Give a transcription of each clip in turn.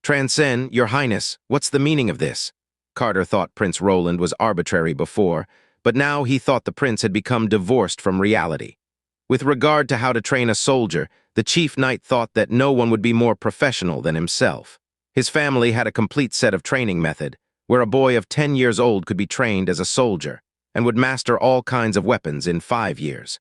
Transcend, Your Highness, what's the meaning of this? Carter thought Prince Roland was arbitrary before, but now he thought the prince had become divorced from reality. With regard to how to train a soldier, the chief knight thought that no one would be more professional than himself. His family had a complete set of training method, where a boy of 10 years old could be trained as a soldier and would master all kinds of weapons in 5 years.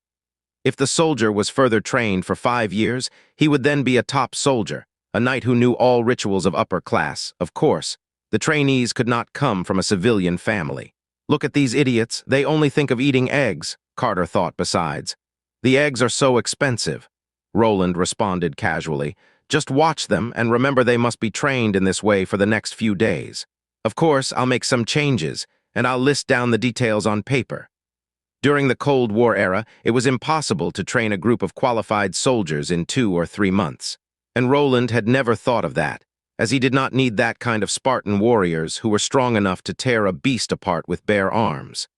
If the soldier was further trained for 5 years, he would then be a top soldier, a knight who knew all rituals of upper class. Of course, the trainees could not come from a civilian family. Look at these idiots, they only think of eating eggs, Carter thought besides. The eggs are so expensive. Roland responded casually. Just watch them and remember they must be trained in this way for the next few days. Of course, I'll make some changes, and I'll list down the details on paper. During the Cold War era, it was impossible to train a group of qualified soldiers in 2 or 3 months. And Roland had never thought of that, as he did not need that kind of Spartan warriors who were strong enough to tear a beast apart with bare arms.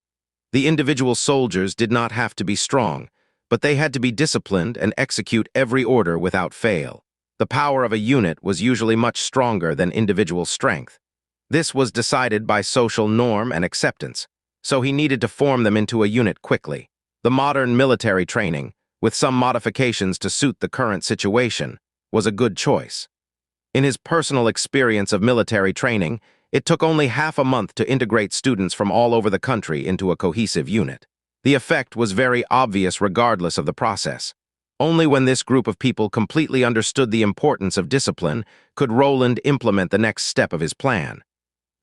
The individual soldiers did not have to be strong, but they had to be disciplined and execute every order without fail. The power of a unit was usually much stronger than individual strength. This was decided by social norm and acceptance, so he needed to form them into a unit quickly. The modern military training, with some modifications to suit the current situation, was a good choice. In his personal experience of military training, it took only half a month to integrate students from all over the country into a cohesive unit. The effect was very obvious regardless of the process. Only when this group of people completely understood the importance of discipline could Roland implement the next step of his plan.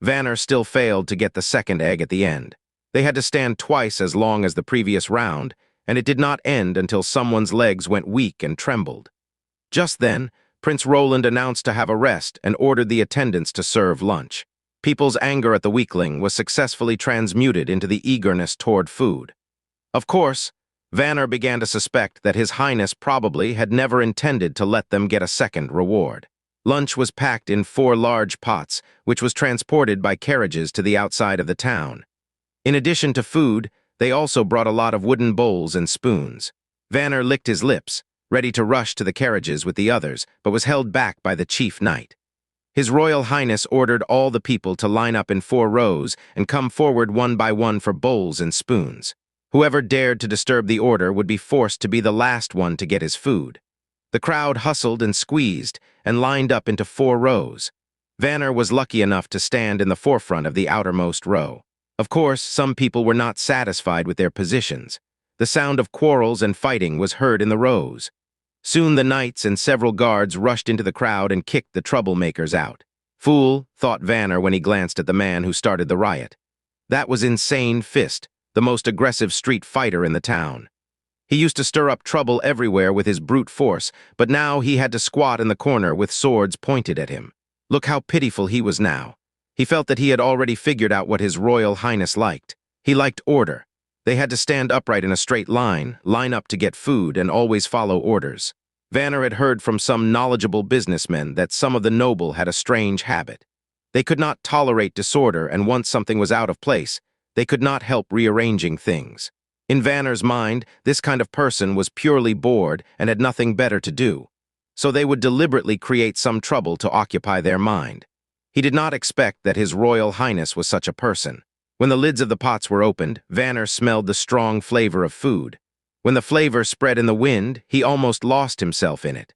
Vanner still failed to get the second egg at the end. They had to stand twice as long as the previous round, and it did not end until someone's legs went weak and trembled. Just then, Prince Roland announced to have a rest and ordered the attendants to serve lunch. People's anger at the weakling was successfully transmuted into the eagerness toward food. Of course, Vanner began to suspect that His Highness probably had never intended to let them get a second reward. Lunch was packed in 4 large pots, which was transported by carriages to the outside of the town. In addition to food, they also brought a lot of wooden bowls and spoons. Vanner licked his lips, ready to rush to the carriages with the others, but was held back by the chief knight. His Royal Highness ordered all the people to line up in 4 rows and come forward one by one for bowls and spoons. Whoever dared to disturb the order would be forced to be the last one to get his food. The crowd hustled and squeezed and lined up into 4 rows. Vanner was lucky enough to stand in the forefront of the outermost row. Of course, some people were not satisfied with their positions. The sound of quarrels and fighting was heard in the rows. Soon the knights and several guards rushed into the crowd and kicked the troublemakers out. Fool, thought Vanner when he glanced at the man who started the riot. That was Insane Fist, the most aggressive street fighter in the town. He used to stir up trouble everywhere with his brute force, but now he had to squat in the corner with swords pointed at him. Look how pitiful he was now. He felt that he had already figured out what His Royal Highness liked. He liked order. They had to stand upright in a straight line up to get food, and always follow orders. Vanner had heard from some knowledgeable businessmen that some of the noble had a strange habit. They could not tolerate disorder, and once something was out of place, they could not help rearranging things. In Vanner's mind, this kind of person was purely bored and had nothing better to do. So they would deliberately create some trouble to occupy their mind. He did not expect that His Royal Highness was such a person. When the lids of the pots were opened, Vanner smelled the strong flavor of food. When the flavor spread in the wind, he almost lost himself in it.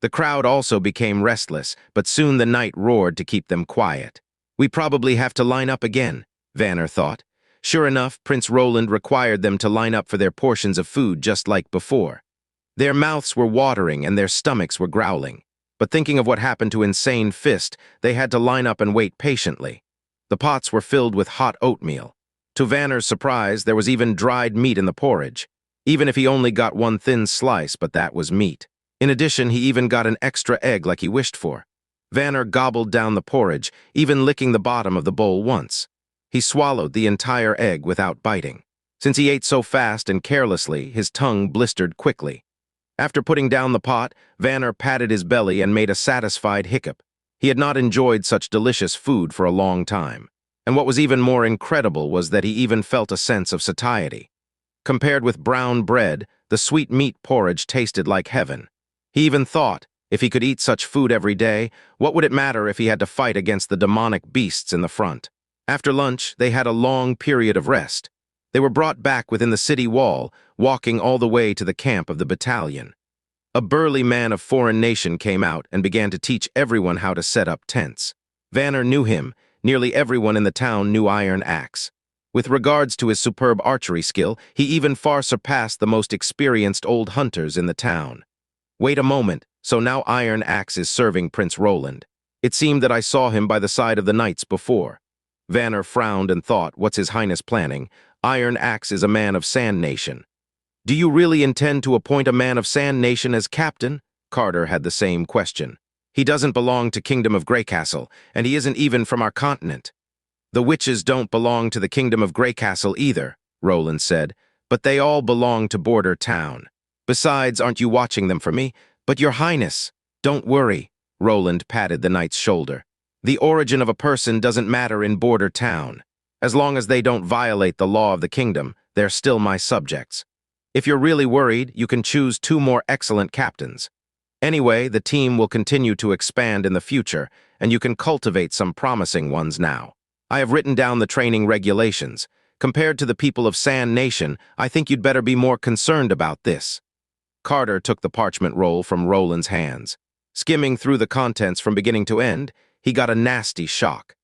The crowd also became restless, but soon the knight roared to keep them quiet. We probably have to line up again, Vanner thought. Sure enough, Prince Roland required them to line up for their portions of food just like before. Their mouths were watering and their stomachs were growling. But thinking of what happened to Insane Fist, they had to line up and wait patiently. The pots were filled with hot oatmeal. To Vanner's surprise, there was even dried meat in the porridge. Even if he only got one thin slice, but that was meat. In addition, he even got an extra egg like he wished for. Vanner gobbled down the porridge, even licking the bottom of the bowl once. He swallowed the entire egg without biting. Since he ate so fast and carelessly, his tongue blistered quickly. After putting down the pot, Vanner patted his belly and made a satisfied hiccup. He had not enjoyed such delicious food for a long time. And what was even more incredible was that he even felt a sense of satiety. Compared with brown bread, the sweet meat porridge tasted like heaven. He even thought, If he could eat such food every day, what would it matter if he had to fight against the demonic beasts in the front? After lunch, they had a long period of rest. They were brought back within the city wall, walking all the way to the camp of the battalion. A burly man of foreign nation came out and began to teach everyone how to set up tents. Vanner knew him. Nearly everyone in the town knew Iron Axe. With regards to his superb archery skill, he even far surpassed the most experienced old hunters in the town. Wait a moment, so now Iron Axe is serving Prince Roland. It seemed that I saw him by the side of the knights before. Vanner frowned and thought, what's His Highness planning? Iron Axe is a man of Sand Nation. Do you really intend to appoint a man of Sand Nation as captain? Carter had the same question. He doesn't belong to Kingdom of Greycastle, and he isn't even from our continent. The witches don't belong to the Kingdom of Greycastle either, Roland said, but they all belong to Border Town. Besides, aren't you watching them for me? But Your Highness, don't worry, Roland patted the knight's shoulder. The origin of a person doesn't matter in Border Town. As long as they don't violate the law of the kingdom, they're still my subjects. If you're really worried, you can choose 2 more excellent captains. Anyway, the team will continue to expand in the future, and you can cultivate some promising ones now. I have written down the training regulations. Compared to the people of Sand Nation, I think you'd better be more concerned about this. Carter took the parchment roll from Roland's hands. Skimming through the contents from beginning to end, he got a nasty shock.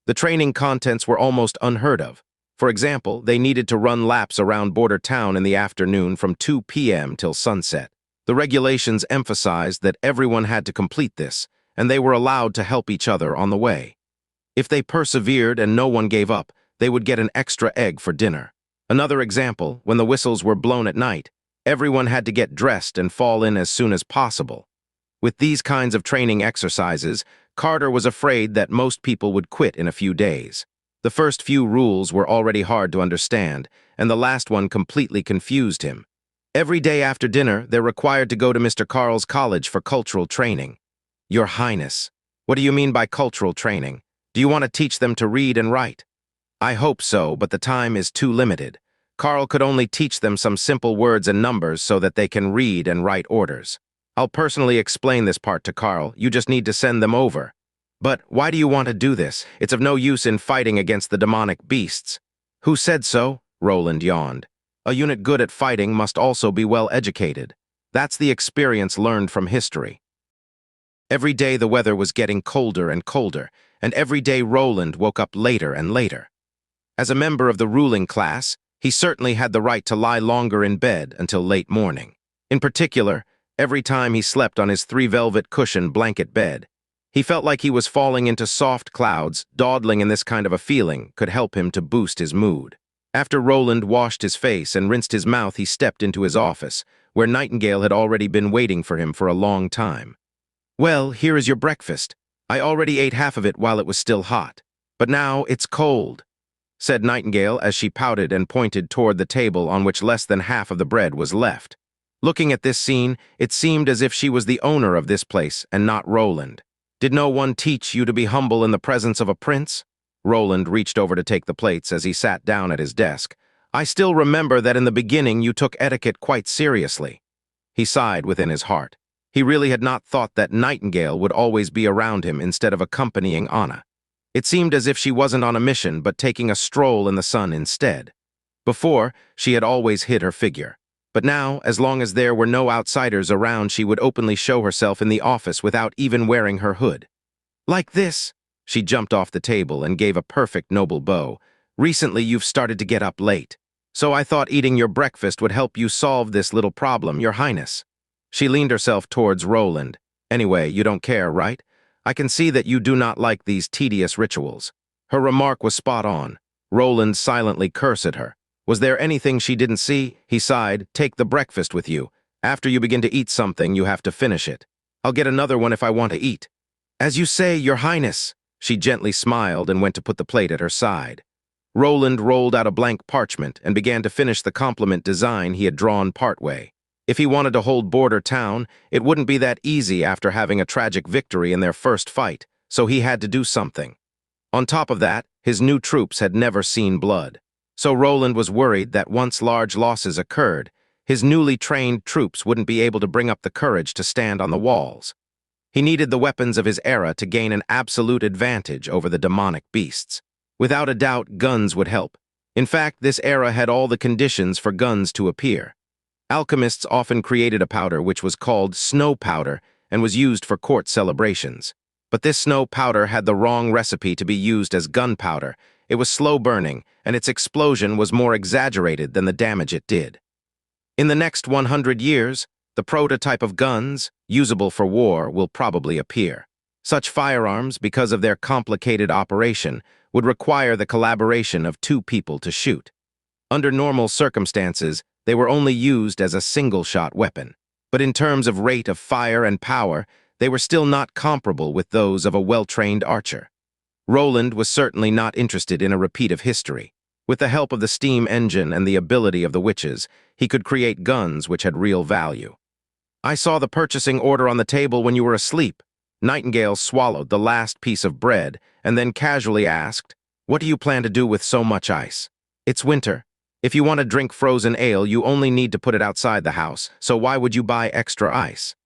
The training contents were almost unheard of. For example, they needed to run laps around Border Town in the afternoon from 2 p.m. till sunset. The regulations emphasized that everyone had to complete this, and they were allowed to help each other on the way. If they persevered and no one gave up, they would get an extra egg for dinner. Another example, when the whistles were blown at night, everyone had to get dressed and fall in as soon as possible. With these kinds of training exercises, Carter was afraid that most people would quit in a few days. The first few rules were already hard to understand, and the last one completely confused him. Every day after dinner, they're required to go to Mr. Carl's college for cultural training. Your Highness, what do you mean by cultural training? Do you want to teach them to read and write? I hope so, but the time is too limited. Carl could only teach them some simple words and numbers so that they can read and write orders. I'll personally explain this part to Carl. You just need to send them over. But why do you want to do this? It's of no use in fighting against the demonic beasts. Who said so? Roland yawned. A unit good at fighting must also be well educated. That's the experience learned from history. Every day the weather was getting colder and colder, and every day Roland woke up later and later. As a member of the ruling class, he certainly had the right to lie longer in bed until late morning. In particular, every time he slept on his 3-velvet cushion blanket bed, he felt like he was falling into soft clouds. Dawdling in this kind of a feeling could help him to boost his mood. After Roland washed his face and rinsed his mouth, he stepped into his office, where Nightingale had already been waiting for him for a long time. Well, here is your breakfast. I already ate half of it while it was still hot. But now it's cold, said Nightingale as she pouted and pointed toward the table on which less than half of the bread was left. Looking at this scene, it seemed as if she was the owner of this place and not Roland. Did no one teach you to be humble in the presence of a prince? Roland reached over to take the plates as he sat down at his desk. I still remember that in the beginning you took etiquette quite seriously. He sighed within his heart. He really had not thought that Nightingale would always be around him instead of accompanying Anna. It seemed as if she wasn't on a mission but taking a stroll in the sun instead. Before, she had always hid her figure. But now, as long as there were no outsiders around, she would openly show herself in the office without even wearing her hood. Like this. She jumped off the table and gave a perfect noble bow. Recently, you've started to get up late. So I thought eating your breakfast would help you solve this little problem, Your Highness. She leaned herself towards Roland. Anyway, you don't care, right? I can see that you do not like these tedious rituals. Her remark was spot on. Roland silently cursed at her. Was there anything she didn't see? He sighed. Take the breakfast with you. After you begin to eat something, you have to finish it. I'll get another one if I want to eat. As you say, Your Highness. She gently smiled and went to put the plate at her side. Roland rolled out a blank parchment and began to finish the compliment design he had drawn partway. If he wanted to hold Border Town, it wouldn't be that easy after having a tragic victory in their first fight, so he had to do something. On top of that, his new troops had never seen blood. So Roland was worried that once large losses occurred, his newly trained troops wouldn't be able to bring up the courage to stand on the walls. He needed the weapons of his era to gain an absolute advantage over the demonic beasts. Without a doubt, guns would help. In fact, this era had all the conditions for guns to appear. Alchemists often created a powder which was called snow powder and was used for court celebrations. But this snow powder had the wrong recipe to be used as gunpowder. It was slow burning, and its explosion was more exaggerated than the damage it did. In the next 100 years, the prototype of guns, usable for war, will probably appear. Such firearms, because of their complicated operation, would require the collaboration of two people to shoot. Under normal circumstances, they were only used as a single-shot weapon. But in terms of rate of fire and power, they were still not comparable with those of a well-trained archer. Roland was certainly not interested in a repeat of history. With the help of the steam engine and the ability of the witches, he could create guns which had real value. "I saw the purchasing order on the table when you were asleep." Nightingale swallowed the last piece of bread and then casually asked, "What do you plan to do with so much ice?" "It's winter. If you want to drink frozen ale, you only need to put it outside the house, so why would you buy extra ice?"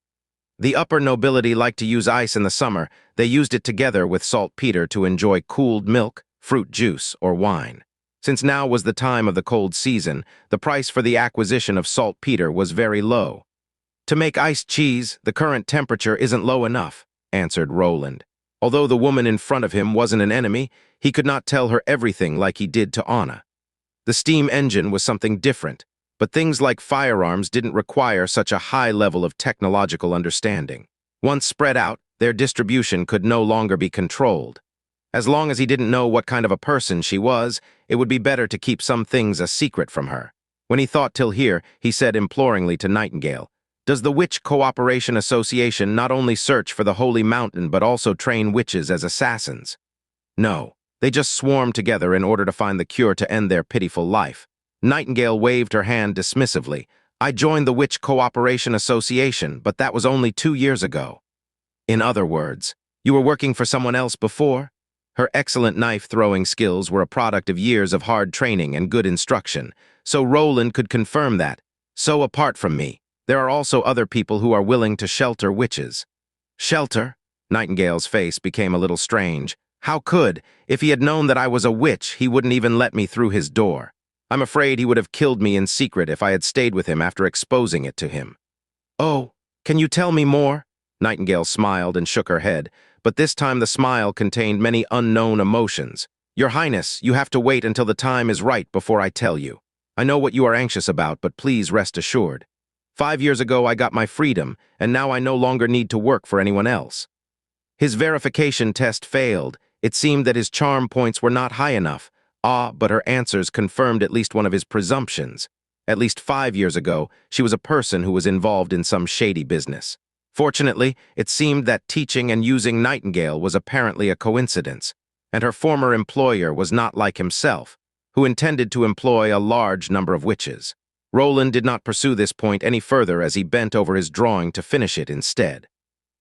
The upper nobility liked to use ice in the summer. They used it together with saltpeter to enjoy cooled milk, fruit juice, or wine. Since now was the time of the cold season, the price for the acquisition of saltpeter was very low. "To make iced cheese, the current temperature isn't low enough," answered Roland. Although the woman in front of him wasn't an enemy, he could not tell her everything like he did to Anna. The steam engine was something different, but things like firearms didn't require such a high level of technological understanding. Once spread out, their distribution could no longer be controlled. As long as he didn't know what kind of a person she was, it would be better to keep some things a secret from her. When he thought till here, he said imploringly to Nightingale, "Does the Witch Cooperation Association not only search for the Holy Mountain but also train witches as assassins?" "No, they just swarm together in order to find the cure to end their pitiful life." Nightingale waved her hand dismissively. "I joined the Witch Cooperation Association, but that was only 2 years ago." "In other words, you were working for someone else before?" Her excellent knife-throwing skills were a product of years of hard training and good instruction, so Roland could confirm that. "So apart from me, there are also other people who are willing to shelter witches." "Shelter?" Nightingale's face became a little strange. "How could? If he had known that I was a witch, he wouldn't even let me through his door. I'm afraid he would have killed me in secret if I had stayed with him after exposing it to him." "Oh, can you tell me more?" Nightingale smiled and shook her head, but this time the smile contained many unknown emotions. "Your Highness, you have to wait until the time is right before I tell you. I know what you are anxious about, but please rest assured. 5 years ago I got my freedom, and now I no longer need to work for anyone else." His verification test failed. It seemed that his charm points were not high enough. But her answers confirmed at least one of his presumptions. At least 5 years ago, she was a person who was involved in some shady business. Fortunately, it seemed that teaching and using Nightingale was apparently a coincidence, and her former employer was not like himself, who intended to employ a large number of witches. Roland did not pursue this point any further as he bent over his drawing to finish it instead.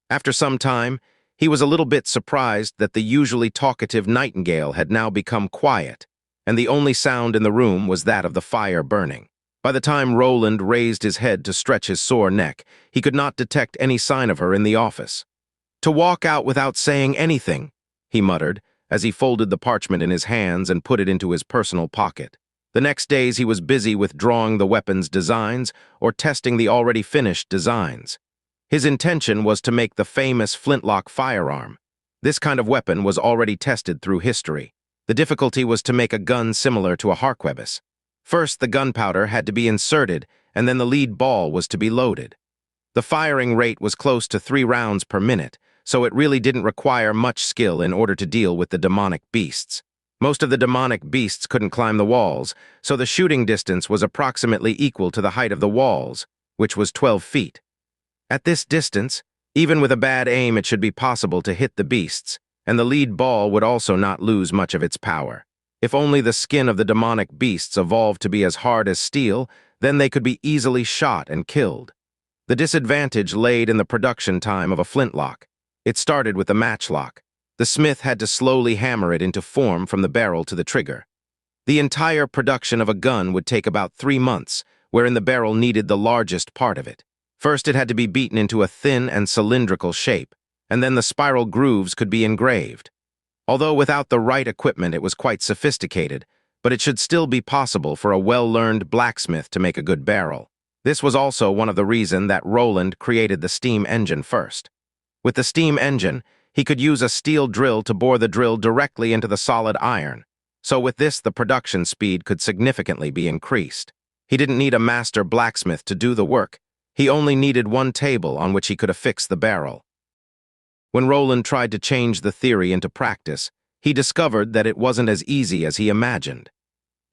After some time, he was a little bit surprised that the usually talkative Nightingale had now become quiet, and the only sound in the room was that of the fire burning. By the time Roland raised his head to stretch his sore neck, he could not detect any sign of her in the office. "To walk out without saying anything," he muttered, as he folded the parchment in his hands and put it into his personal pocket. The next days he was busy with drawing the weapon's designs or testing the already finished designs. His intention was to make the famous flintlock firearm. This kind of weapon was already tested through history. The difficulty was to make a gun similar to a harquebus. First, the gunpowder had to be inserted, and then the lead ball was to be loaded. The firing rate was close to 3 rounds per minute, so it really didn't require much skill in order to deal with the demonic beasts. Most of the demonic beasts couldn't climb the walls, so the shooting distance was approximately equal to the height of the walls, which was 12 feet. At this distance, even with a bad aim, it should be possible to hit the beasts, and the lead ball would also not lose much of its power. If only the skin of the demonic beasts evolved to be as hard as steel, then they could be easily shot and killed. The disadvantage laid in the production time of a flintlock. It started with the matchlock. The smith had to slowly hammer it into form from the barrel to the trigger. The entire production of a gun would take about 3 months, wherein the barrel needed the largest part of it. First, it had to be beaten into a thin and cylindrical shape, and then the spiral grooves could be engraved. Although without the right equipment it was quite sophisticated, but it should still be possible for a well-learned blacksmith to make a good barrel. This was also one of the reasons that Roland created the steam engine first. With the steam engine, he could use a steel drill to bore the drill directly into the solid iron. So with this, the production speed could significantly be increased. He didn't need a master blacksmith to do the work. He only needed one table on which he could affix the barrel. When Roland tried to change the theory into practice, he discovered that it wasn't as easy as he imagined.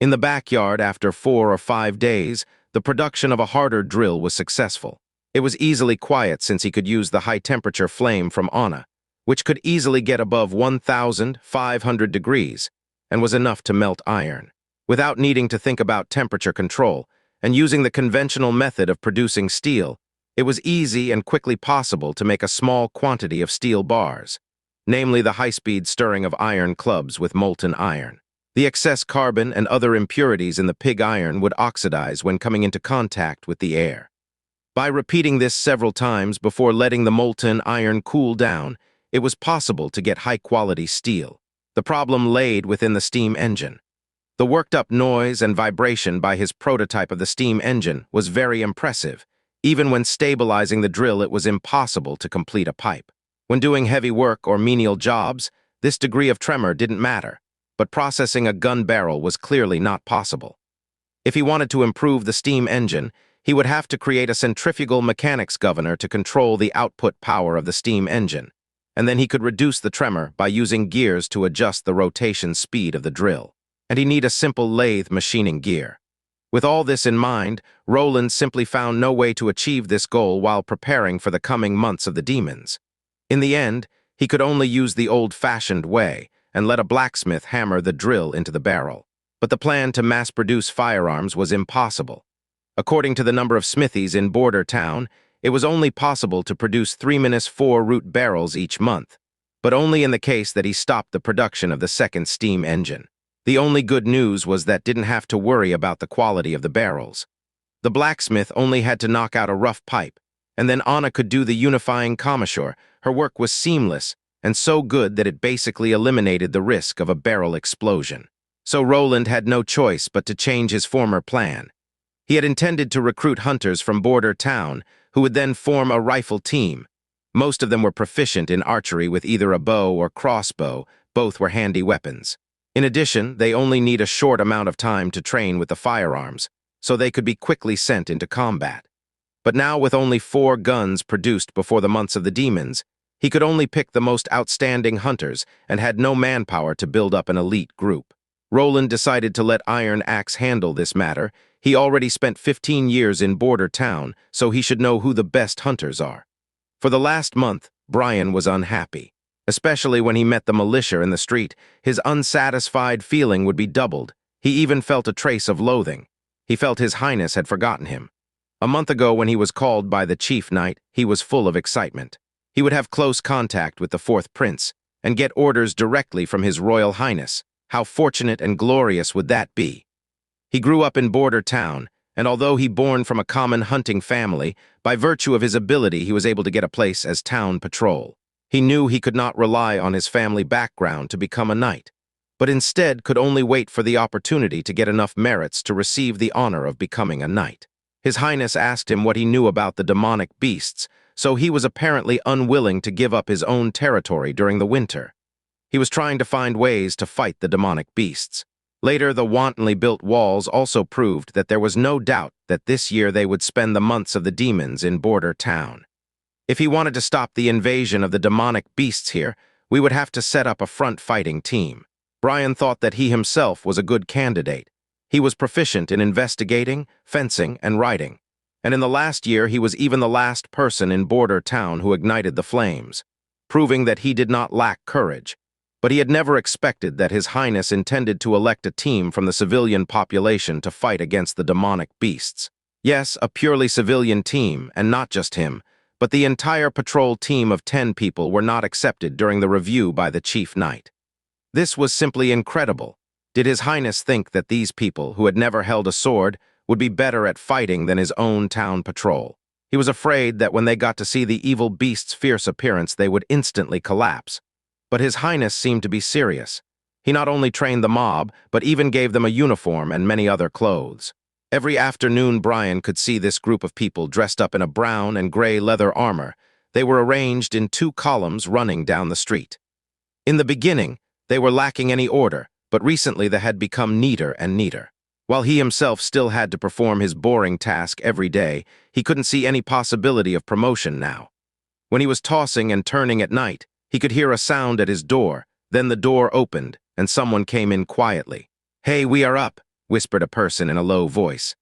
In the backyard, after 4 or 5 days, the production of a harder drill was successful. It was easily quiet since he could use the high-temperature flame from Anna, which could easily get above 1,500 degrees, and was enough to melt iron. Without needing to think about temperature control, and using the conventional method of producing steel, it was easy and quickly possible to make a small quantity of steel bars, namely the high-speed stirring of iron clubs with molten iron. The excess carbon and other impurities in the pig iron would oxidize when coming into contact with the air. By repeating this several times before letting the molten iron cool down, it was possible to get high-quality steel. The problem laid within the steam engine. The worked-up noise and vibration by his prototype of the steam engine was very impressive. Even when stabilizing the drill, it was impossible to complete a pipe. When doing heavy work or menial jobs, this degree of tremor didn't matter, but processing a gun barrel was clearly not possible. If he wanted to improve the steam engine, he would have to create a centrifugal mechanics governor to control the output power of the steam engine, and then he could reduce the tremor by using gears to adjust the rotation speed of the drill. And he need a simple lathe machining gear. With all this in mind, Roland simply found no way to achieve this goal while preparing for the coming months of the demons. In the end, he could only use the old-fashioned way and let a blacksmith hammer the drill into the barrel. But the plan to mass-produce firearms was impossible. According to the number of smithies in Border Town, it was only possible to produce 3-4 root barrels each month, but only in the case that he stopped the production of the second steam engine. The only good news was that didn't have to worry about the quality of the barrels. The blacksmith only had to knock out a rough pipe, and then Anna could do the unifying commissure. Her work was seamless and so good that it basically eliminated the risk of a barrel explosion. So Roland had no choice but to change his former plan. He had intended to recruit hunters from Border Town, who would then form a rifle team. Most of them were proficient in archery with either a bow or crossbow. Both were handy weapons. In addition, they only need a short amount of time to train with the firearms, so they could be quickly sent into combat. But now, with only 4 guns produced before the months of the demons, he could only pick the most outstanding hunters and had no manpower to build up an elite group. Roland decided to let Iron Axe handle this matter. He already spent 15 years in Border Town, so he should know who the best hunters are. For the last month, Brian was unhappy. Especially when he met the militia in the street, his unsatisfied feeling would be doubled. He even felt a trace of loathing. He felt His Highness had forgotten him. A month ago, when he was called by the Chief Knight, he was full of excitement. He would have close contact with the 4th Prince and get orders directly from His Royal Highness. How fortunate and glorious would that be? He grew up in Border Town, and although he born from a common hunting family, by virtue of his ability he was able to get a place as town patrol. He knew he could not rely on his family background to become a knight, but instead could only wait for the opportunity to get enough merits to receive the honor of becoming a knight. His Highness asked him what he knew about the demonic beasts, so he was apparently unwilling to give up his own territory during the winter. He was trying to find ways to fight the demonic beasts. Later, the wantonly built walls also proved that there was no doubt that this year they would spend the months of the demons in Border Town. If he wanted to stop the invasion of the demonic beasts here, we would have to set up a front-fighting team. Brian thought that he himself was a good candidate. He was proficient in investigating, fencing, and riding. And in the last year, he was even the last person in Border Town who ignited the flames, proving that he did not lack courage. But he had never expected that His Highness intended to elect a team from the civilian population to fight against the demonic beasts. Yes, a purely civilian team, and not just him, but the entire patrol team of 10 people were not accepted during the review by the Chief Knight. This was simply incredible. Did His Highness think that these people, who had never held a sword, would be better at fighting than his own town patrol? He was afraid that when they got to see the evil beast's fierce appearance, they would instantly collapse. But His Highness seemed to be serious. He not only trained the mob, but even gave them a uniform and many other clothes. Every afternoon, Brian could see this group of people dressed up in a brown and gray leather armor. They were arranged in 2 columns running down the street. In the beginning, they were lacking any order, but recently they had become neater and neater. While he himself still had to perform his boring task every day, he couldn't see any possibility of promotion now. When he was tossing and turning at night, he could hear a sound at his door. Then the door opened, and someone came in quietly. "Hey, we are up," whispered a person in a low voice.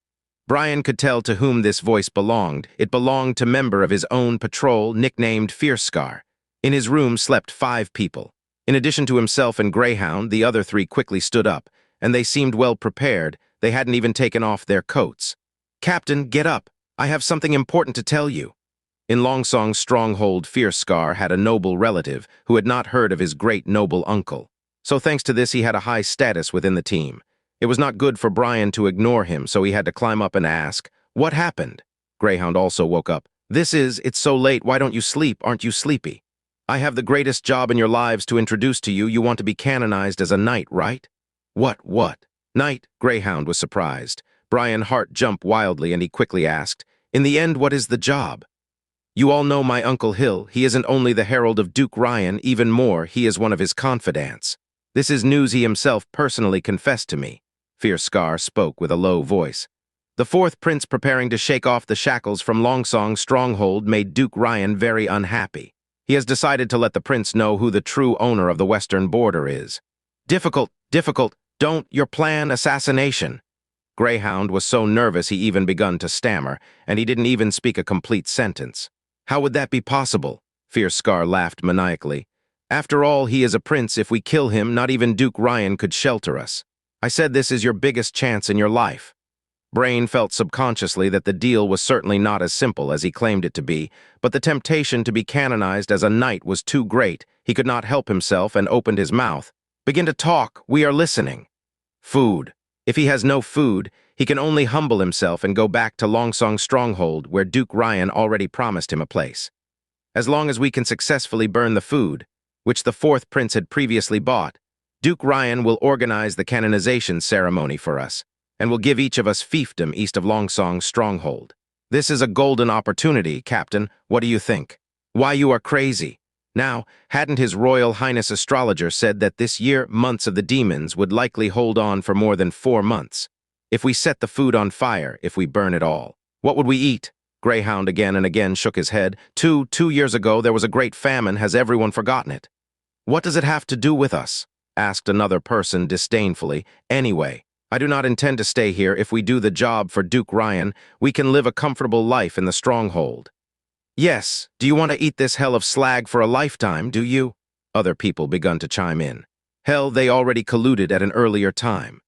Brian could tell to whom this voice belonged. It belonged to a member of his own patrol, nicknamed Fierce-Scar. In his room slept 5 people. In addition to himself and Greyhound, the other 3 quickly stood up, and they seemed well prepared. They hadn't even taken off their coats. "Captain, get up. I have something important to tell you." In Longsong's stronghold, Fierce-Scar had a noble relative who had not heard of his great noble uncle. So thanks to this, he had a high status within the team. It was not good for Brian to ignore him, so he had to climb up and ask, "What happened?" Greyhound also woke up. It's so late, why don't you sleep? Aren't you sleepy?" "I have the greatest job in your lives to introduce to you. You want to be canonized as a knight, right?" What? Knight?" Greyhound was surprised. Brian's heart jumped wildly, and he quickly asked, "In the end, what is the job?" "You all know my Uncle Hill. He isn't only the herald of Duke Ryan, even more, he is one of his confidants. This is news he himself personally confessed to me." Fierce-Scar spoke with a low voice. "The 4th prince preparing to shake off the shackles from Longsong's stronghold made Duke Ryan very unhappy. He has decided to let the prince know who the true owner of the western border is." Difficult, don't, your plan, assassination." Greyhound was so nervous he even begun to stammer, and he didn't even speak a complete sentence. "How would that be possible?" Fierce-Scar laughed maniacally. "After all, he is a prince. If we kill him, not even Duke Ryan could shelter us. I said this is your biggest chance in your life." Brain felt subconsciously that the deal was certainly not as simple as he claimed it to be, but the temptation to be canonized as a knight was too great. He could not help himself and opened his mouth. "Begin to talk. We are listening." "Food. If he has no food, he can only humble himself and go back to Longsong's stronghold, where Duke Ryan already promised him a place. As long as we can successfully burn the food, which the 4th prince had previously bought, Duke Ryan will organize the canonization ceremony for us, and will give each of us fiefdom east of Longsong's stronghold. This is a golden opportunity, Captain. What do you think?" "Why, you are crazy. Now, hadn't His Royal Highness astrologer said that this year months of the demons would likely hold on for more than 4 months? If we set the food on fire, if we burn it all, what would we eat?" Greyhound again and again shook his head. Two years ago there was a great famine. Has everyone forgotten it?" "What does it have to do with us?" asked another person disdainfully. "Anyway, I do not intend to stay here. If we do the job for Duke Ryan, we can live a comfortable life in the stronghold." "Yes, do you want to eat this hell of slag for a lifetime, do you?" Other people begun to chime in. Hell, they already colluded at an earlier time.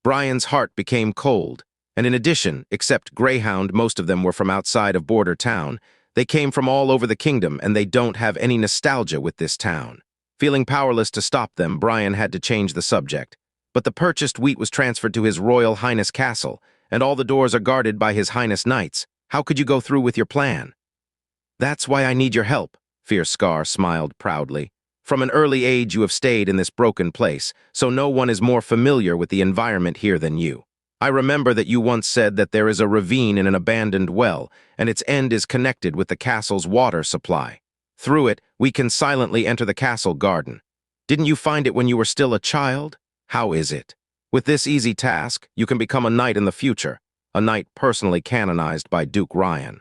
Brian's heart became cold, and in addition, except Greyhound, most of them were from outside of border town. They came from all over the kingdom, and they don't have any nostalgia with this town. Feeling powerless to stop them, Brian had to change the subject. "But the purchased wheat was transferred to His Royal Highness Castle, and all the doors are guarded by His Highness Knights. How could you go through with your plan?" "That's why I need your help," Fierce-Scar smiled proudly. "From an early age you have stayed in this broken place, so no one is more familiar with the environment here than you. I remember that you once said that there is a ravine in an abandoned well, and its end is connected with the castle's water supply. Through it, we can silently enter the castle garden. Didn't you find it when you were still a child? How is it? With this easy task, you can become a knight in the future, a knight personally canonized by Duke Ryan.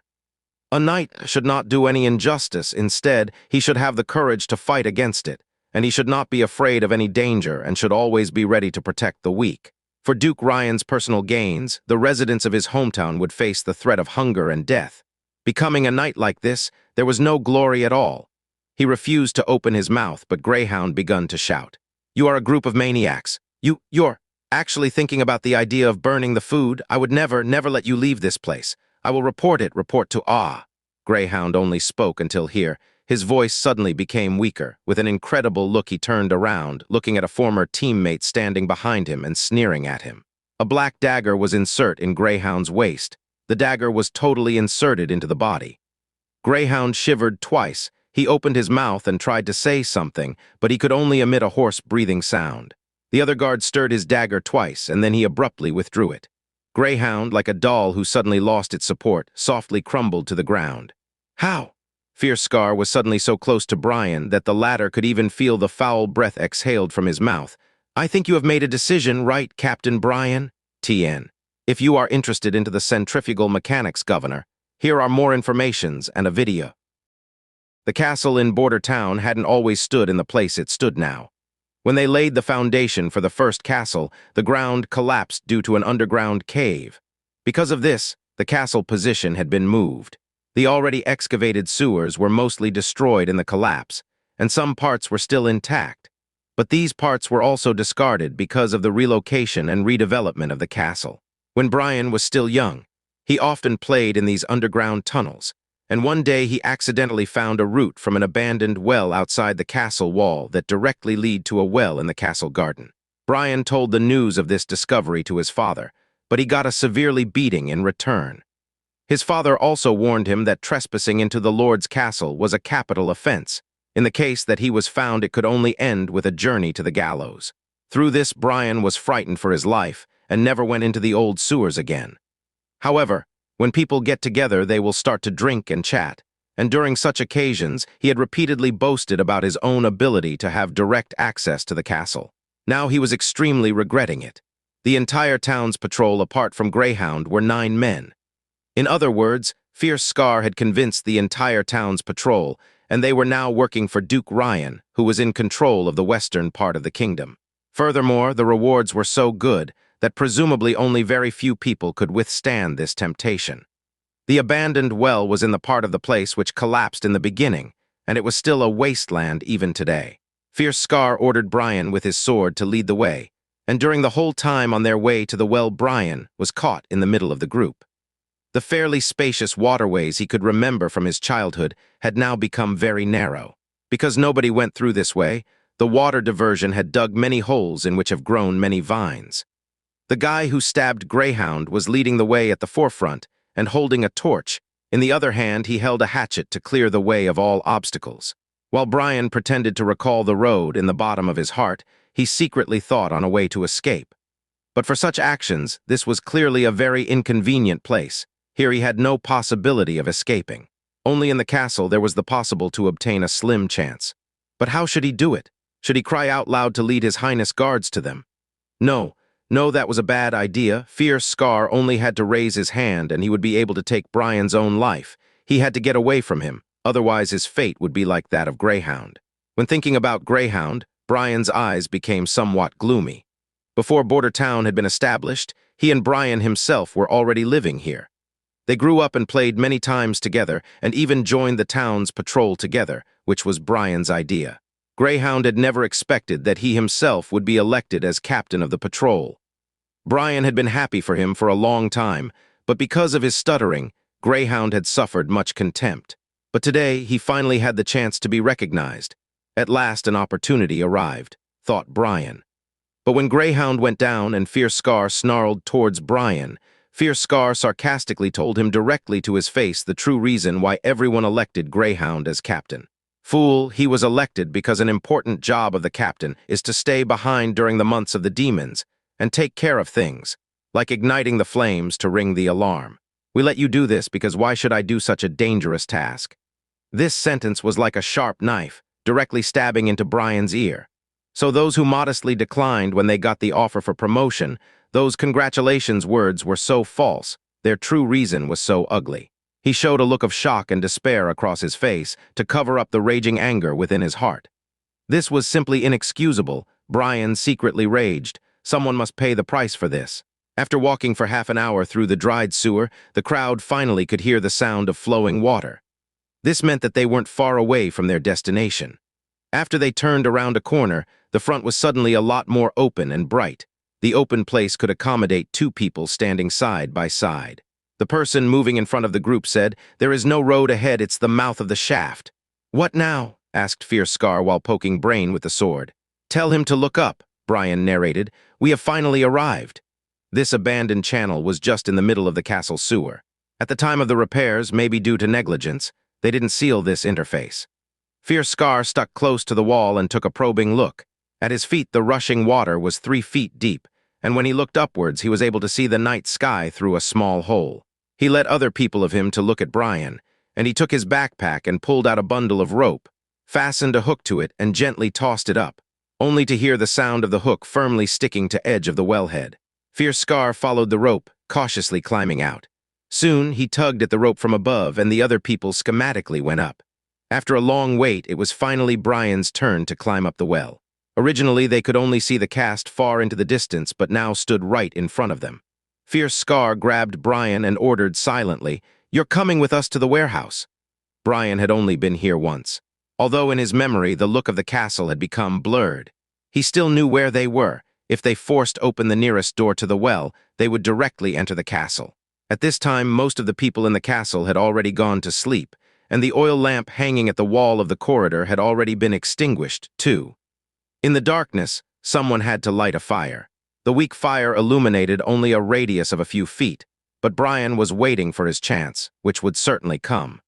A knight should not do any injustice. Instead, he should have the courage to fight against it, and he should not be afraid of any danger and should always be ready to protect the weak. For Duke Ryan's personal gains, the residents of his hometown would face the threat of hunger and death. Becoming a knight like this, there was no glory at all." He refused to open his mouth, but Greyhound begun to shout. "You are a group of maniacs. You're actually thinking about the idea of burning the food. I would never let you leave this place. I will report to Greyhound only spoke until here. His voice suddenly became weaker. With an incredible look, he turned around, looking at a former teammate standing behind him and sneering at him. A black dagger was insert in Greyhound's waist. The dagger was totally inserted into the body. Greyhound shivered twice. He opened his mouth and tried to say something, but he could only emit a hoarse breathing sound. The other guard stirred his dagger twice, and then he abruptly withdrew it. Greyhound, like a doll who suddenly lost its support, softly crumbled to the ground. How? Fierce Scar was suddenly so close to Brian that the latter could even feel the foul breath exhaled from his mouth. I think you have made a decision, right, Captain Brian? TN. If you are interested into the centrifugal mechanics, Governor, here are more informations and a video. The castle in Border Town hadn't always stood in the place it stood now. When they laid the foundation for the first castle, the ground collapsed due to an underground cave. Because of this, the castle position had been moved. The already excavated sewers were mostly destroyed in the collapse, and some parts were still intact. But these parts were also discarded because of the relocation and redevelopment of the castle. When Brian was still young, he often played in these underground tunnels, and one day he accidentally found a route from an abandoned well outside the castle wall that directly led to a well in the castle garden. Brian told the news of this discovery to his father, but he got a severely beating in return. His father also warned him that trespassing into the Lord's castle was a capital offense. In the case that he was found, it could only end with a journey to the gallows. Through this, Brian was frightened for his life and never went into the old sewers again. However, when people get together, they will start to drink and chat, and during such occasions, he had repeatedly boasted about his own ability to have direct access to the castle. Now he was extremely regretting it. The entire town's patrol, apart from Greyhound, were 9 men. In other words, Fierce Scar had convinced the entire town's patrol, and they were now working for Duke Ryan, who was in control of the western part of the kingdom. Furthermore, the rewards were so good that presumably only very few people could withstand this temptation. The abandoned well was in the part of the place which collapsed in the beginning, and it was still a wasteland even today. Fierce Scar ordered Brian with his sword to lead the way, and during the whole time on their way to the well, Brian was caught in the middle of the group. The fairly spacious waterways he could remember from his childhood had now become very narrow. Because nobody went through this way, the water diversion had dug many holes in which have grown many vines. The guy who stabbed Greyhound was leading the way at the forefront and holding a torch. In the other hand, he held a hatchet to clear the way of all obstacles. While Brian pretended to recall the road in the bottom of his heart, he secretly thought on a way to escape. But for such actions, this was clearly a very inconvenient place. Here he had no possibility of escaping. Only in the castle there was the possible to obtain a slim chance. But how should he do it? Should he cry out loud to lead His Highness guards to them? No, that was a bad idea. Fierce Scar only had to raise his hand and he would be able to take Brian's own life. He had to get away from him, otherwise his fate would be like that of Greyhound. When thinking about Greyhound, Brian's eyes became somewhat gloomy. Before Border Town had been established, he and Brian himself were already living here. They grew up and played many times together and even joined the town's patrol together, which was Brian's idea. Greyhound had never expected that he himself would be elected as captain of the patrol. Brian had been happy for him for a long time, but because of his stuttering, Greyhound had suffered much contempt. But today, he finally had the chance to be recognized. At last, an opportunity arrived, thought Brian. But when Greyhound went down and Fierce Scar snarled towards Brian, Fierce Scar sarcastically told him directly to his face the true reason why everyone elected Greyhound as captain. Fool, he was elected because an important job of the captain is to stay behind during the months of the demons and take care of things, like igniting the flames to ring the alarm. We let you do this because why should I do such a dangerous task? This sentence was like a sharp knife, directly stabbing into Brian's ear. So those who modestly declined when they got the offer for promotion, those congratulations words were so false, their true reason was so ugly. He showed a look of shock and despair across his face to cover up the raging anger within his heart. This was simply inexcusable. Brian secretly raged. Someone must pay the price for this. After walking for half an hour through the dried sewer, the crowd finally could hear the sound of flowing water. This meant that they weren't far away from their destination. After they turned around a corner, the front was suddenly a lot more open and bright. The open place could accommodate 2 people standing side by side. The person moving in front of the group said, "There is no road ahead, it's the mouth of the shaft." "What now?" asked Fierce Scar while poking Brain with the sword. "Tell him to look up," Brian narrated. "We have finally arrived." This abandoned channel was just in the middle of the castle sewer. At the time of the repairs, maybe due to negligence, they didn't seal this interface. Fierce Scar stuck close to the wall and took a probing look. At his feet, the rushing water was 3 feet deep, and when he looked upwards, he was able to see the night sky through a small hole. He let other people of him to look at Brian, and he took his backpack and pulled out a bundle of rope, fastened a hook to it, and gently tossed it up, only to hear the sound of the hook firmly sticking to edge of the wellhead. Fierce Scar followed the rope, cautiously climbing out. Soon, he tugged at the rope from above, and the other people schematically went up. After a long wait, it was finally Brian's turn to climb up the well. Originally, they could only see the cast far into the distance, but now stood right in front of them. Fierce Scar grabbed Brian and ordered silently, "You're coming with us to the warehouse." Brian had only been here once. Although in his memory the look of the castle had become blurred, he still knew where they were. If they forced open the nearest door to the well, they would directly enter the castle. At this time, most of the people in the castle had already gone to sleep, and the oil lamp hanging at the wall of the corridor had already been extinguished, too. In the darkness, someone had to light a fire. The weak fire illuminated only a radius of a few feet, but Brian was waiting for his chance, which would certainly come.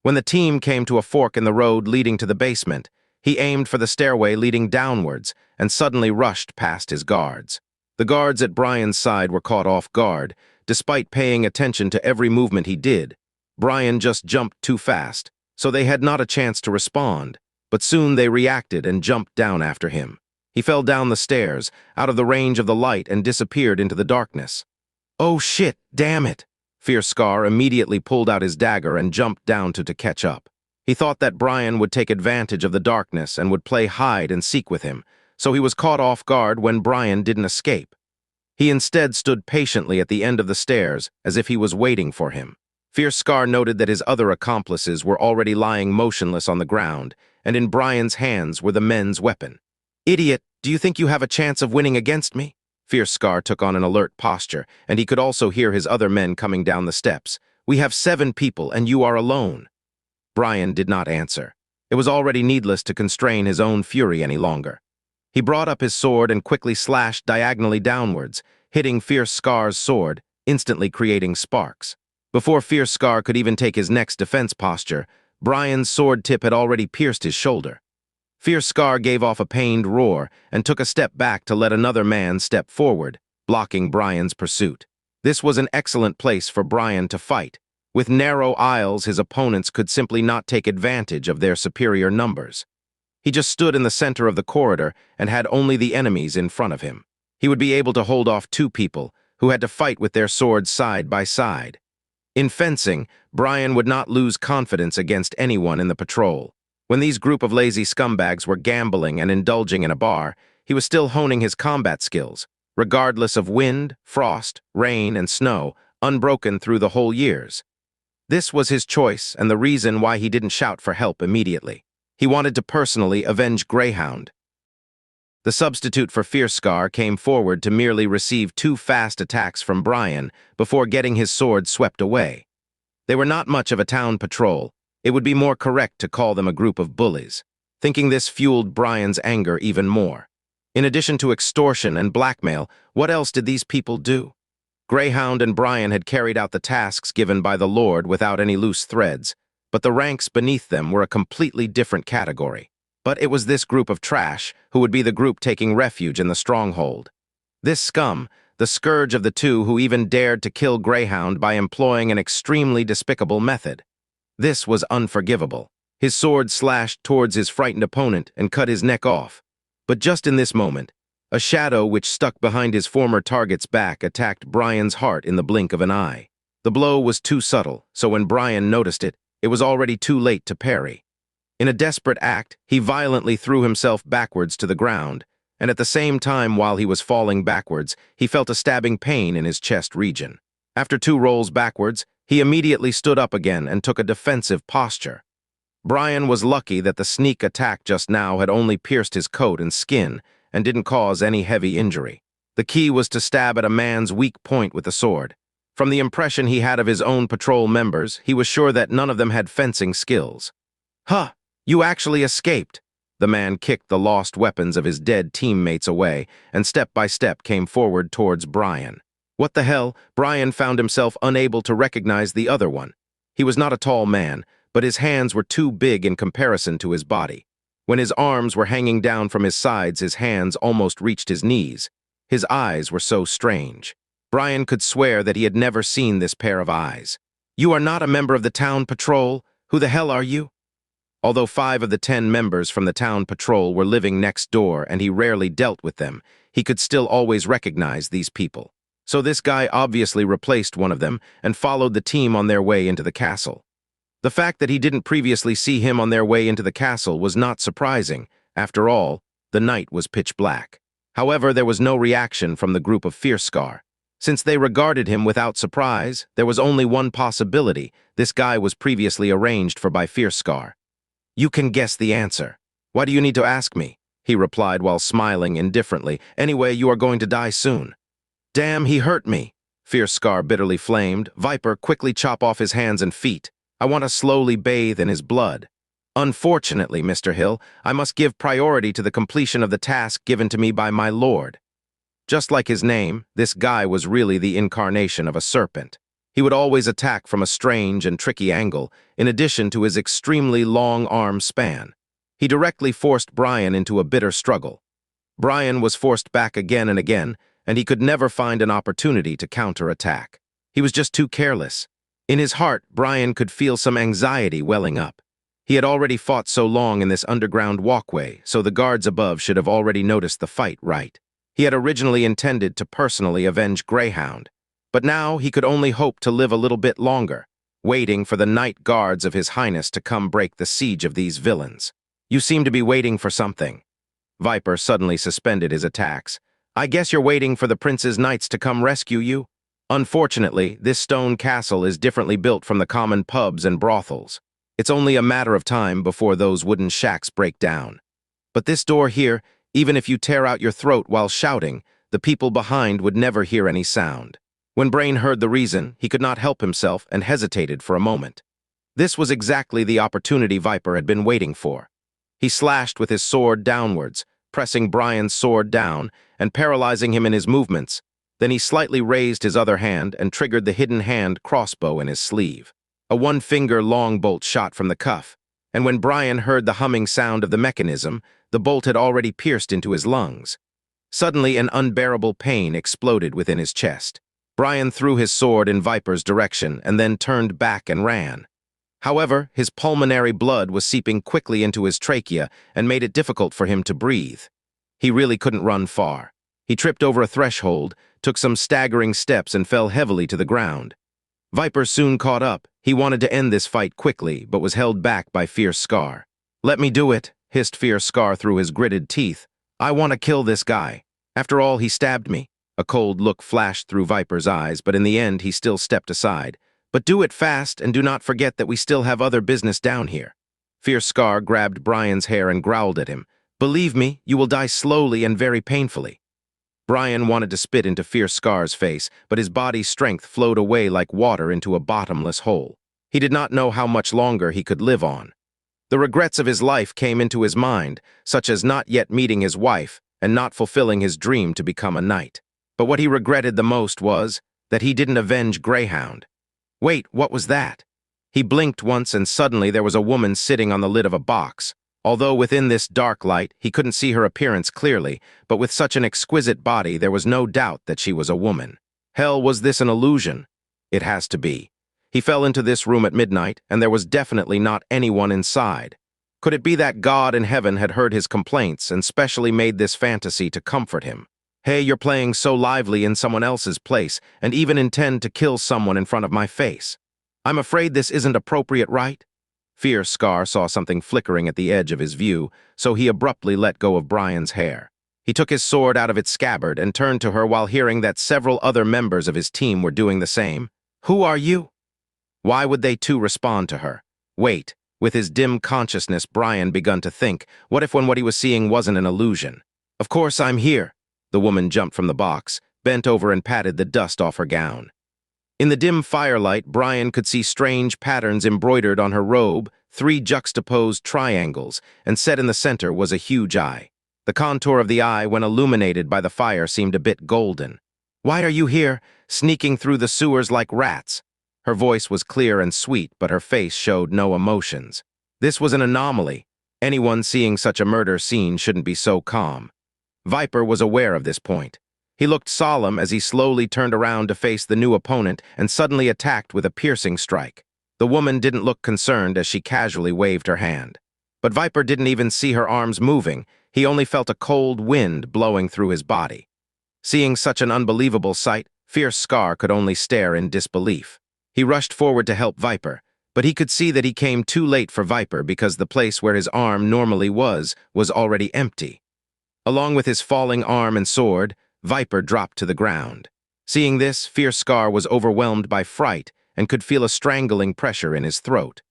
When the team came to a fork in the road leading to the basement, he aimed for the stairway leading downwards and suddenly rushed past his guards. The guards at Brian's side were caught off guard, despite paying attention to every movement he did. Brian just jumped too fast, so they had not a chance to respond, but soon they reacted and jumped down after him. He fell down the stairs, out of the range of the light, and disappeared into the darkness. "Oh shit, damn it!" Fierce Scar immediately pulled out his dagger and jumped down to catch up. He thought that Brian would take advantage of the darkness and would play hide and seek with him, so he was caught off guard when Brian didn't escape. He instead stood patiently at the end of the stairs, as if he was waiting for him. Fierce Scar noted that his other accomplices were already lying motionless on the ground, and in Brian's hands were the men's weapon. "Idiot, do you think you have a chance of winning against me?" Fierce Scar took on an alert posture, and he could also hear his other men coming down the steps. "We have 7 people, and you are alone." Brian did not answer. It was already needless to constrain his own fury any longer. He brought up his sword and quickly slashed diagonally downwards, hitting Fierce Scar's sword, instantly creating sparks. Before Fierce Scar could even take his next defense posture, Brian's sword tip had already pierced his shoulder. Fierce Scar gave off a pained roar and took a step back to let another man step forward, blocking Brian's pursuit. This was an excellent place for Brian to fight. With narrow aisles, his opponents could simply not take advantage of their superior numbers. He just stood in the center of the corridor and had only the enemies in front of him. He would be able to hold off 2 people who had to fight with their swords side by side. In fencing, Brian would not lose confidence against anyone in the patrol. When these group of lazy scumbags were gambling and indulging in a bar, he was still honing his combat skills, regardless of wind, frost, rain, and snow, unbroken through the whole years. This was his choice and the reason why he didn't shout for help immediately. He wanted to personally avenge Greyhound. The substitute for Fierce Scar came forward to merely receive 2 fast attacks from Brian before getting his sword swept away. They were not much of a town patrol. It would be more correct to call them a group of bullies. Thinking this fueled Brian's anger even more. In addition to extortion and blackmail, what else did these people do? Greyhound and Brian had carried out the tasks given by the Lord without any loose threads, but the ranks beneath them were a completely different category. But it was this group of trash who would be the group taking refuge in the stronghold. This scum, the scourge of the 2 who even dared to kill Greyhound by employing an extremely despicable method. This was unforgivable. His sword slashed towards his frightened opponent and cut his neck off. But just in this moment, a shadow which stuck behind his former target's back attacked Brian's heart in the blink of an eye. The blow was too subtle, so when Brian noticed it, it was already too late to parry. In a desperate act, he violently threw himself backwards to the ground, and at the same time while he was falling backwards, he felt a stabbing pain in his chest region. After 2 rolls backwards, he immediately stood up again and took a defensive posture. Brian was lucky that the sneak attack just now had only pierced his coat and skin and didn't cause any heavy injury. The key was to stab at a man's weak point with the sword. From the impression he had of his own patrol members, he was sure that none of them had fencing skills. "Huh, you actually escaped." The man kicked the lost weapons of his dead teammates away and step by step came forward towards Brian. What the hell? Brian found himself unable to recognize the other one. He was not a tall man, but his hands were too big in comparison to his body. When his arms were hanging down from his sides, his hands almost reached his knees. His eyes were so strange. Brian could swear that he had never seen this pair of eyes. "You are not a member of the town patrol? Who the hell are you?" Although 5 of the 10 members from the town patrol were living next door and he rarely dealt with them, he could still always recognize these people. So this guy obviously replaced one of them and followed the team on their way into the castle. The fact that he didn't previously see him on their way into the castle was not surprising. After all, the night was pitch black. However, there was no reaction from the group of Fierce-Scar. Since they regarded him without surprise, there was only one possibility: this guy was previously arranged for by Fierce-Scar. "You can guess the answer. Why do you need to ask me?" he replied while smiling indifferently. "Anyway, you are going to die soon." "Damn, he hurt me," Fierce-Scar bitterly flamed. "Viper, quickly chop off his hands and feet. I want to slowly bathe in his blood." "Unfortunately, Mr. Hill, I must give priority to the completion of the task given to me by my lord." Just like his name, this guy was really the incarnation of a serpent. He would always attack from a strange and tricky angle, in addition to his extremely long arm span. He directly forced Brian into a bitter struggle. Brian was forced back again and again, and he could never find an opportunity to counterattack. He was just too careless. In his heart, Brian could feel some anxiety welling up. He had already fought so long in this underground walkway, so the guards above should have already noticed the fight, right? He had originally intended to personally avenge Greyhound, but now he could only hope to live a little bit longer, waiting for the night guards of His Highness to come break the siege of these villains. "You seem to be waiting for something." Viper suddenly suspended his attacks. "I guess you're waiting for the prince's knights to come rescue you?" Unfortunately, this stone castle is differently built from the common pubs and brothels. It's only a matter of time before those wooden shacks break down. But this door here, even if you tear out your throat while shouting, the people behind would never hear any sound. When Brain heard the reason, he could not help himself and hesitated for a moment. This was exactly the opportunity Viper had been waiting for. He slashed with his sword downwards, pressing Brian's sword down and paralyzing him in his movements. Then he slightly raised his other hand and triggered the hidden hand crossbow in his sleeve. A one-finger long bolt shot from the cuff, and when Brian heard the humming sound of the mechanism, the bolt had already pierced into his lungs. Suddenly, an unbearable pain exploded within his chest. Brian threw his sword in Viper's direction and then turned back and ran. However, his pulmonary blood was seeping quickly into his trachea and made it difficult for him to breathe. He really couldn't run far. He tripped over a threshold, took some staggering steps, and fell heavily to the ground. Viper soon caught up. He wanted to end this fight quickly, but was held back by Fierce-Scar. "Let me do it," hissed Fierce-Scar through his gritted teeth. "I want to kill this guy. After all, he stabbed me." A cold look flashed through Viper's eyes, but in the end he still stepped aside. "But do it fast, and do not forget that we still have other business down here." Fierce-Scar grabbed Brian's hair and growled at him. "Believe me, you will die slowly and very painfully." Brian wanted to spit into Fierce-Scar's face, but his body's strength flowed away like water into a bottomless hole. He did not know how much longer he could live on. The regrets of his life came into his mind, such as not yet meeting his wife and not fulfilling his dream to become a knight. But what he regretted the most was that he didn't avenge Greyhound. Wait, what was that? He blinked once and suddenly there was a woman sitting on the lid of a box. Although within this dark light, he couldn't see her appearance clearly, but with such an exquisite body, there was no doubt that she was a woman. Hell, was this an illusion? It has to be. He fell into this room at midnight, and there was definitely not anyone inside. Could it be that God in heaven had heard his complaints and specially made this fantasy to comfort him? Hey, you're playing so lively in someone else's place, and even intend to kill someone in front of my face. I'm afraid this isn't appropriate, right? Fierce-Scar saw something flickering at the edge of his view, so he abruptly let go of Brian's hair. He took his sword out of its scabbard and turned to her while hearing that several other members of his team were doing the same. "Who are you?" Why would they too respond to her? Wait, with his dim consciousness, Brian begun to think, what if what he was seeing wasn't an illusion? "Of course I'm here." The woman jumped from the box, bent over and patted the dust off her gown. In the dim firelight, Brian could see strange patterns embroidered on her robe, 3 juxtaposed triangles, and set in the center was a huge eye. The contour of the eye, when illuminated by the fire, seemed a bit golden. Why are you here, sneaking through the sewers like rats?" Her voice was clear and sweet, but her face showed no emotions. This was an anomaly. Anyone seeing such a murder scene shouldn't be so calm. Viper was aware of this point. He looked solemn as he slowly turned around to face the new opponent and suddenly attacked with a piercing strike. The woman didn't look concerned as she casually waved her hand. But Viper didn't even see her arms moving. He only felt a cold wind blowing through his body. Seeing such an unbelievable sight, Fierce Scar could only stare in disbelief. He rushed forward to help Viper, but he could see that he came too late for Viper because the place where his arm normally was already empty. Along with his falling arm and sword, Viper dropped to the ground. Seeing this, Fierce Scar was overwhelmed by fright and could feel a strangling pressure in his throat.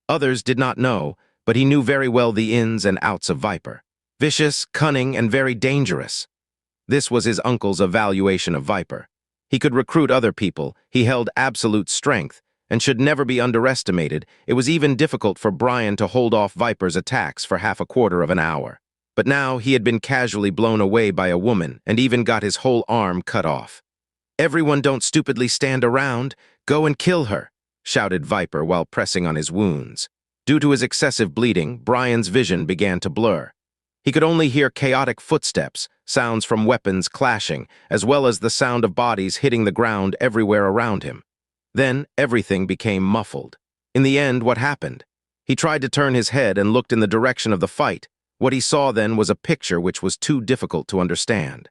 Others did not know, but he knew very well the ins and outs of Viper. Vicious, cunning, and very dangerous. This was his uncle's evaluation of Viper. He could recruit other people, he held absolute strength, and should never be underestimated. It was even difficult for Brian to hold off Viper's attacks for half a quarter of an hour. But now he had been casually blown away by a woman and even got his whole arm cut off. "Everyone don't stupidly stand around. Go and kill her," shouted Viper while pressing on his wounds. Due to his excessive bleeding, Brian's vision began to blur. He could only hear chaotic footsteps, sounds from weapons clashing, as well as the sound of bodies hitting the ground everywhere around him. Then everything became muffled. In the end, what happened? He tried to turn his head and looked in the direction of the fight. What he saw then was a picture which was too difficult to understand.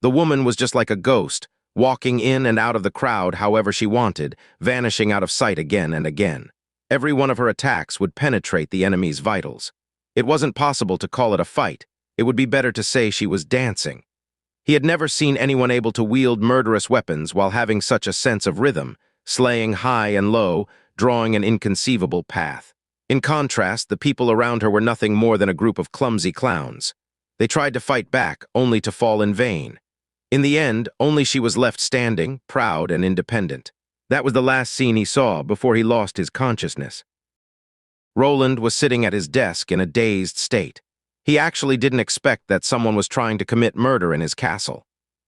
The woman was just like a ghost, walking in and out of the crowd however she wanted, vanishing out of sight again and again. Every one of her attacks would penetrate the enemy's vitals. It wasn't possible to call it a fight. It would be better to say she was dancing. He had never seen anyone able to wield murderous weapons while having such a sense of rhythm, slaying high and low, drawing an inconceivable path. In contrast, the people around her were nothing more than a group of clumsy clowns. They tried to fight back, only to fall in vain. In the end, only she was left standing, proud and independent. That was the last scene he saw before he lost his consciousness. Roland was sitting at his desk in a dazed state. He actually didn't expect that someone was trying to commit murder in his castle.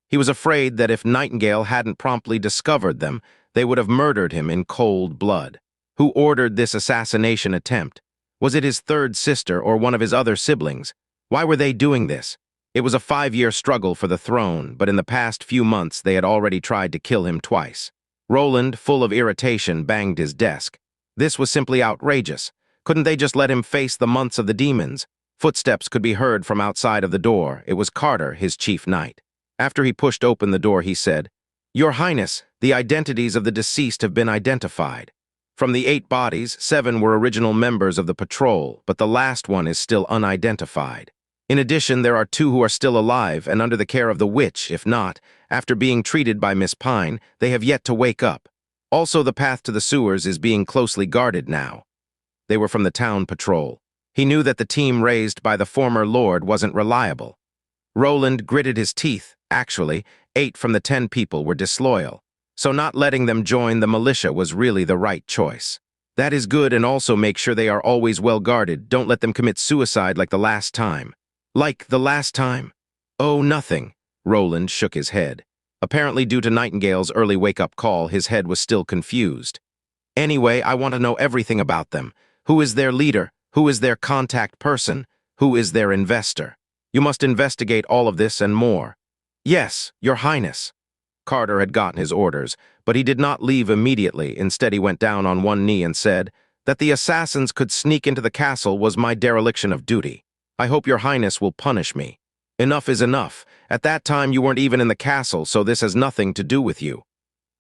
He was afraid that if Nightingale hadn't promptly discovered them, they would have murdered him in cold blood. Who ordered this assassination attempt? Was it his third sister or one of his other siblings? Why were they doing this? It was a 5-year struggle for the throne, but in the past few months they had already tried to kill him twice. Roland, full of irritation, banged his desk. This was simply outrageous. Couldn't they just let him face the months of the demons? Footsteps could be heard from outside of the door. It was Carter, his chief knight. After he pushed open the door, he said, "Your Highness, the identities of the deceased have been identified. From the 8 bodies, 7 were original members of the patrol, but the last one is still unidentified. In addition, there are 2 who are still alive and under the care of the witch. If not, after being treated by Miss Pine, they have yet to wake up. Also, the path to the sewers is being closely guarded now." They were from the town patrol. He knew that the team raised by the former lord wasn't reliable. Roland gritted his teeth. Actually, 8 from the 10 people were disloyal. So not letting them join the militia was really the right choice. That is good, and also make sure they are always well guarded. Don't let them commit suicide like the last time. Like the last time? Oh, nothing. Roland shook his head. Apparently due to Nightingale's early wake-up call, his head was still confused. Anyway, I want to know everything about them. Who is their leader? Who is their contact person? Who is their investor? You must investigate all of this and more. Yes, Your Highness. Carter had gotten his orders, but he did not leave immediately. Instead, he went down on one knee and said, "That the assassins could sneak into the castle was my dereliction of duty. I hope Your Highness will punish me. Enough is enough. At that time, you weren't even in the castle, so this has nothing to do with you."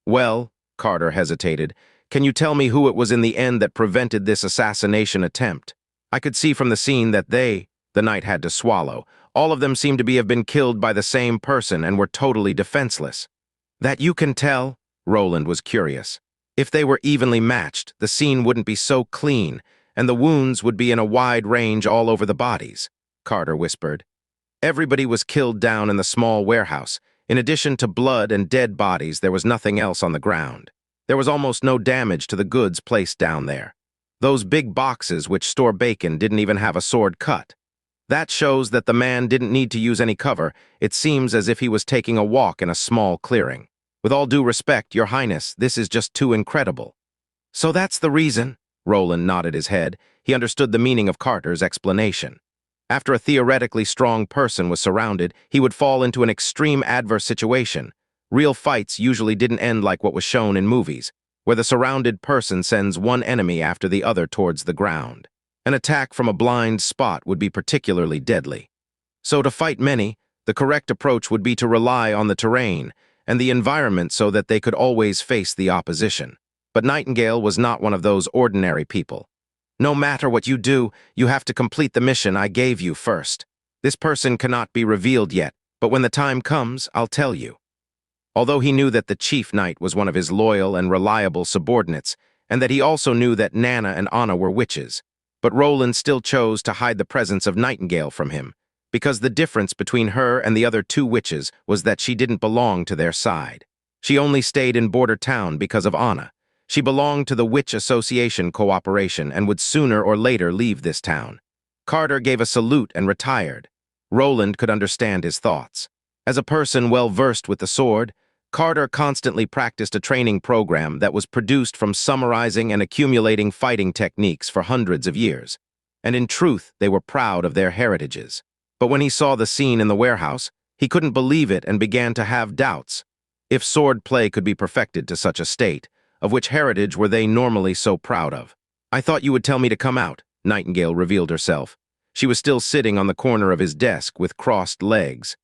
"Well," Carter hesitated, "can you tell me who it was in the end that prevented this assassination attempt? I could see from the scene that the knight had to swallow. All of them seemed to have been killed by the same person and were totally defenseless." "That you can tell?" Roland was curious. "If they were evenly matched, the scene wouldn't be so clean, and the wounds would be in a wide range all over the bodies," Carter whispered. "Everybody was killed down in the small warehouse. In addition to blood and dead bodies, there was nothing else on the ground. There was almost no damage to the goods placed down there. Those big boxes which store bacon didn't even have a sword cut." That shows that the man didn't need to use any cover. It seems as if he was taking a walk in a small clearing. With all due respect, Your Highness, this is just too incredible. So that's the reason? Roland nodded his head. He understood the meaning of Carter's explanation. After a theoretically strong person was surrounded, he would fall into an extreme adverse situation. Real fights usually didn't end like what was shown in movies, where the surrounded person sends one enemy after the other towards the ground. An attack from a blind spot would be particularly deadly. So to fight many, the correct approach would be to rely on the terrain and the environment so that they could always face the opposition. But Nightingale was not one of those ordinary people. No matter what you do, you have to complete the mission I gave you first. This person cannot be revealed yet, but when the time comes, I'll tell you. Although he knew that the chief knight was one of his loyal and reliable subordinates, and that he also knew that Nana and Anna were witches, but Roland still chose to hide the presence of Nightingale from him, because the difference between her and the other two witches was that she didn't belong to their side. She only stayed in Border Town because of Anna. She belonged to the Witch Association Cooperation and would sooner or later leave this town. Carter gave a salute and retired. Roland could understand his thoughts. As a person well-versed with the sword, Carter constantly practiced a training program that was produced from summarizing and accumulating fighting techniques for hundreds of years. And in truth, they were proud of their heritages. But when he saw the scene in the warehouse, he couldn't believe it and began to have doubts. If sword play could be perfected to such a state, of which heritage were they normally so proud of? I thought you would tell me to come out, Nightingale revealed herself. She was still sitting on the corner of his desk with crossed legs.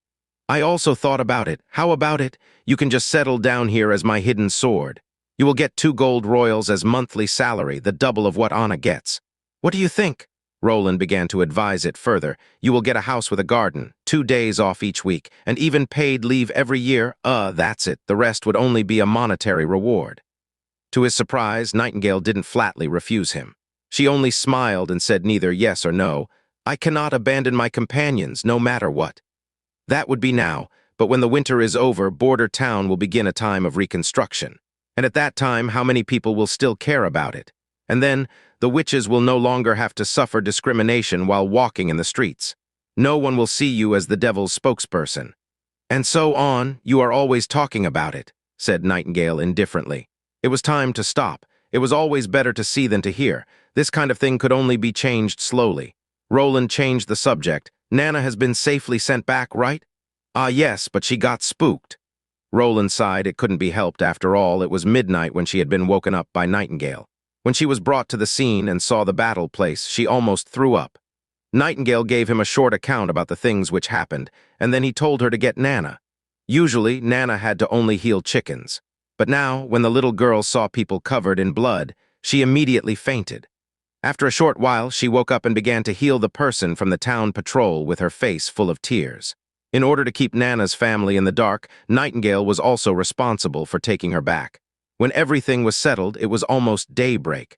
I also thought about it. How about it? You can just settle down here as my hidden sword. You will get 2 gold royals as monthly salary, the double of what Anna gets. What do you think? Roland began to advise it further. You will get a house with a garden, 2 days off each week, and even paid leave every year. That's it. The rest would only be a monetary reward. To his surprise, Nightingale didn't flatly refuse him. She only smiled and said neither yes or no. I cannot abandon my companions, no matter what. That would be now, but when the winter is over, Border Town will begin a time of reconstruction. And at that time, how many people will still care about it? And then, the witches will no longer have to suffer discrimination while walking in the streets. No one will see you as the devil's spokesperson. And so on, you are always talking about it, said Nightingale indifferently. It was time to stop. It was always better to see than to hear. This kind of thing could only be changed slowly. Roland changed the subject. Nana has been safely sent back, right? Ah, yes, but she got spooked. Roland sighed. It couldn't be helped after all. It was midnight when she had been woken up by Nightingale. When she was brought to the scene and saw the battle place, she almost threw up. Nightingale gave him a short account about the things which happened, and then he told her to get Nana. Usually, Nana had to only heal chickens. But now, when the little girl saw people covered in blood, she immediately fainted. After a short while, she woke up and began to heal the person from the town patrol with her face full of tears. In order to keep Nana's family in the dark, Nightingale was also responsible for taking her back. When everything was settled, it was almost daybreak.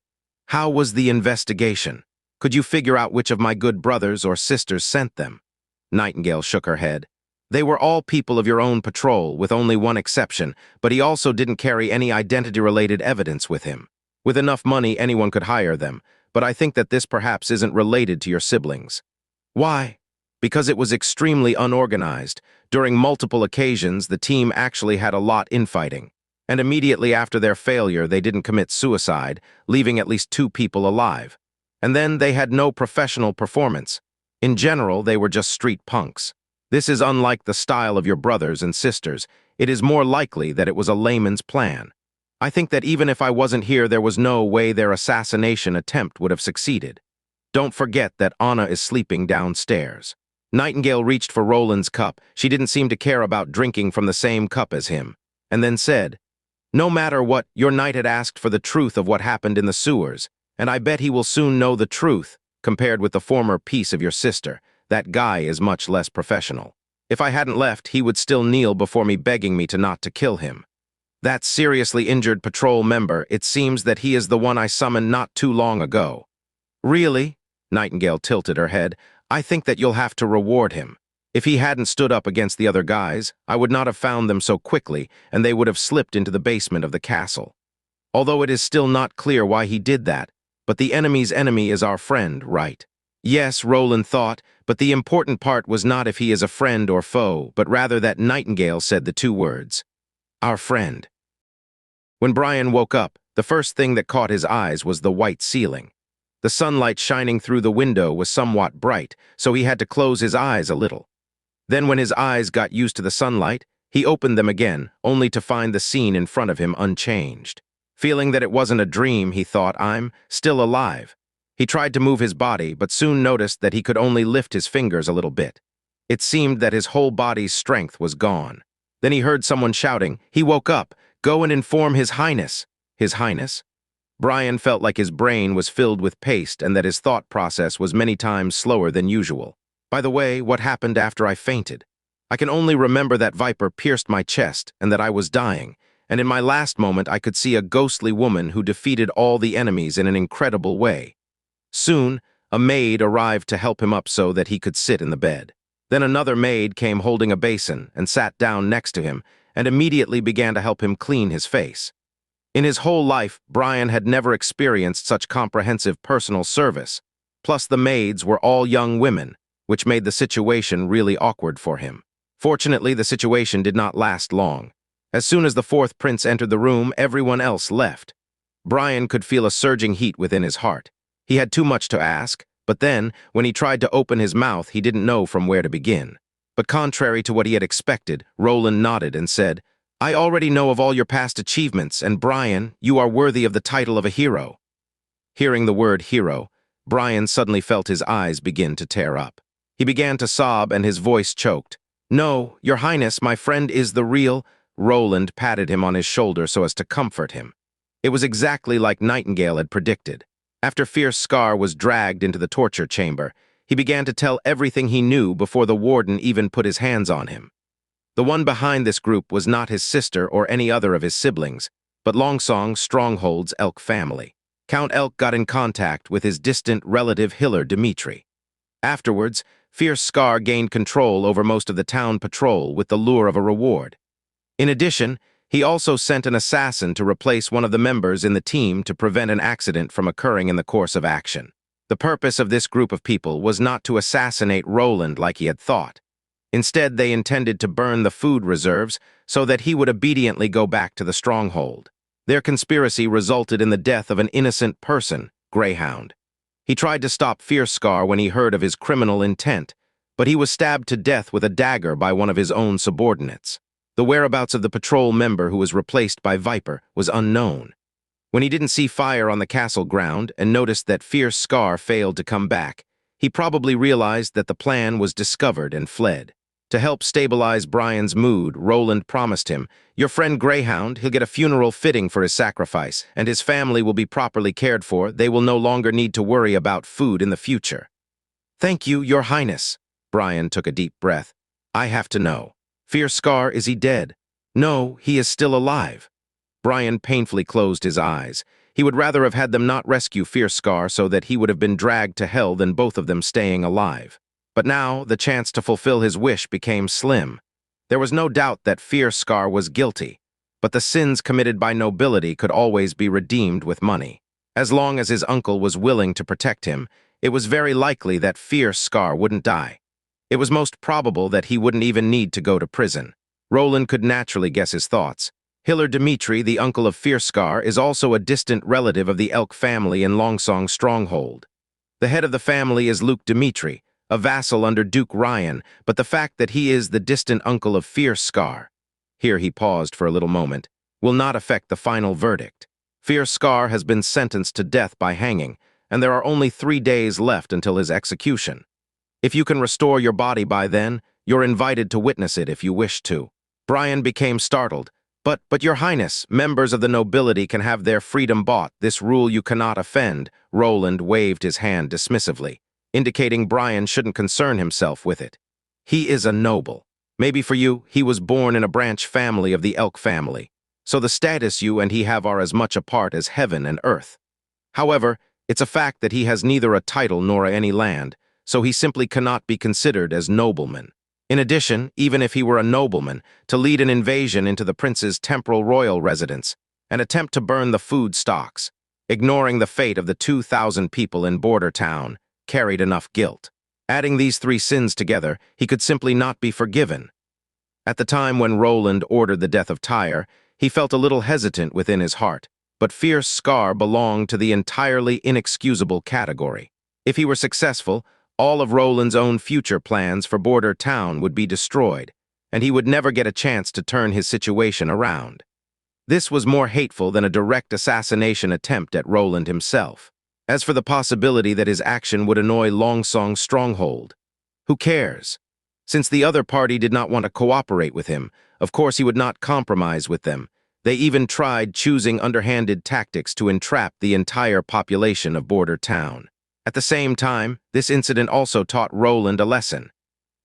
How was the investigation? Could you figure out which of my good brothers or sisters sent them? Nightingale shook her head. They were all people of your own patrol, with only one exception, but he also didn't carry any identity-related evidence with him. With enough money, anyone could hire them, but I think that this perhaps isn't related to your siblings. Why? Because it was extremely unorganized. During multiple occasions, the team actually had a lot infighting. And immediately after their failure, they didn't commit suicide, leaving at least 2 people alive. And then they had no professional performance. In general, they were just street punks. This is unlike the style of your brothers and sisters. It is more likely that it was a layman's plan. I think that even if I wasn't here, there was no way their assassination attempt would have succeeded. Don't forget that Anna is sleeping downstairs. Nightingale reached for Roland's cup. She didn't seem to care about drinking from the same cup as him, and then said, No matter what, your knight had asked for the truth of what happened in the sewers, and I bet he will soon know the truth, compared with the former piece of your sister. That guy is much less professional. If I hadn't left, he would still kneel before me begging me not to kill him. That seriously injured patrol member, it seems that he is the one I summoned not too long ago. Really? Nightingale tilted her head. I think that you'll have to reward him. If he hadn't stood up against the other guys, I would not have found them so quickly, and they would have slipped into the basement of the castle. Although it is still not clear why he did that, but the enemy's enemy is our friend, right? Yes, Roland thought, but the important part was not if he is a friend or foe, but rather that Nightingale said the two words, "Our friend." When Brian woke up, the first thing that caught his eyes was the white ceiling. The sunlight shining through the window was somewhat bright, so he had to close his eyes a little. Then when his eyes got used to the sunlight, he opened them again, only to find the scene in front of him unchanged. Feeling that it wasn't a dream, he thought, "I'm still alive." He tried to move his body, but soon noticed that he could only lift his fingers a little bit. It seemed that his whole body's strength was gone. Then he heard someone shouting. He woke up. "Go and inform His Highness." His Highness? Brian felt like his brain was filled with paste and that his thought process was many times slower than usual. By the way, what happened after I fainted? I can only remember that viper pierced my chest and that I was dying, and in my last moment I could see a ghostly woman who defeated all the enemies in an incredible way. Soon, a maid arrived to help him up so that he could sit in the bed. Then another maid came holding a basin and sat down next to him and immediately began to help him clean his face. In his whole life, Brian had never experienced such comprehensive personal service. Plus, the maids were all young women, which made the situation really awkward for him. Fortunately, the situation did not last long. As soon as the fourth prince entered the room, everyone else left. Brian could feel a surging heat within his heart. He had too much to ask, but then, when he tried to open his mouth, he didn't know from where to begin. But contrary to what he had expected, Roland nodded and said, "I already know of all your past achievements, and Brian, you are worthy of the title of a hero." Hearing the word hero, Brian suddenly felt his eyes begin to tear up. He began to sob and his voice choked. "No, Your Highness, my friend is the real—" Roland patted him on his shoulder so as to comfort him. It was exactly like Nightingale had predicted. After Fierce Scar was dragged into the torture chamber, he began to tell everything he knew before the warden even put his hands on him. The one behind this group was not his sister or any other of his siblings, but Longsong Stronghold's Elk family. Count Elk got in contact with his distant relative Hiller Dimitri. Afterwards, Fierce Scar gained control over most of the town patrol with the lure of a reward. In addition, he also sent an assassin to replace one of the members in the team to prevent an accident from occurring in the course of action. The purpose of this group of people was not to assassinate Roland like he had thought. Instead, they intended to burn the food reserves so that he would obediently go back to the stronghold. Their conspiracy resulted in the death of an innocent person, Greyhound. He tried to stop Fierce Scar when he heard of his criminal intent, but he was stabbed to death with a dagger by one of his own subordinates. The whereabouts of the patrol member who was replaced by Viper was unknown. When he didn't see fire on the castle ground and noticed that Fierce Scar failed to come back, he probably realized that the plan was discovered and fled. To help stabilize Brian's mood, Roland promised him, "Your friend Greyhound, he'll get a funeral fitting for his sacrifice, and his family will be properly cared for. They will no longer need to worry about food in the future." "Thank you, Your Highness." Brian took a deep breath. "I have to know. Fierce Scar, is he dead?" "No, he is still alive." Brian painfully closed his eyes. He would rather have had them not rescue Fierce Scar so that he would have been dragged to hell than both of them staying alive. But now, the chance to fulfill his wish became slim. There was no doubt that Fierce Scar was guilty, but the sins committed by nobility could always be redeemed with money. As long as his uncle was willing to protect him, it was very likely that Fierce Scar wouldn't die. It was most probable that he wouldn't even need to go to prison. Roland could naturally guess his thoughts. Hiller Dimitri, the uncle of Fierce Scar, is also a distant relative of the Elk family in Longsong Stronghold. The head of the family is Luke Dimitri, a vassal under Duke Ryan, but the fact that he is the distant uncle of Fierce Scar, here he paused for a little moment, will not affect the final verdict. Fierce Scar has been sentenced to death by hanging, and there are only 3 days left until his execution. If you can restore your body by then, you're invited to witness it if you wish to. Brian became startled. But Your Highness, members of the nobility can have their freedom bought. This rule you cannot offend." Roland waved his hand dismissively, indicating Brian shouldn't concern himself with it. "He is a noble. Maybe for you, he was born in a branch family of the Elk family, so the status you and he have are as much apart as heaven and earth. However, it's a fact that he has neither a title nor any land, so he simply cannot be considered as nobleman. In addition, even if he were a nobleman, to lead an invasion into the prince's temporal royal residence and attempt to burn the food stocks, ignoring the fate of the 2,000 people in Border Town, carried enough guilt. Adding these three sins together, he could simply not be forgiven. At the time when Roland ordered the death of Tyre, he felt a little hesitant within his heart, but fierce Scar belonged to the entirely inexcusable category. If he were successful, all of Roland's own future plans for Border Town would be destroyed, and he would never get a chance to turn his situation around. This was more hateful than a direct assassination attempt at Roland himself. As for the possibility that his action would annoy Longsong's stronghold, who cares? Since the other party did not want to cooperate with him, of course he would not compromise with them. They even tried choosing underhanded tactics to entrap the entire population of Border Town. At the same time, this incident also taught Roland a lesson.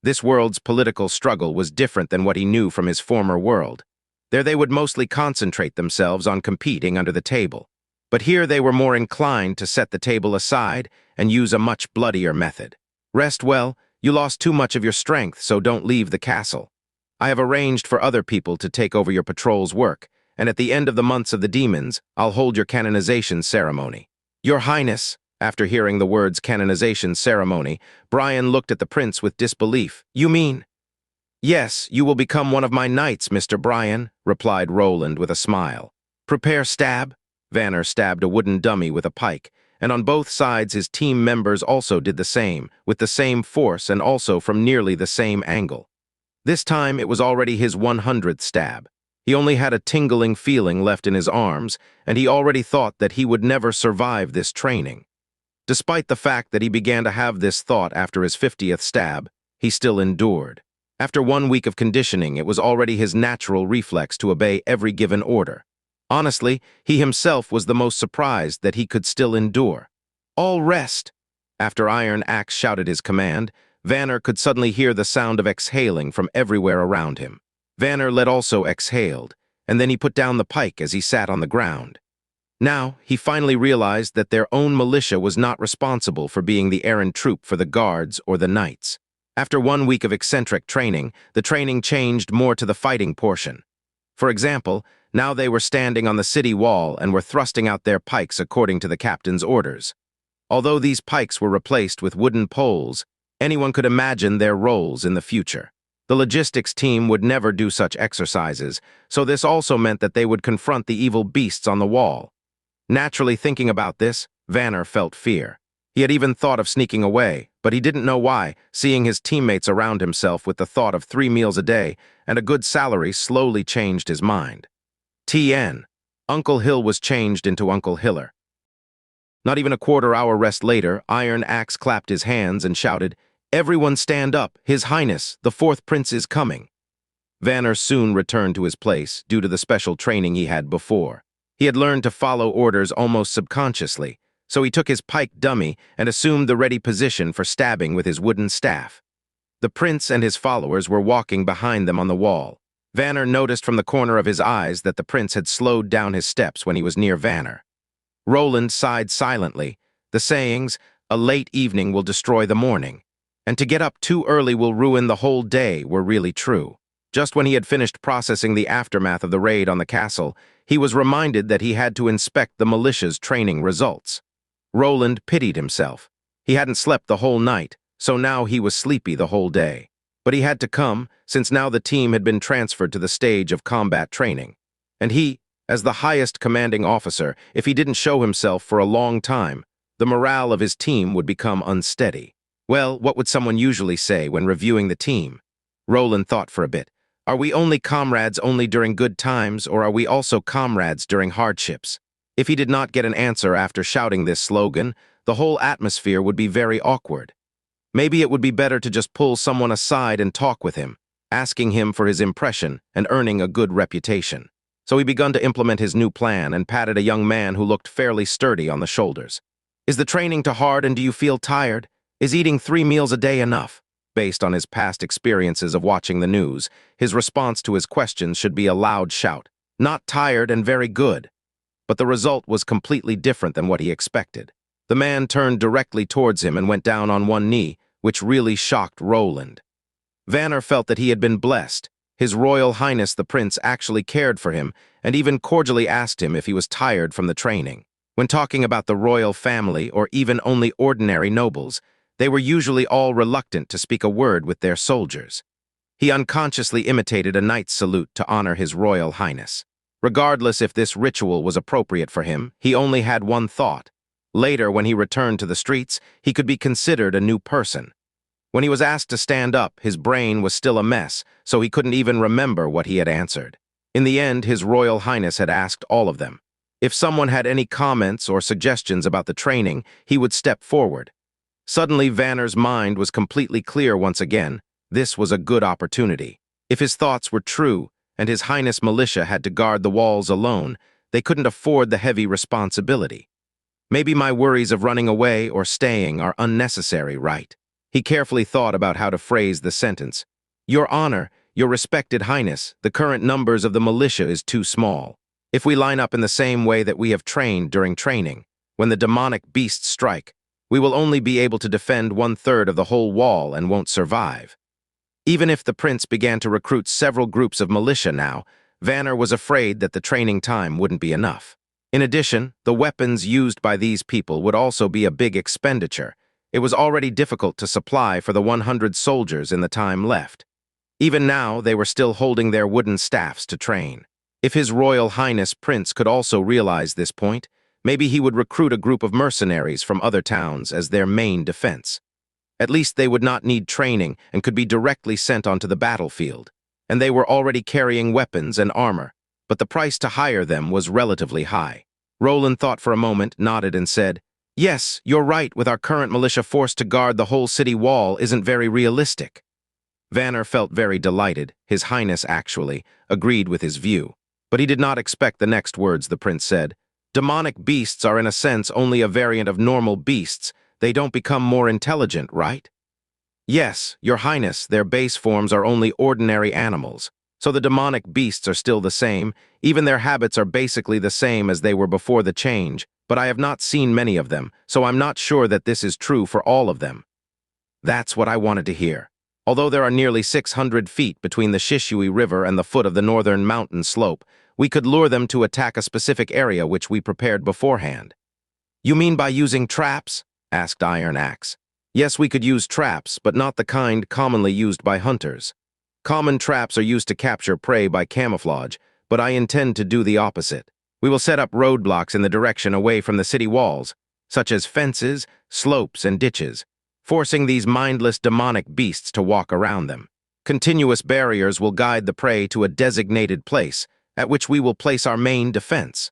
This world's political struggle was different than what he knew from his former world. There they would mostly concentrate themselves on competing under the table. But here they were more inclined to set the table aside and use a much bloodier method. Rest well, you lost too much of your strength, so don't leave the castle. I have arranged for other people to take over your patrol's work, and at the end of the months of the demons, I'll hold your canonization ceremony. Your Highness, after hearing the words canonization ceremony, Brian looked at the prince with disbelief. You mean? Yes, you will become one of my knights, Mr. Brian, replied Roland with a smile. Prepare stab. Vanner stabbed a wooden dummy with a pike, and on both sides his team members also did the same, with the same force and also from nearly the same angle. This time it was already his 100th stab. He only had a tingling feeling left in his arms, and he already thought that he would never survive this training. Despite the fact that he began to have this thought after his 50th stab, he still endured. After 1 week of conditioning, it was already his natural reflex to obey every given order. Honestly, he himself was the most surprised that he could still endure. All rest! After Iron Axe shouted his command, Vanner could suddenly hear the sound of exhaling from everywhere around him. Vanner also exhaled, and then he put down the pike as he sat on the ground. Now, he finally realized that their own militia was not responsible for being the errand troop for the guards or the knights. After 1 week of eccentric training, the training changed more to the fighting portion. For example, now they were standing on the city wall and were thrusting out their pikes according to the captain's orders. Although these pikes were replaced with wooden poles, anyone could imagine their roles in the future. The logistics team would never do such exercises, so this also meant that they would confront the evil beasts on the wall. Naturally thinking about this, Vanner felt fear. He had even thought of sneaking away, but he didn't know why, seeing his teammates around himself with the thought of 3 meals a day and a good salary slowly changed his mind. TN. Uncle Hill was changed into Uncle Hiller. Not even a quarter-hour rest later, Iron Axe clapped his hands and shouted, "Everyone stand up! His Highness, the 4th Prince is coming!" Vanner soon returned to his place due to the special training he had before. He had learned to follow orders almost subconsciously, so he took his pike dummy and assumed the ready position for stabbing with his wooden staff. The prince and his followers were walking behind them on the wall. Vanner noticed from the corner of his eyes that the prince had slowed down his steps when he was near Vanner. Roland sighed silently. The sayings, "A late evening will destroy the morning," and "to get up too early will ruin the whole day," were really true. Just when he had finished processing the aftermath of the raid on the castle, he was reminded that he had to inspect the militia's training results. Roland pitied himself. He hadn't slept the whole night, so now he was sleepy the whole day. But he had to come, since now the team had been transferred to the stage of combat training. And he, as the highest commanding officer, if he didn't show himself for a long time, the morale of his team would become unsteady. Well, what would someone usually say when reviewing the team? Roland thought for a bit. Are we only comrades only during good times, or are we also comrades during hardships? If he did not get an answer after shouting this slogan, the whole atmosphere would be very awkward. Maybe it would be better to just pull someone aside and talk with him, asking him for his impression and earning a good reputation. So he began to implement his new plan and patted a young man who looked fairly sturdy on the shoulders. Is the training too hard and do you feel tired? Is eating 3 meals a day enough? Based on his past experiences of watching the news, his response to his questions should be a loud shout. Not tired and very good. But the result was completely different than what he expected. The man turned directly towards him and went down on one knee, which really shocked Roland. Vanner felt that he had been blessed. His Royal Highness the Prince actually cared for him and even cordially asked him if he was tired from the training. When talking about the royal family or even only ordinary nobles, They were usually all reluctant to speak a word with their soldiers. He unconsciously imitated a knight's salute to honor his royal highness. Regardless if this ritual was appropriate for him, he only had one thought. Later, when he returned to the streets, he could be considered a new person. When he was asked to stand up, his brain was still a mess, so he couldn't even remember what he had answered. In the end, His Royal Highness had asked all of them. If someone had any comments or suggestions about the training, he would step forward. Suddenly, Vanner's mind was completely clear once again. This was a good opportunity. If his thoughts were true, and His Highness militia had to guard the walls alone, they couldn't afford the heavy responsibility. Maybe my worries of running away or staying are unnecessary, right? He carefully thought about how to phrase the sentence. Your Honor, Your Respected Highness, the current numbers of the militia is too small. If we line up in the same way that we have trained during training, when the demonic beasts strike, we will only be able to defend 1/3 of the whole wall and won't survive. Even if the prince began to recruit several groups of militia now, Vanner was afraid that the training time wouldn't be enough. In addition, the weapons used by these people would also be a big expenditure. It was already difficult to supply for the 100 soldiers in the time left. Even now, they were still holding their wooden staffs to train. If His Royal Highness Prince could also realize this point, maybe he would recruit a group of mercenaries from other towns as their main defense. At least they would not need training and could be directly sent onto the battlefield. And they were already carrying weapons and armor, but the price to hire them was relatively high. Roland thought for a moment, nodded and said, Yes, you're right, with our current militia force to guard the whole city wall isn't very realistic. Vanner felt very delighted. His Highness, actually, agreed with his view. But he did not expect the next words the prince said. Demonic beasts are in a sense only a variant of normal beasts. They don't become more intelligent, right? Yes, Your Highness, their base forms are only ordinary animals. So the demonic beasts are still the same. Even their habits are basically the same as they were before the change. But I have not seen many of them, so I'm not sure that this is true for all of them. That's what I wanted to hear. Although there are nearly 600 feet between the Shishui River and the foot of the northern mountain slope, we could lure them to attack a specific area which we prepared beforehand. You mean by using traps? Asked Iron Axe. Yes, we could use traps, but not the kind commonly used by hunters. Common traps are used to capture prey by camouflage, but I intend to do the opposite. We will set up roadblocks in the direction away from the city walls, such as fences, slopes, and ditches, forcing these mindless demonic beasts to walk around them. Continuous barriers will guide the prey to a designated place, at which we will place our main defense.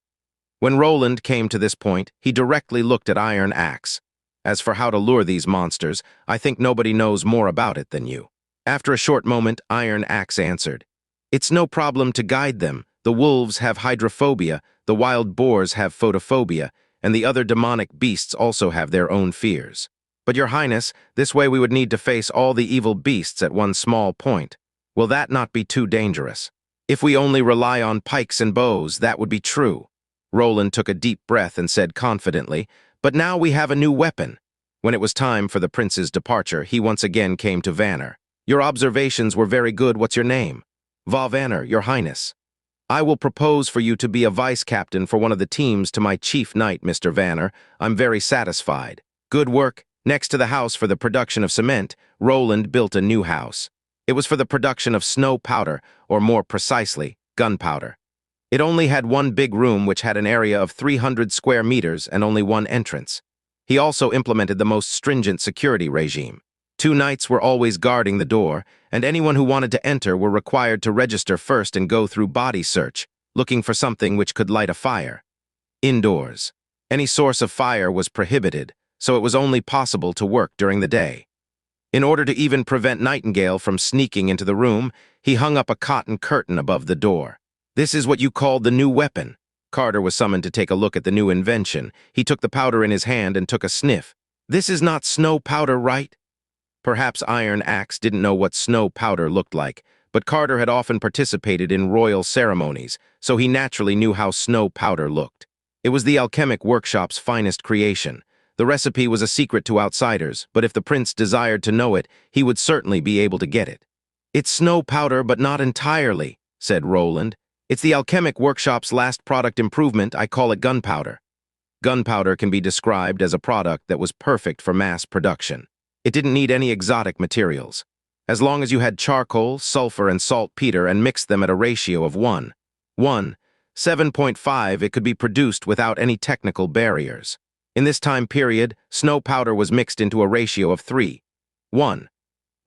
When Roland came to this point, he directly looked at Iron Axe. As for how to lure these monsters, I think nobody knows more about it than you. After a short moment, Iron Axe answered, It's no problem to guide them. The wolves have hydrophobia, the wild boars have photophobia, and the other demonic beasts also have their own fears. But Your Highness, this way we would need to face all the evil beasts at one small point. Will that not be too dangerous? If we only rely on pikes and bows, that would be true. Roland took a deep breath and said confidently, But now we have a new weapon. When it was time for the prince's departure, he once again came to Vanner. Your observations were very good. What's your name? Va Vanner, Your Highness. I will propose for you to be a vice-captain for one of the teams to my chief knight, Mr. Vanner. I'm very satisfied. Good work. Next to the house for the production of cement, Roland built a new house. It was for the production of snow powder, or more precisely, gunpowder. It only had one big room which had an area of 300 square meters and only one entrance. He also implemented the most stringent security regime. 2 knights were always guarding the door, and anyone who wanted to enter were required to register first and go through body search, looking for something which could light a fire. Indoors. Any source of fire was prohibited, so it was only possible to work during the day. In order to even prevent Nightingale from sneaking into the room, he hung up a cotton curtain above the door. This is what you called the new weapon. Carter was summoned to take a look at the new invention. He took the powder in his hand and took a sniff. This is not snow powder, right? Perhaps Iron Axe didn't know what snow powder looked like, but Carter had often participated in royal ceremonies, so he naturally knew how snow powder looked. It was the alchemic workshop's finest creation. The recipe was a secret to outsiders, but if the prince desired to know it, he would certainly be able to get it. It's snow powder, but not entirely, said Roland. It's the alchemic workshop's last product improvement. I call it gunpowder. Gunpowder can be described as a product that was perfect for mass production. It didn't need any exotic materials. As long as you had charcoal, sulfur, and saltpeter and mixed them at a ratio of 7.5, it could be produced without any technical barriers. In this time period, snow powder was mixed into a ratio of 3:1,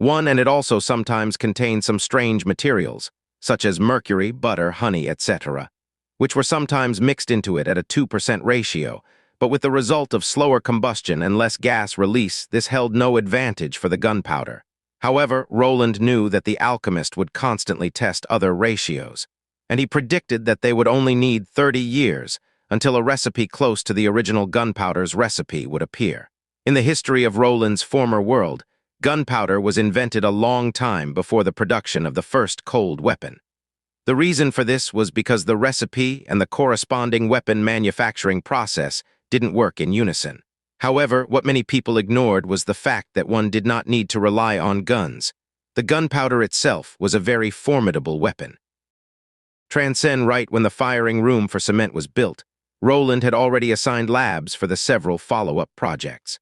and it also sometimes contained some strange materials, such as mercury, butter, honey, etc., which were sometimes mixed into it at a 2% ratio, but with the result of slower combustion and less gas release, this held no advantage for the gunpowder. However, Roland knew that the alchemist would constantly test other ratios, and he predicted that they would only need 30 years until a recipe close to the original gunpowder's recipe would appear. In the history of Roland's former world, gunpowder was invented a long time before the production of the first cold weapon. The reason for this was because the recipe and the corresponding weapon manufacturing process didn't work in unison. However, what many people ignored was the fact that one did not need to rely on guns. The gunpowder itself was a very formidable weapon. Transcend right when the firing room for cement was built, Roland had already assigned labs for the several follow-up projects.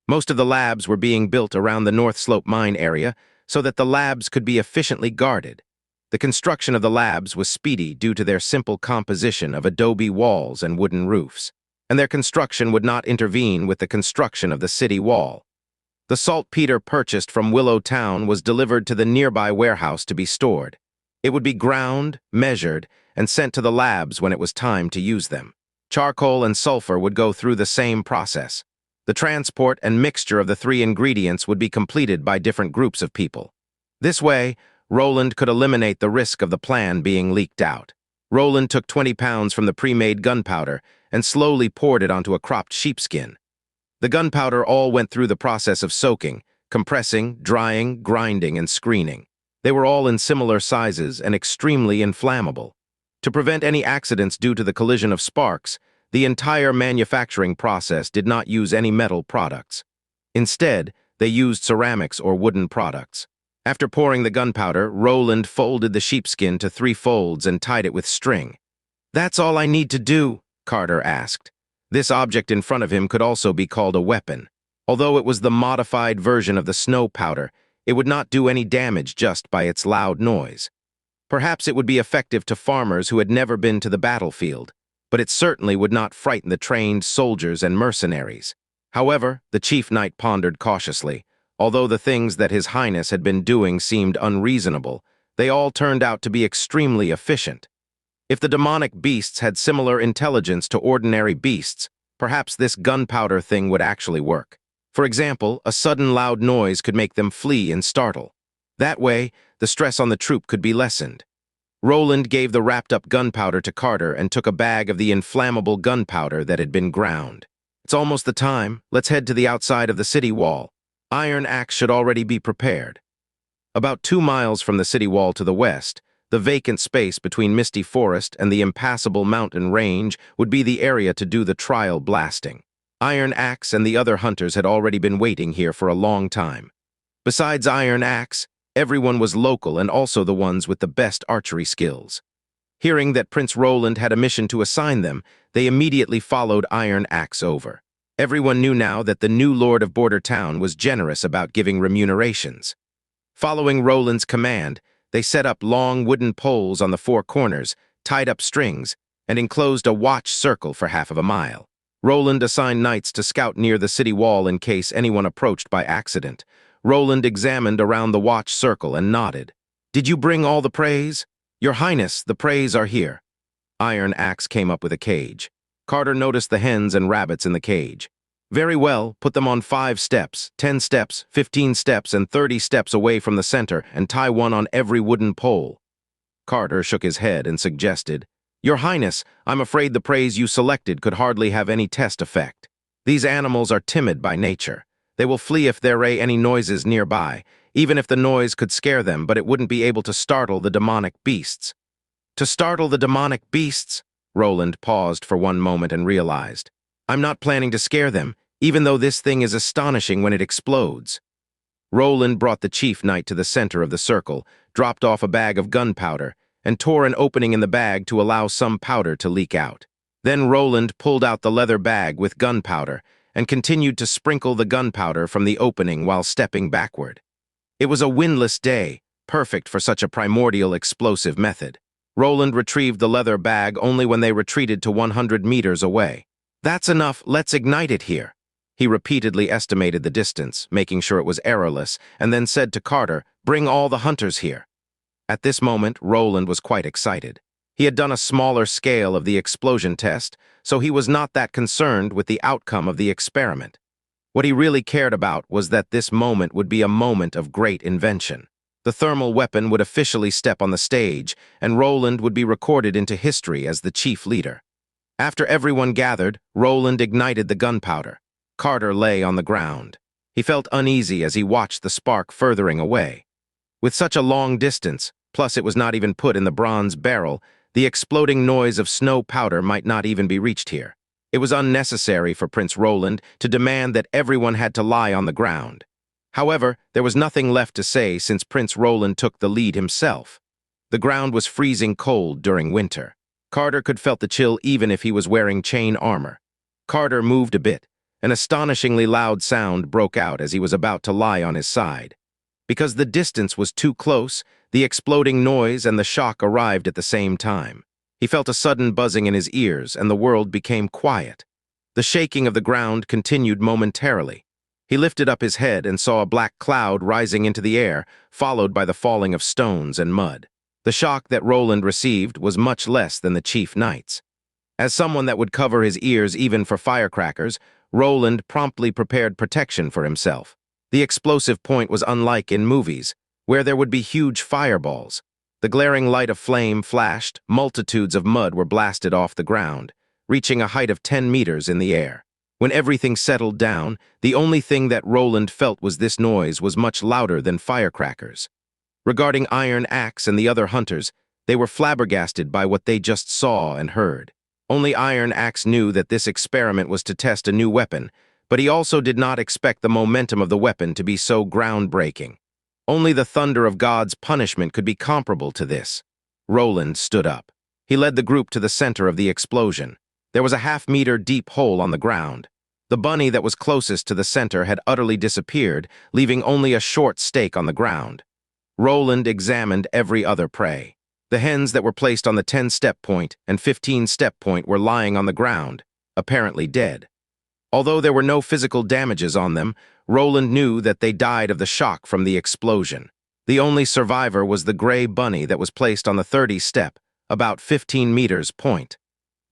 Most of the labs were being built around the North Slope mine area so that the labs could be efficiently guarded. The construction of the labs was speedy due to their simple composition of adobe walls and wooden roofs, and their construction would not intervene with the construction of the city wall. The saltpeter purchased from Willow Town was delivered to the nearby warehouse to be stored. It would be ground, measured, and sent to the labs when it was time to use them. Charcoal and sulfur would go through the same process. The transport and mixture of the three ingredients would be completed by different groups of people. This way, Roland could eliminate the risk of the plan being leaked out. Roland took 20 pounds from the pre-made gunpowder and slowly poured it onto a cropped sheepskin. The gunpowder all went through the process of soaking, compressing, drying, grinding, and screening. They were all in similar sizes and extremely inflammable. To prevent any accidents due to the collision of sparks, the entire manufacturing process did not use any metal products. Instead, they used ceramics or wooden products. After pouring the gunpowder, Roland folded the sheepskin to 3 folds and tied it with string. "That's all I need to do?" Carter asked. This object in front of him could also be called a weapon. Although it was the modified version of the snow powder, it would not do any damage just by its loud noise. Perhaps it would be effective to farmers who had never been to the battlefield, but it certainly would not frighten the trained soldiers and mercenaries. However, the chief knight pondered cautiously. Although the things that His Highness had been doing seemed unreasonable, they all turned out to be extremely efficient. If the demonic beasts had similar intelligence to ordinary beasts, perhaps this gunpowder thing would actually work. For example, a sudden loud noise could make them flee and startle. That way, the stress on the troop could be lessened. Roland gave the wrapped-up gunpowder to Carter and took a bag of the inflammable gunpowder that had been ground. "It's almost the time. Let's head to the outside of the city wall. Iron axe should already be prepared." About 2 miles from the city wall to the west, the vacant space between Misty Forest and the impassable mountain range would be the area to do the trial blasting. Iron Axe and the other hunters had already been waiting here for a long time. Besides Iron Axe, everyone was local and also the ones with the best archery skills. Hearing that Prince Roland had a mission to assign them, they immediately followed Iron Axe over. Everyone knew now that the new Lord of Border Town was generous about giving remunerations. Following Roland's command, they set up long wooden poles on the 4 corners, tied up strings, and enclosed a watch circle for half of a mile. Roland assigned knights to scout near the city wall in case anyone approached by accident. Roland examined around the watch circle and nodded. "Did you bring all the praise?" "Your Highness, the praise are here." Iron Axe came up with a cage. Carter noticed the hens and rabbits in the cage. "Very well, put them on 5 steps, 10 steps, 15 steps, and 30 steps away from the center, and tie one on every wooden pole." Carter shook his head and suggested, "Your Highness, I'm afraid the praise you selected could hardly have any test effect. These animals are timid by nature. They will flee if there are any noises nearby, even if the noise could scare them, but it wouldn't be able to startle the demonic beasts." "To startle the demonic beasts?" Roland paused for one moment and realized. "I'm not planning to scare them, even though this thing is astonishing when it explodes." Roland brought the chief knight to the center of the circle, dropped off a bag of gunpowder, and tore an opening in the bag to allow some powder to leak out. Then Roland pulled out the leather bag with gunpowder and continued to sprinkle the gunpowder from the opening while stepping backward. It was a windless day, perfect for such a primordial explosive method. Roland retrieved the leather bag only when they retreated to 100 meters away. "That's enough, let's ignite it here." He repeatedly estimated the distance, making sure it was errorless, and then said to Carter, "Bring all the hunters here." At this moment, Roland was quite excited. He had done a smaller scale of the explosion test, so he was not that concerned with the outcome of the experiment. What he really cared about was that this moment would be a moment of great invention. The thermal weapon would officially step on the stage, and Roland would be recorded into history as the chief leader. After everyone gathered, Roland ignited the gunpowder. Carter lay on the ground. He felt uneasy as he watched the spark furthering away. With such a long distance, plus it was not even put in the bronze barrel, the exploding noise of snow powder might not even be reached here. It was unnecessary for Prince Roland to demand that everyone had to lie on the ground. However, there was nothing left to say since Prince Roland took the lead himself. The ground was freezing cold during winter. Carter could felt the chill even if he was wearing chain armor. Carter moved a bit. An astonishingly loud sound broke out as he was about to lie on his side. Because the distance was too close, the exploding noise and the shock arrived at the same time. He felt a sudden buzzing in his ears, and the world became quiet. The shaking of the ground continued momentarily. He lifted up his head and saw a black cloud rising into the air, followed by the falling of stones and mud. The shock that Roland received was much less than the chief knight's. As someone that would cover his ears even for firecrackers, Roland promptly prepared protection for himself. The explosive point was unlike in movies, where there would be huge fireballs. The glaring light of flame flashed, multitudes of mud were blasted off the ground, reaching a height of 10 meters in the air. When everything settled down, the only thing that Roland felt was this noise was much louder than firecrackers. Regarding Iron Axe and the other hunters, they were flabbergasted by what they just saw and heard. Only Iron Axe knew that this experiment was to test a new weapon, but he also did not expect the momentum of the weapon to be so groundbreaking. Only the thunder of God's punishment could be comparable to this. Roland stood up. He led the group to the center of the explosion. There was a half-meter deep hole on the ground. The bunny that was closest to the center had utterly disappeared, leaving only a short stake on the ground. Roland examined every other prey. The hens that were placed on the 10-step point and 15-step point were lying on the ground, apparently dead. Although there were no physical damages on them, Roland knew that they died of the shock from the explosion. The only survivor was the gray bunny that was placed on the 30-step, about 15 meters point.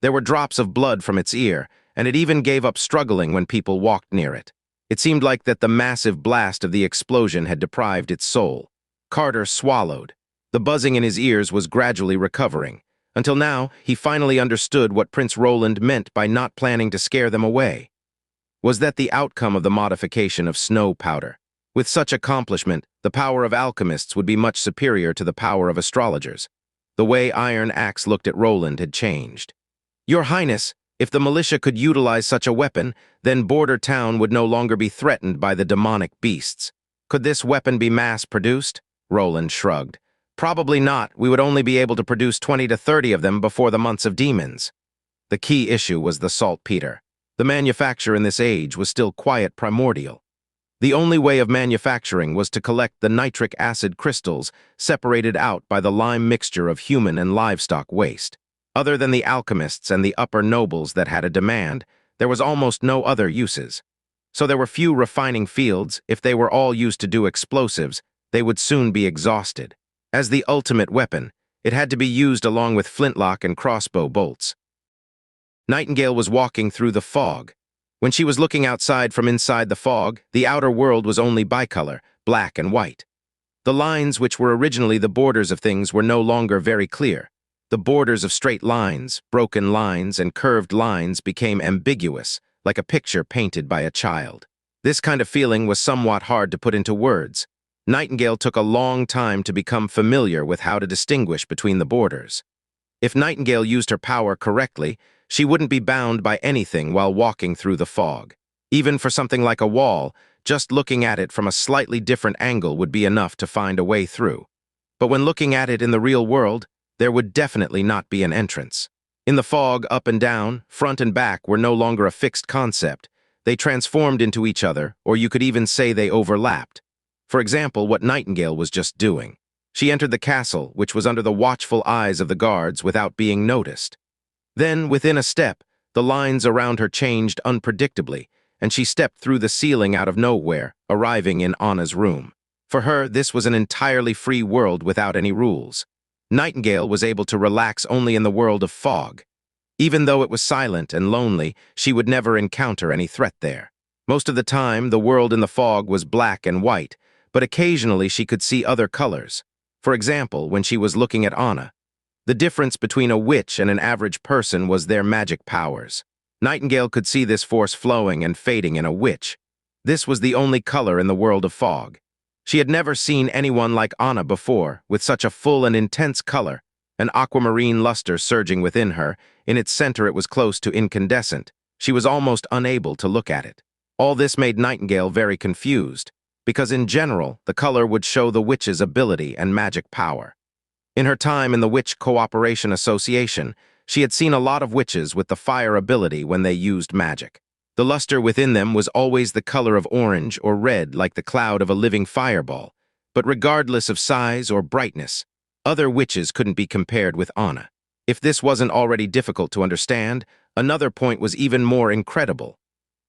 There were drops of blood from its ear, and it even gave up struggling when people walked near it. It seemed like that the massive blast of the explosion had deprived its soul. Carter swallowed. The buzzing in his ears was gradually recovering. Until now, he finally understood what Prince Roland meant by not planning to scare them away. Was that the outcome of the modification of snow powder? With such accomplishment, the power of alchemists would be much superior to the power of astrologers. The way Iron Axe looked at Roland had changed. "Your Highness, if the militia could utilize such a weapon, then Border Town would no longer be threatened by the demonic beasts. Could this weapon be mass-produced?" Roland shrugged. "Probably not. We would only be able to produce 20 to 30 of them before the months of demons." The key issue was the saltpeter. The manufacture in this age was still quite primordial. The only way of manufacturing was to collect the nitric acid crystals separated out by the lime mixture of human and livestock waste. Other than the alchemists and the upper nobles that had a demand, there was almost no other uses. So there were few refining fields. If they were all used to do explosives, they would soon be exhausted. As the ultimate weapon, it had to be used along with flintlock and crossbow bolts. Nightingale was walking through the fog. When she was looking outside from inside the fog, the outer world was only bicolor, black and white. The lines which were originally the borders of things were no longer very clear. The borders of straight lines, broken lines, and curved lines became ambiguous, like a picture painted by a child. This kind of feeling was somewhat hard to put into words. Nightingale took a long time to become familiar with how to distinguish between the borders. If Nightingale used her power correctly, she wouldn't be bound by anything while walking through the fog. Even for something like a wall, just looking at it from a slightly different angle would be enough to find a way through. But when looking at it in the real world, there would definitely not be an entrance. In the fog, up and down, front and back were no longer a fixed concept. They transformed into each other, or you could even say they overlapped. For example, what Nightingale was just doing. She entered the castle, which was under the watchful eyes of the guards, without being noticed. Then, within a step, the lines around her changed unpredictably, and she stepped through the ceiling out of nowhere, arriving in Anna's room. For her, this was an entirely free world without any rules. Nightingale was able to relax only in the world of fog. Even though it was silent and lonely, she would never encounter any threat there. Most of the time, the world in the fog was black and white, but occasionally she could see other colors. For example, when she was looking at Anna. The difference between a witch and an average person was their magic powers. Nightingale could see this force flowing and fading in a witch. This was the only color in the world of fog. She had never seen anyone like Anna before, with such a full and intense color, an aquamarine luster surging within her. In its center it was close to incandescent. She was almost unable to look at it. All this made Nightingale very confused, because in general, the color would show the witch's ability and magic power. In her time in the Witch Cooperation Association, she had seen a lot of witches with the fire ability when they used magic. The luster within them was always the color of orange or red, like the cloud of a living fireball. But regardless of size or brightness, other witches couldn't be compared with Anna. If this wasn't already difficult to understand, another point was even more incredible.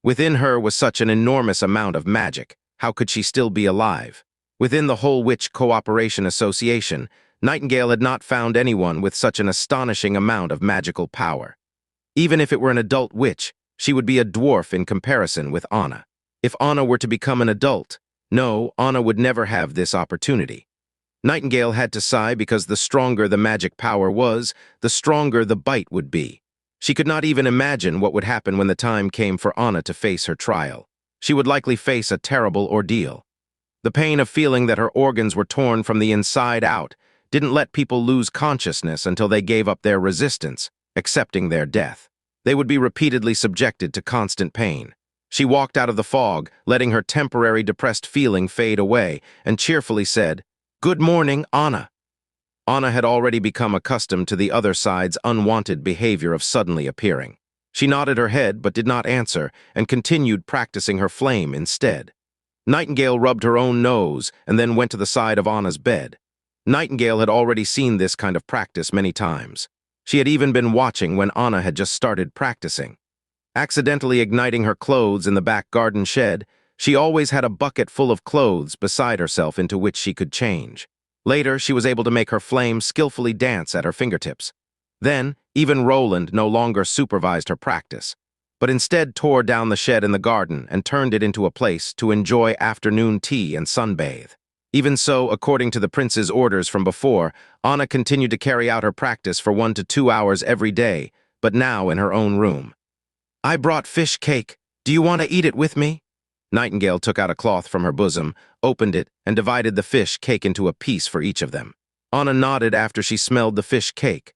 Within her was such an enormous amount of magic. How could she still be alive? Within the whole Witch Cooperation Association, Nightingale had not found anyone with such an astonishing amount of magical power. Even if it were an adult witch, she would be a dwarf in comparison with Anna. If Anna were to become an adult, no, Anna would never have this opportunity. Nightingale had to sigh because the stronger the magic power was, the stronger the bite would be. She could not even imagine what would happen when the time came for Anna to face her trial. She would likely face a terrible ordeal. The pain of feeling that her organs were torn from the inside out didn't let people lose consciousness until they gave up their resistance, accepting their death. They would be repeatedly subjected to constant pain. She walked out of the fog, letting her temporary depressed feeling fade away, and cheerfully said, "Good morning, Anna." Anna had already become accustomed to the other side's unwanted behavior of suddenly appearing. She nodded her head but did not answer, and continued practicing her flame instead. Nightingale rubbed her own nose and then went to the side of Anna's bed. Nightingale had already seen this kind of practice many times. She had even been watching when Anna had just started practicing. Accidentally igniting her clothes in the back garden shed, she always had a bucket full of clothes beside herself into which she could change. Later, she was able to make her flame skillfully dance at her fingertips. Then, even Roland no longer supervised her practice, but instead tore down the shed in the garden and turned it into a place to enjoy afternoon tea and sunbathe. Even so, according to the prince's orders from before, Anna continued to carry out her practice for 1 to 2 hours every day, but now in her own room. "I brought fish cake. Do you want to eat it with me?" Nightingale took out a cloth from her bosom, opened it, and divided the fish cake into a piece for each of them. Anna nodded after she smelled the fish cake.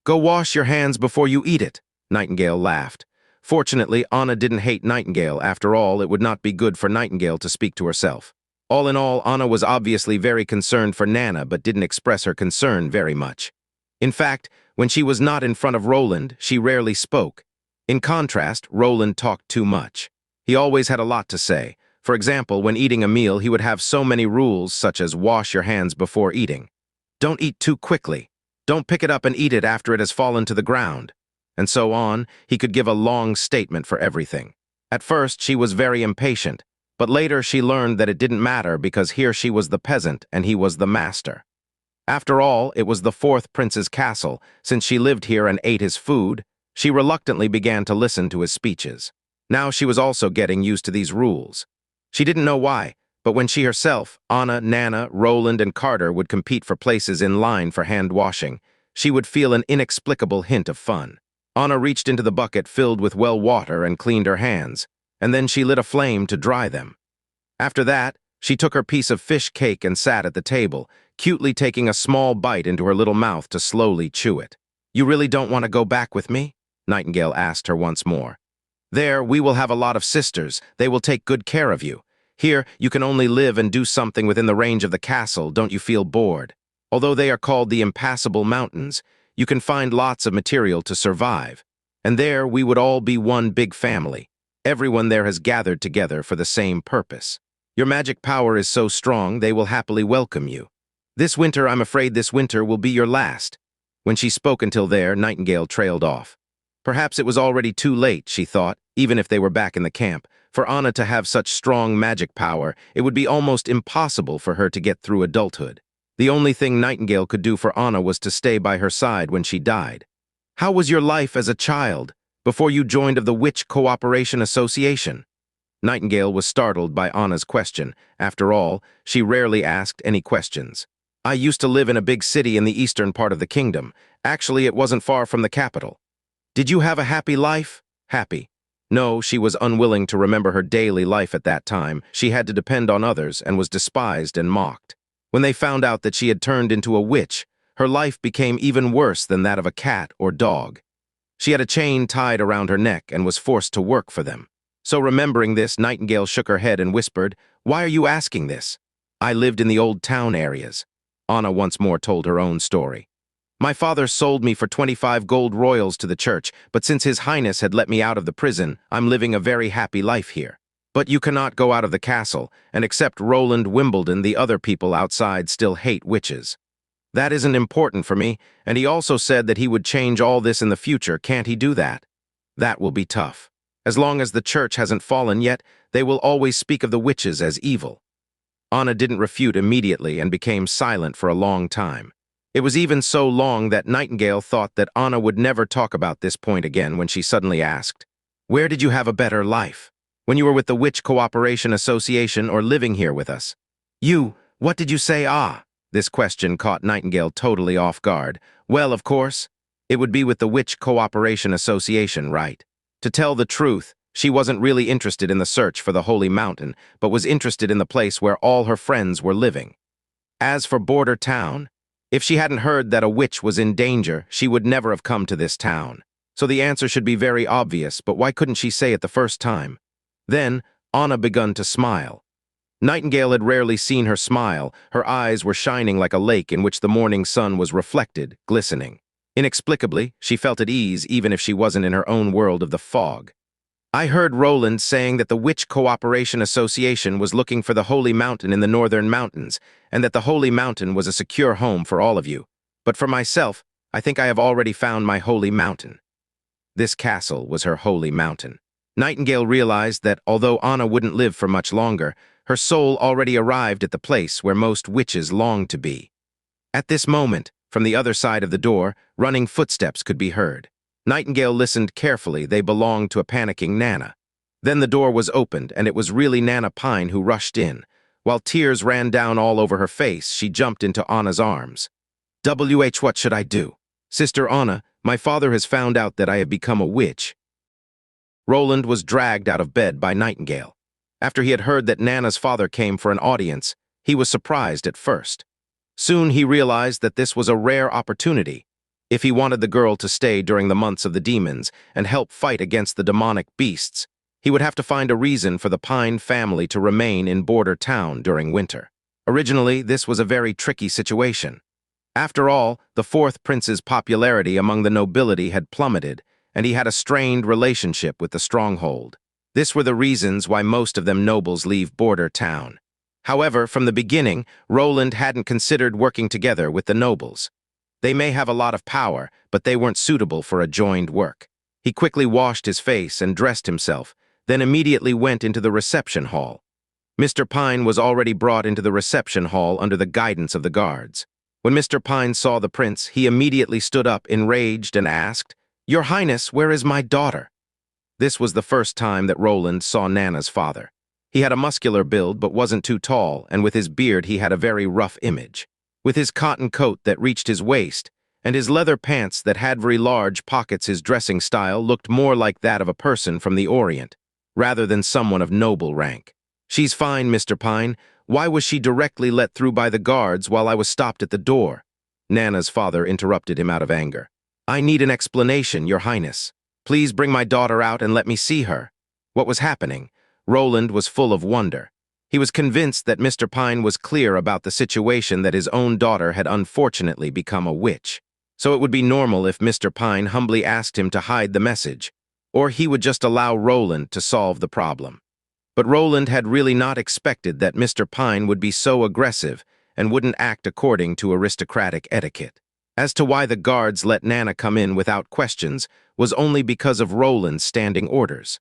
"Go wash your hands before you eat it," Nightingale laughed. Fortunately, Anna didn't hate Nightingale. After all, it would not be good for Nightingale to speak to herself. All in all, Anna was obviously very concerned for Nana but didn't express her concern very much. In fact, when she was not in front of Roland, she rarely spoke. In contrast, Roland talked too much. He always had a lot to say. For example, when eating a meal, he would have so many rules such as wash your hands before eating. Don't eat too quickly. Don't pick it up and eat it after it has fallen to the ground. And so on, he could give a long statement for everything. At first, she was very impatient. But later she learned that it didn't matter because here she was the peasant and he was the master. After all, it was the fourth prince's castle. Since she lived here and ate his food, she reluctantly began to listen to his speeches. Now she was also getting used to these rules. She didn't know why, but when she herself, Anna, Nana, Roland, and Carter would compete for places in line for hand washing, she would feel an inexplicable hint of fun. Anna reached into the bucket filled with well water and cleaned her hands, and then she lit a flame to dry them. After that, she took her piece of fish cake and sat at the table, cutely taking a small bite into her little mouth to slowly chew it. "You really don't want to go back with me?" Nightingale asked her once more. "There, we will have a lot of sisters. They will take good care of you. Here, you can only live and do something within the range of the castle. Don't you feel bored? Although they are called the impassable mountains, you can find lots of material to survive. And there, we would all be one big family. Everyone there has gathered together for the same purpose. Your magic power is so strong they will happily welcome you. This winter, I'm afraid this winter will be your last." When she spoke until there, Nightingale trailed off. Perhaps it was already too late, she thought, even if they were back in the camp. For Anna to have such strong magic power, it would be almost impossible for her to get through adulthood. The only thing Nightingale could do for Anna was to stay by her side when she died. "How was your life as a child, before you joined of the Witch Cooperation Association?" Nightingale was startled by Anna's question. After all, she rarely asked any questions. "I used to live in a big city in the eastern part of the kingdom. Actually, it wasn't far from the capital." "Did you have a happy life?" "Happy?" No, she was unwilling to remember her daily life at that time. She had to depend on others and was despised and mocked. When they found out that she had turned into a witch, her life became even worse than that of a cat or dog. She had a chain tied around her neck and was forced to work for them. So remembering this, Nightingale shook her head and whispered, "Why are you asking this?" "I lived in the old town areas." Anna once more told her own story. "My father sold me for 25 gold royals to the church, but since His Highness had let me out of the prison, I'm living a very happy life here. But you cannot go out of the castle, and except Roland Wimbledon, the other people outside still hate witches. That isn't important for me, and he also said that he would change all this in the future. Can't he do that?" "That will be tough. As long as the church hasn't fallen yet, they will always speak of the witches as evil." Anna didn't refute immediately and became silent for a long time. It was even so long that Nightingale thought that Anna would never talk about this point again when she suddenly asked, "Where did you have a better life? When you were with the Witch Cooperation Association or living here with us?" What did you say, ah?" This question caught Nightingale totally off guard. "Well, of course, it would be with the Witch Cooperation Association, right?" To tell the truth, she wasn't really interested in the search for the Holy Mountain, but was interested in the place where all her friends were living. As for Border Town, if she hadn't heard that a witch was in danger, she would never have come to this town. So the answer should be very obvious, but why couldn't she say it the first time? Then, Anna begun to smile. Nightingale had rarely seen her smile. Her eyes were shining like a lake in which the morning sun was reflected, glistening. Inexplicably, she felt at ease even if she wasn't in her own world of the fog. "I heard Roland saying that the Witch Cooperation Association was looking for the Holy Mountain in the Northern Mountains, and that the Holy Mountain was a secure home for all of you. But for myself, I think I have already found my Holy Mountain." This castle was her Holy Mountain. Nightingale realized that although Anna wouldn't live for much longer, her soul already arrived at the place where most witches longed to be. At this moment, from the other side of the door, running footsteps could be heard. Nightingale listened carefully. They belonged to a panicking Nana. Then the door was opened, and it was really Nana Pine who rushed in. While tears ran down all over her face, she jumped into Anna's arms. What should I do?" "Sister Anna, my father has found out that I have become a witch." Roland was dragged out of bed by Nightingale. After he had heard that Nana's father came for an audience, he was surprised at first. Soon he realized that this was a rare opportunity. If he wanted the girl to stay during the months of the demons and help fight against the demonic beasts, he would have to find a reason for the Pine family to remain in Border Town during winter. Originally, this was a very tricky situation. After all, the fourth prince's popularity among the nobility had plummeted, and he had a strained relationship with the stronghold. This were the reasons why most of them nobles leave Border Town. However, from the beginning, Roland hadn't considered working together with the nobles. They may have a lot of power, but they weren't suitable for a joined work. He quickly washed his face and dressed himself, then immediately went into the reception hall. Mr. Pine was already brought into the reception hall under the guidance of the guards. When Mr. Pine saw the prince, he immediately stood up, enraged, and asked, "Your Highness, where is my daughter?" This was the first time that Roland saw Nana's father. He had a muscular build but wasn't too tall, and with his beard he had a very rough image. With his cotton coat that reached his waist, and his leather pants that had very large pockets, his dressing style looked more like that of a person from the Orient, rather than someone of noble rank. "She's fine, Mr. Pine. Why was she directly let through by the guards while I was stopped at the door?" Nana's father interrupted him out of anger. "I need an explanation, Your Highness. Please bring my daughter out and let me see her." What was happening? Roland was full of wonder. He was convinced that Mr. Pine was clear about the situation, that his own daughter had unfortunately become a witch. So it would be normal if Mr. Pine humbly asked him to hide the message. or he would just allow Roland to solve the problem. But Roland had really not expected that Mr. Pine would be so aggressive and wouldn't act according to aristocratic etiquette. As to why the guards let Nana come in without questions was only because of Roland's standing orders.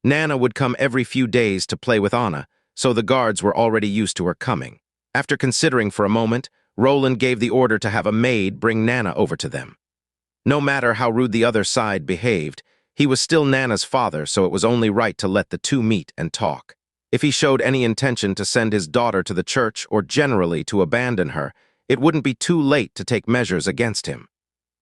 Nana would come every few days to play with Anna, so the guards were already used to her coming. After considering for a moment, Roland gave the order to have a maid bring Nana over to them. No matter how rude the other side behaved, he was still Nana's father, so it was only right to let the two meet and talk. If he showed any intention to send his daughter to the church or generally to abandon her, it wouldn't be too late to take measures against him.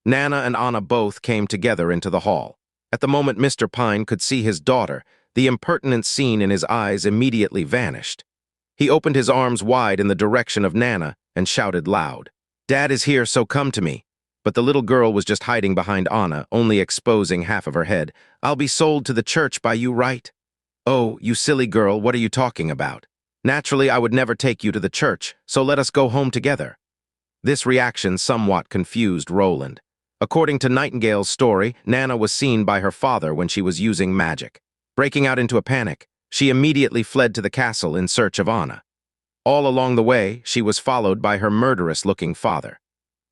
Nana and Anna both came together into the hall. At the moment Mr. Pine could see his daughter, the impertinent scene in his eyes immediately vanished. He opened his arms wide in the direction of Nana and shouted loud, "Dad is here, so come to me." But the little girl was just hiding behind Anna, only exposing half of her head. "I'll be sold to the church by you, right?" "Oh, you silly girl, what are you talking about? Naturally, I would never take you to the church, so let us go home together." This reaction somewhat confused Roland. According to Nightingale's story, Nana was seen by her father when she was using magic. Breaking out into a panic, she immediately fled to the castle in search of Anna. All along the way, she was followed by her murderous-looking father.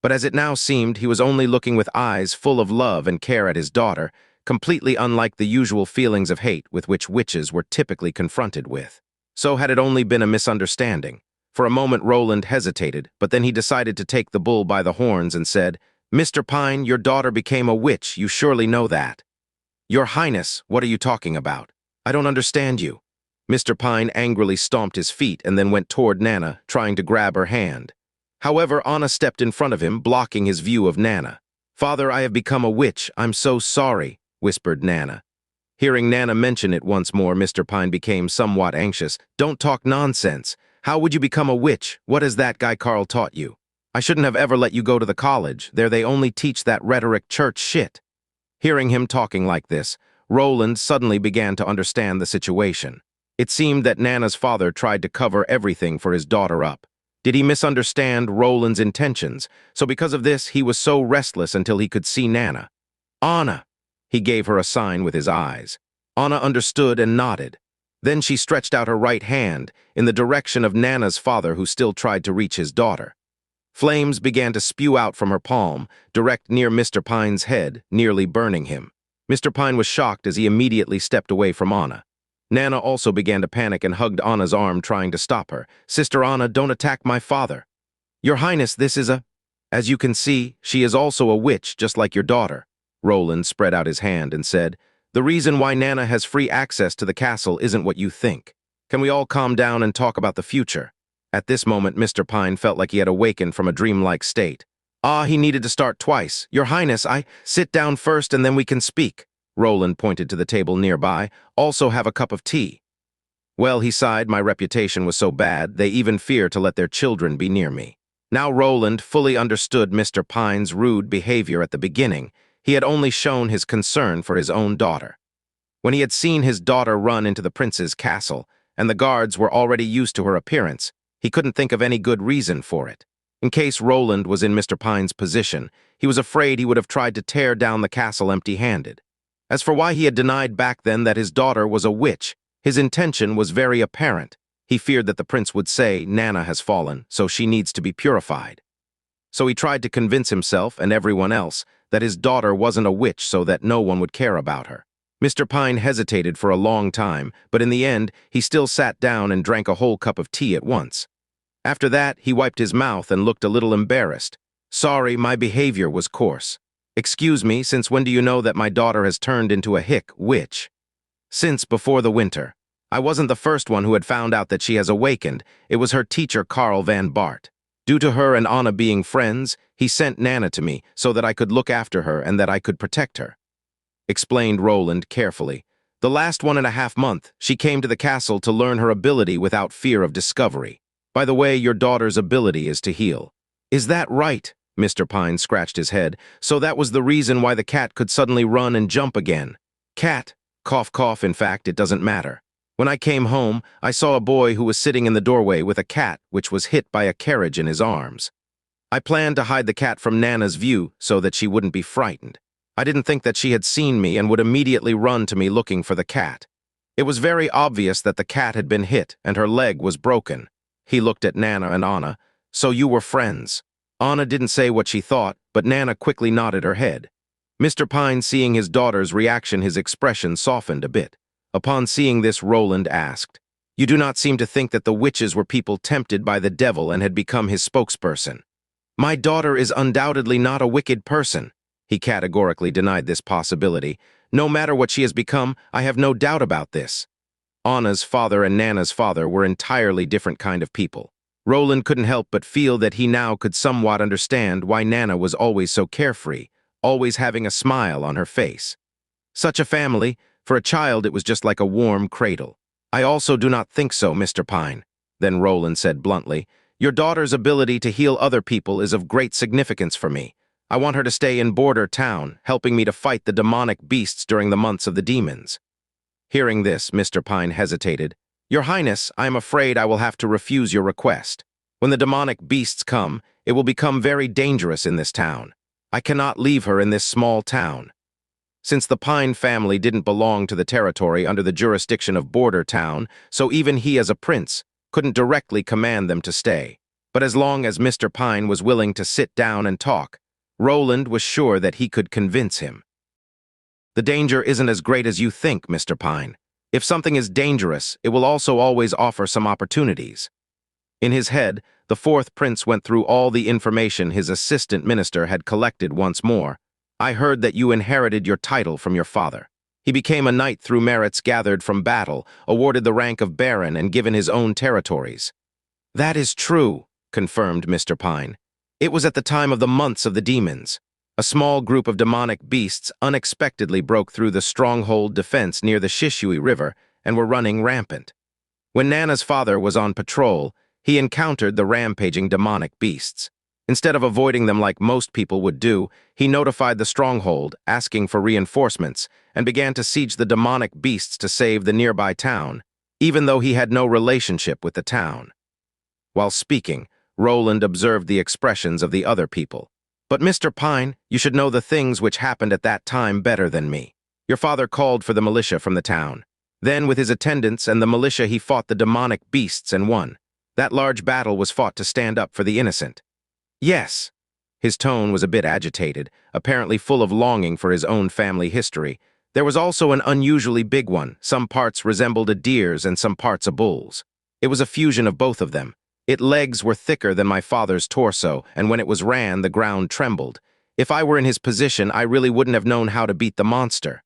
But as it now seemed, he was only looking with eyes full of love and care at his daughter, completely unlike the usual feelings of hate with which witches were typically confronted with. So had it only been a misunderstanding. For a moment Roland hesitated, but then he decided to take the bull by the horns and said, "Mr. Pine, your daughter became a witch, you surely know that." "Your Highness, what are you talking about? I don't understand you." Mr. Pine angrily stomped his feet and then went toward Nana, trying to grab her hand. However, Anna stepped in front of him, blocking his view of Nana. "Father, I have become a witch. I'm so sorry," whispered Nana. Hearing Nana mention it once more, Mr. Pine became somewhat anxious. "Don't talk nonsense. How would you become a witch? What has that guy Carl taught you? I shouldn't have ever let you go to the college. There they only teach that rhetoric church shit." Hearing him talking like this, Roland suddenly began to understand the situation. It seemed that Nana's father tried to cover everything for his daughter up. Did he misunderstand Roland's intentions? So because of this, he was so restless until he could see Nana. "Anna!" He gave her a sign with his eyes. Anna understood and nodded. Then she stretched out her right hand in the direction of Nana's father, who still tried to reach his daughter. Flames began to spew out from her palm, direct near Mr. Pine's head, nearly burning him. Mr. Pine was shocked as he immediately stepped away from Anna. Nana also began to panic and hugged Anna's arm, trying to stop her. "Sister Anna, don't attack my father." "Your Highness, this is a—" "As you can see, she is also a witch, just like your daughter." Roland spread out his hand and said, "The reason why Nana has free access to the castle isn't what you think. Can we all calm down and talk about the future?" At this moment, Mr. Pine felt like he had awakened from a dreamlike state. He needed to start twice. "Your Highness, sit down first and then we can speak." Roland pointed to the table nearby. "Also have a cup of tea." "Well," he sighed, "my reputation was so bad, they even fear to let their children be near me." Now Roland fully understood Mr. Pine's rude behavior at the beginning. He had only shown his concern for his own daughter. When he had seen his daughter run into the prince's castle, and the guards were already used to her appearance, he couldn't think of any good reason for it. In case Roland was in Mr. Pine's position, he was afraid he would have tried to tear down the castle empty-handed. As for why he had denied back then that his daughter was a witch, his intention was very apparent. He feared that the prince would say, "Nana has fallen, so she needs to be purified." So he tried to convince himself and everyone else that his daughter wasn't a witch so that no one would care about her. Mr. Pine hesitated for a long time, but in the end, he still sat down and drank a whole cup of tea at once. After that, he wiped his mouth and looked a little embarrassed. "Sorry, my behavior was coarse. Excuse me, since when do you know that my daughter has turned into a witch?" "Since before the winter. I wasn't the first one who had found out that she has awakened. It was her teacher, Carl van Bart. Due to her and Anna being friends, he sent Nana to me so that I could look after her and that I could protect her," explained Roland carefully. "The last 1.5 months, she came to the castle to learn her ability without fear of discovery. By the way, your daughter's ability is to heal." "Is that right?" Mr. Pine scratched his head. "So that was the reason why the cat could suddenly run and jump again." "Cat, cough cough, in fact, it doesn't matter. When I came home, I saw a boy who was sitting in the doorway with a cat which was hit by a carriage in his arms. I planned to hide the cat from Nana's view so that she wouldn't be frightened. I didn't think that she had seen me and would immediately run to me looking for the cat. It was very obvious that the cat had been hit and her leg was broken. He looked at Nana and Anna. So you were friends. Anna didn't say what she thought, but Nana quickly nodded her head. Mr. Pine, seeing his daughter's reaction, his expression softened a bit. Upon seeing this, Roland asked, "You do not seem to think that the witches were people tempted by the devil and had become his spokesperson?" "My daughter is undoubtedly not a wicked person." He categorically denied this possibility. "No matter what she has become, I have no doubt about this." Anna's father and Nana's father were entirely different kind of people. Roland couldn't help but feel that he now could somewhat understand why Nana was always so carefree, always having a smile on her face. Such a family, for a child it was just like a warm cradle. "I also do not think so, Mr. Pine." Then Roland said bluntly, "Your daughter's ability to heal other people is of great significance for me. I want her to stay in Border Town, helping me to fight the demonic beasts during the months of the demons." Hearing this, Mr. Pine hesitated. "Your Highness, I am afraid I will have to refuse your request. When the demonic beasts come, it will become very dangerous in this town. I cannot leave her in this small town." Since the Pine family didn't belong to the territory under the jurisdiction of Border Town, so even he as a prince couldn't directly command them to stay. But as long as Mr. Pine was willing to sit down and talk, Roland was sure that he could convince him. "The danger isn't as great as you think, Mr. Pine. If something is dangerous, it will also always offer some opportunities." In his head, the fourth prince went through all the information his assistant minister had collected once more. "I heard that you inherited your title from your father. He became a knight through merits gathered from battle, awarded the rank of baron, and given his own territories." "That is true," confirmed Mr. Pine. "It was at the time of the months of the demons. A small group of demonic beasts unexpectedly broke through the stronghold defense near the Shishui River and were running rampant. When Nana's father was on patrol, he encountered the rampaging demonic beasts. Instead of avoiding them like most people would do, he notified the stronghold, asking for reinforcements, and began to siege the demonic beasts to save the nearby town, even though he had no relationship with the town." While speaking, Roland observed the expressions of the other people. "But Mr. Pine, you should know the things which happened at that time better than me. Your father called for the militia from the town. Then, with his attendants and the militia, he fought the demonic beasts and won. That large battle was fought to stand up for the innocent." "Yes." His tone was a bit agitated, apparently full of longing for his own family history. "There was also an unusually big one. Some parts resembled a deer's and some parts a bull's. It was a fusion of both of them. Its legs were thicker than my father's torso, and when it was ran, the ground trembled. If I were in his position, I really wouldn't have known how to beat the monster.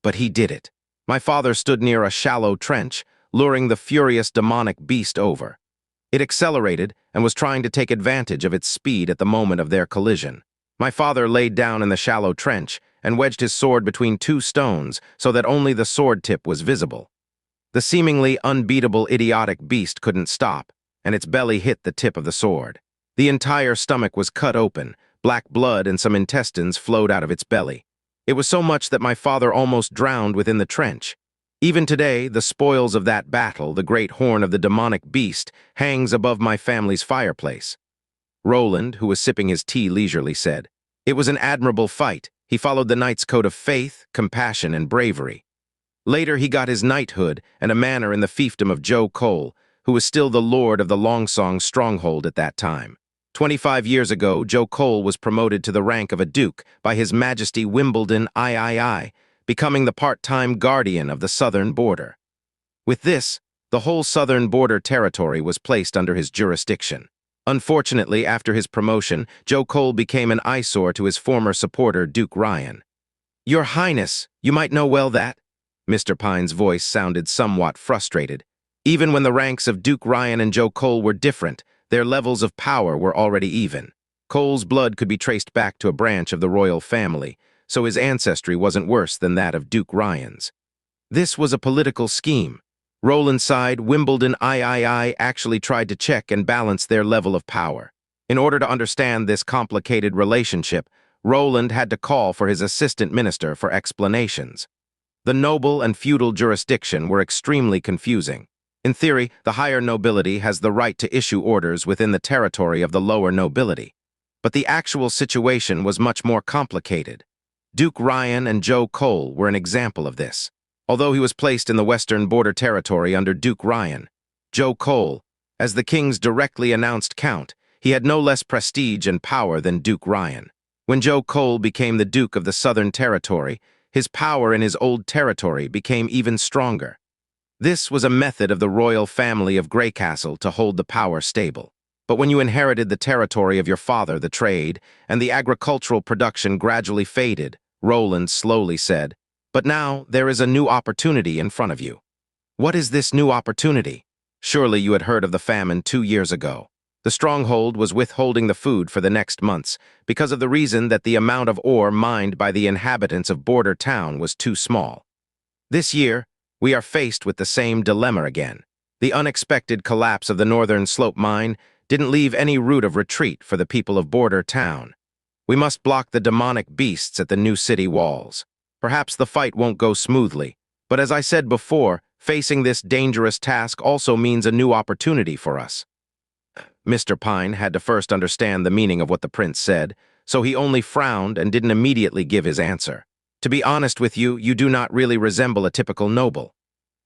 But he did it. My father stood near a shallow trench, luring the furious demonic beast over. It accelerated and was trying to take advantage of its speed at the moment of their collision. My father laid down in the shallow trench and wedged his sword between two stones so that only the sword tip was visible. The seemingly unbeatable idiotic beast couldn't stop, and its belly hit the tip of the sword. The entire stomach was cut open, black blood and some intestines flowed out of its belly. It was so much that my father almost drowned within the trench. Even today, the spoils of that battle, the great horn of the demonic beast, hangs above my family's fireplace." Roland, who was sipping his tea leisurely, said, "It was an admirable fight. He followed the knight's code of faith, compassion, and bravery. Later, he got his knighthood and a manor in the fiefdom of Joe Cole, who was still the lord of the Longsong stronghold at that time. 25 years ago, Joe Cole was promoted to the rank of a duke by His Majesty Wimbledon III, becoming the part-time guardian of the southern border. With this, the whole southern border territory was placed under his jurisdiction. Unfortunately, after his promotion, Joe Cole became an eyesore to his former supporter, Duke Ryan. "Your Highness, you might know well that." Mr. Pine's voice sounded somewhat frustrated. Even when the ranks of Duke Ryan and Joe Cole were different, their levels of power were already even. Cole's blood could be traced back to a branch of the royal family, so his ancestry wasn't worse than that of Duke Ryan's. This was a political scheme. Roland's side, Wimbledon III, actually tried to check and balance their level of power. In order to understand this complicated relationship, Roland had to call for his assistant minister for explanations. The noble and feudal jurisdiction were extremely confusing. In theory, the higher nobility has the right to issue orders within the territory of the lower nobility. But the actual situation was much more complicated. Duke Ryan and Joe Cole were an example of this. Although he was placed in the Western Border Territory under Duke Ryan, Joe Cole, as the king's directly announced count, he had no less prestige and power than Duke Ryan. When Joe Cole became the Duke of the Southern Territory, his power in his old territory became even stronger. This was a method of the royal family of Greycastle to hold the power stable. But when you inherited the territory of your father, the trade, and the agricultural production gradually faded, Roland slowly said, "But now there is a new opportunity in front of you." "What is this new opportunity?" "Surely you had heard of the famine 2 years ago. The stronghold was withholding the food for the next months because of the reason that the amount of ore mined by the inhabitants of Border Town was too small. This year, we are faced with the same dilemma again. The unexpected collapse of the Northern Slope mine didn't leave any route of retreat for the people of Border Town. We must block the demonic beasts at the new city walls. Perhaps the fight won't go smoothly, but as I said before, facing this dangerous task also means a new opportunity for us." Mr. Pine had to first understand the meaning of what the prince said, so he only frowned and didn't immediately give his answer. "To be honest with you, you do not really resemble a typical noble."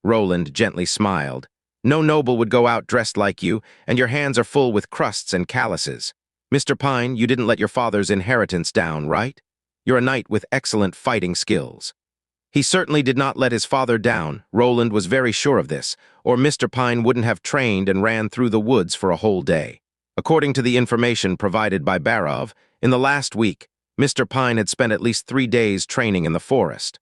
Roland gently smiled. "No noble would go out dressed like you, and your hands are full with crusts and calluses. Mr. Pine, you didn't let your father's inheritance down, right? You're a knight with excellent fighting skills." He certainly did not let his father down. Roland was very sure of this, or Mr. Pine wouldn't have trained and ran through the woods for a whole day. According to the information provided by Barov, in the last week, Mr. Pine had spent at least 3 days training in the forest.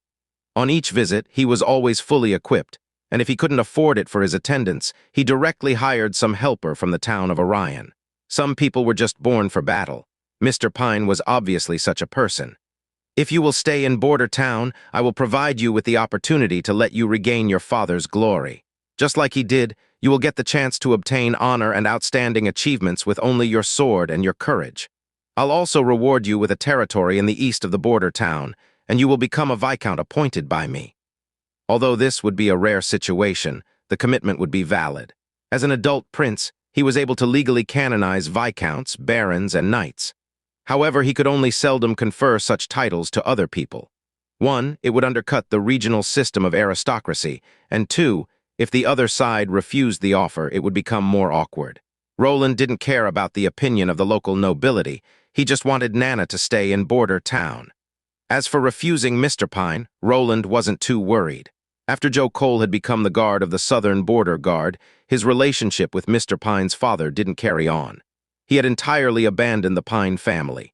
On each visit, he was always fully equipped, and if he couldn't afford it for his attendants, he directly hired some helper from the town of Orion. Some people were just born for battle. Mr. Pine was obviously such a person. "If you will stay in Border Town, I will provide you with the opportunity to let you regain your father's glory. Just like he did, you will get the chance to obtain honor and outstanding achievements with only your sword and your courage. I'll also reward you with a territory in the east of the Border Town, and you will become a viscount appointed by me." Although this would be a rare situation, the commitment would be valid. As an adult prince, he was able to legally canonize viscounts, barons, and knights. However, he could only seldom confer such titles to other people. 1, it would undercut the regional system of aristocracy, and 2, if the other side refused the offer, it would become more awkward. Roland didn't care about the opinion of the local nobility. He just wanted Nana to stay in Border Town. As for refusing Mr. Pine, Roland wasn't too worried. After Joe Cole had become the guard of the Southern Border Guard, his relationship with Mr. Pine's father didn't carry on. He had entirely abandoned the Pine family.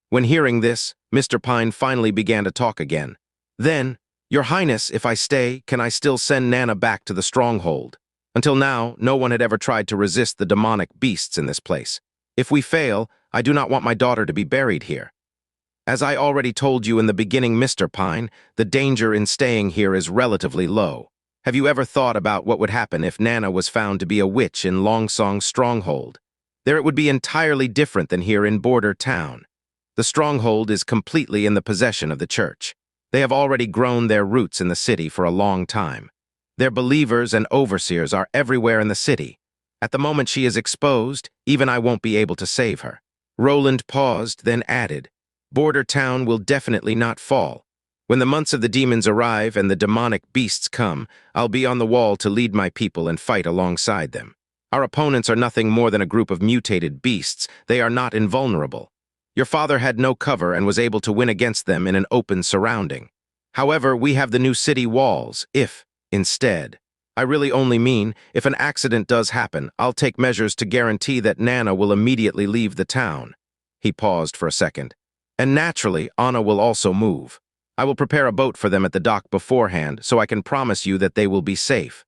When hearing this, Mr. Pine finally began to talk again. "Then, Your Highness, if I stay, can I still send Nana back to the stronghold? Until now, no one had ever tried to resist the demonic beasts in this place. If we fail, I do not want my daughter to be buried here. As I already told you in the beginning, Mr. Pine, the danger in staying here is relatively low. Have you ever thought about what would happen if Nana was found to be a witch in Longsong's stronghold? There it would be entirely different than here in Border Town. The stronghold is completely in the possession of the church. They have already grown their roots in the city for a long time. Their believers and overseers are everywhere in the city. At the moment she is exposed, even I won't be able to save her." Roland paused, then added, "Border Town will definitely not fall. When the months of the demons arrive and the demonic beasts come, I'll be on the wall to lead my people and fight alongside them. Our opponents are nothing more than a group of mutated beasts. They are not invulnerable. Your father had no cover and was able to win against them in an open surrounding. However, we have the new city walls, instead. I really only mean, if an accident does happen, I'll take measures to guarantee that Nana will immediately leave the town." He paused for a second. "And naturally, Anna will also move. I will prepare a boat for them at the dock beforehand, so I can promise you that they will be safe.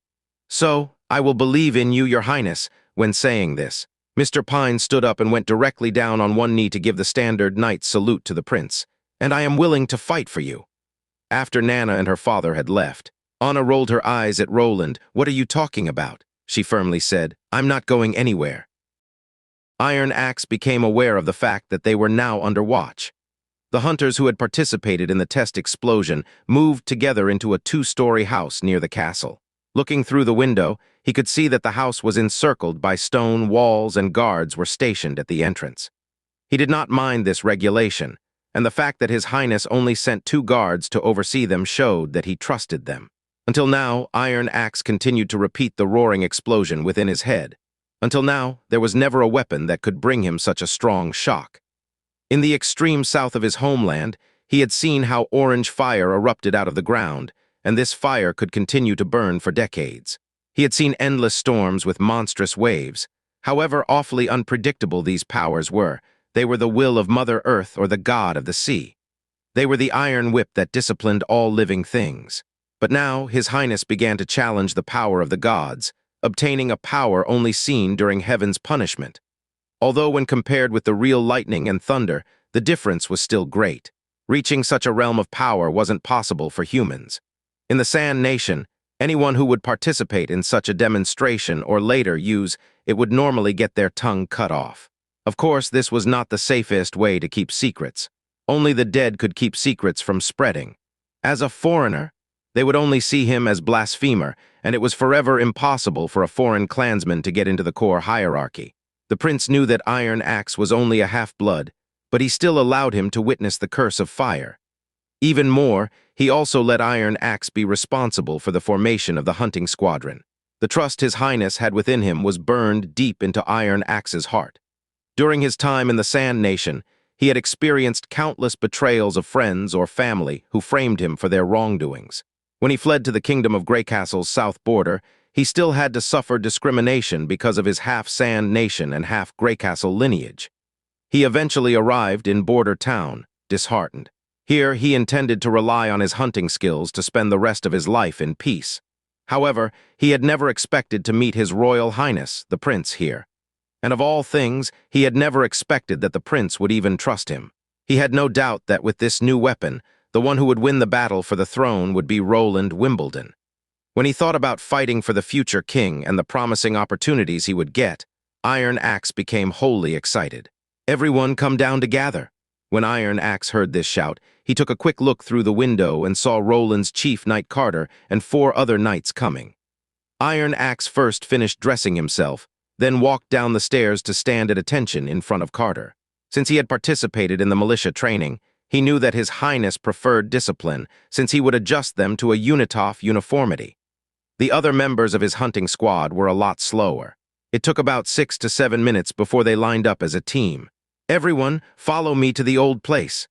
So, I will believe in you, Your Highness." When saying this, Mr. Pine stood up and went directly down on one knee to give the standard knight salute to the prince. "And I am willing to fight for you." After Nana and her father had left, Anna rolled her eyes at Roland. "What are you talking about?" she firmly said. "I'm not going anywhere." Iron Axe became aware of the fact that they were now under watch. The hunters who had participated in the test explosion moved together into a 2-story house near the castle. Looking through the window, he could see that the house was encircled by stone walls and guards were stationed at the entrance. He did not mind this regulation, and the fact that His Highness only sent 2 guards to oversee them showed that he trusted them. Until now, Iron Axe continued to repeat the roaring explosion within his head. Until now, there was never a weapon that could bring him such a strong shock. In the extreme south of his homeland, he had seen how orange fire erupted out of the ground, and this fire could continue to burn for decades. He had seen endless storms with monstrous waves. However awfully unpredictable these powers were, they were the will of Mother Earth or the god of the sea. They were the iron whip that disciplined all living things. But now, His Highness began to challenge the power of the gods, obtaining a power only seen during heaven's punishment. Although when compared with the real lightning and thunder, the difference was still great. Reaching such a realm of power wasn't possible for humans. In the Sand Nation, anyone who would participate in such a demonstration or later use it would normally get their tongue cut off. Of course, this was not the safest way to keep secrets. Only the dead could keep secrets from spreading. As a foreigner, they would only see him as blasphemer, and it was forever impossible for a foreign clansman to get into the core hierarchy. The prince knew that Iron Axe was only a half-blood, but he still allowed him to witness the curse of fire. Even more, he also let Iron Axe be responsible for the formation of the hunting squadron. The trust His Highness had within him was burned deep into Iron Axe's heart. During his time in the Sand Nation, he had experienced countless betrayals of friends or family who framed him for their wrongdoings. When he fled to the Kingdom of Greycastle's south border, he still had to suffer discrimination because of his half-Sand Nation and half-Greycastle lineage. He eventually arrived in Border Town, disheartened. Here, he intended to rely on his hunting skills to spend the rest of his life in peace. However, he had never expected to meet His Royal Highness, the Prince, here. And of all things, he had never expected that the Prince would even trust him. He had no doubt that with this new weapon, the one who would win the battle for the throne would be Roland Wimbledon. When he thought about fighting for the future king and the promising opportunities he would get, Iron Axe became wholly excited. Everyone come down to gather. When Iron Axe heard this shout, he took a quick look through the window and saw Roland's chief knight Carter and 4 other knights coming. Iron Axe first finished dressing himself, then walked down the stairs to stand at attention in front of Carter. Since he had participated in the militia training, he knew that His Highness preferred discipline, since he would adjust them to a Unitoff uniformity. The other members of his hunting squad were a lot slower. It took about 6 to 7 minutes before they lined up as a team. "Everyone, follow me to the old place."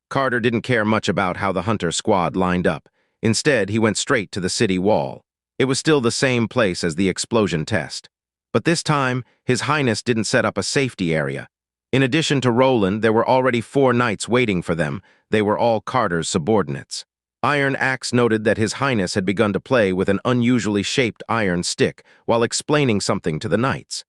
Carter didn't care much about how the hunter squad lined up. Instead, he went straight to the city wall. It was still the same place as the explosion test. But this time, His Highness didn't set up a safety area. In addition to Roland, there were already 4 knights waiting for them. They were all Carter's subordinates. Iron Axe noted that His Highness had begun to play with an unusually shaped iron stick while explaining something to the knights.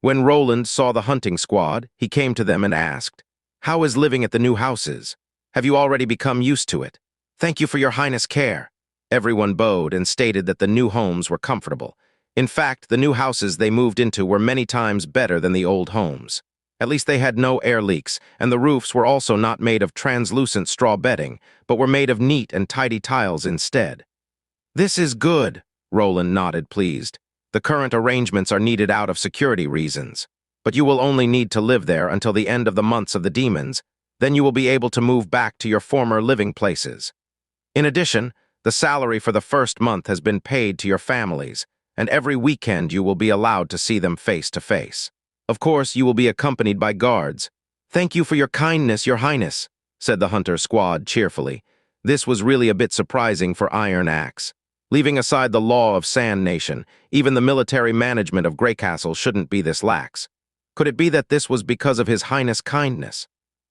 When Roland saw the hunting squad, he came to them and asked, "How is living at the new houses? Have you already become used to it? Thank you for your Highness' care." Everyone bowed and stated that the new homes were comfortable. In fact, the new houses they moved into were many times better than the old homes. At least they had no air leaks, and the roofs were also not made of translucent straw bedding, but were made of neat and tidy tiles instead. "This is good," Roland nodded, pleased. "The current arrangements are needed out of security reasons. But you will only need to live there until the end of the months of the demons. Then you will be able to move back to your former living places. In addition, the salary for the first month has been paid to your families, and every weekend you will be allowed to see them face to face. Of course, you will be accompanied by guards." "Thank you for your kindness, Your Highness," said the hunter squad cheerfully. This was really a bit surprising for Iron Axe. Leaving aside the law of Sand Nation, even the military management of Greycastle shouldn't be this lax. Could it be that this was because of His Highness' kindness?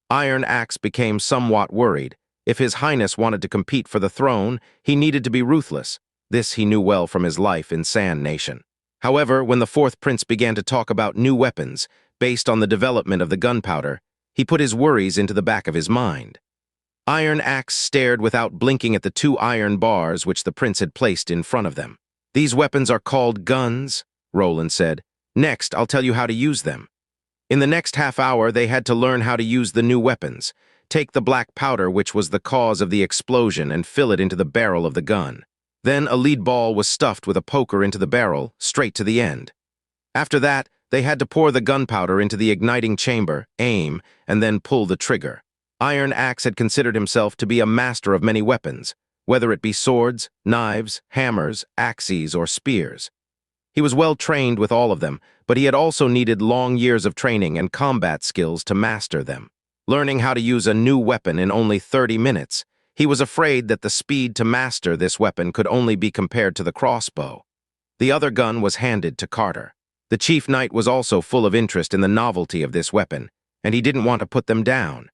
Iron Axe became somewhat worried. If His Highness wanted to compete for the throne, he needed to be ruthless. This he knew well from his life in Sand Nation. However, when the 4th prince began to talk about new weapons, based on the development of the gunpowder, he put his worries into the back of his mind. Iron Axe stared without blinking at the 2 iron bars which the prince had placed in front of them. "These weapons are called guns," Roland said. "Next, I'll tell you how to use them." In the next half hour, they had to learn how to use the new weapons. Take the black powder which was the cause of the explosion and fill it into the barrel of the gun. Then a lead ball was stuffed with a poker into the barrel, straight to the end. After that, they had to pour the gunpowder into the igniting chamber, aim, and then pull the trigger. Iron Axe had considered himself to be a master of many weapons, whether it be swords, knives, hammers, axes, or spears. He was well trained with all of them, but he had also needed long years of training and combat skills to master them. Learning how to use a new weapon in only 30 minutes, he was afraid that the speed to master this weapon could only be compared to the crossbow. The other gun was handed to Carter. The chief knight was also full of interest in the novelty of this weapon, and he didn't want to put them down.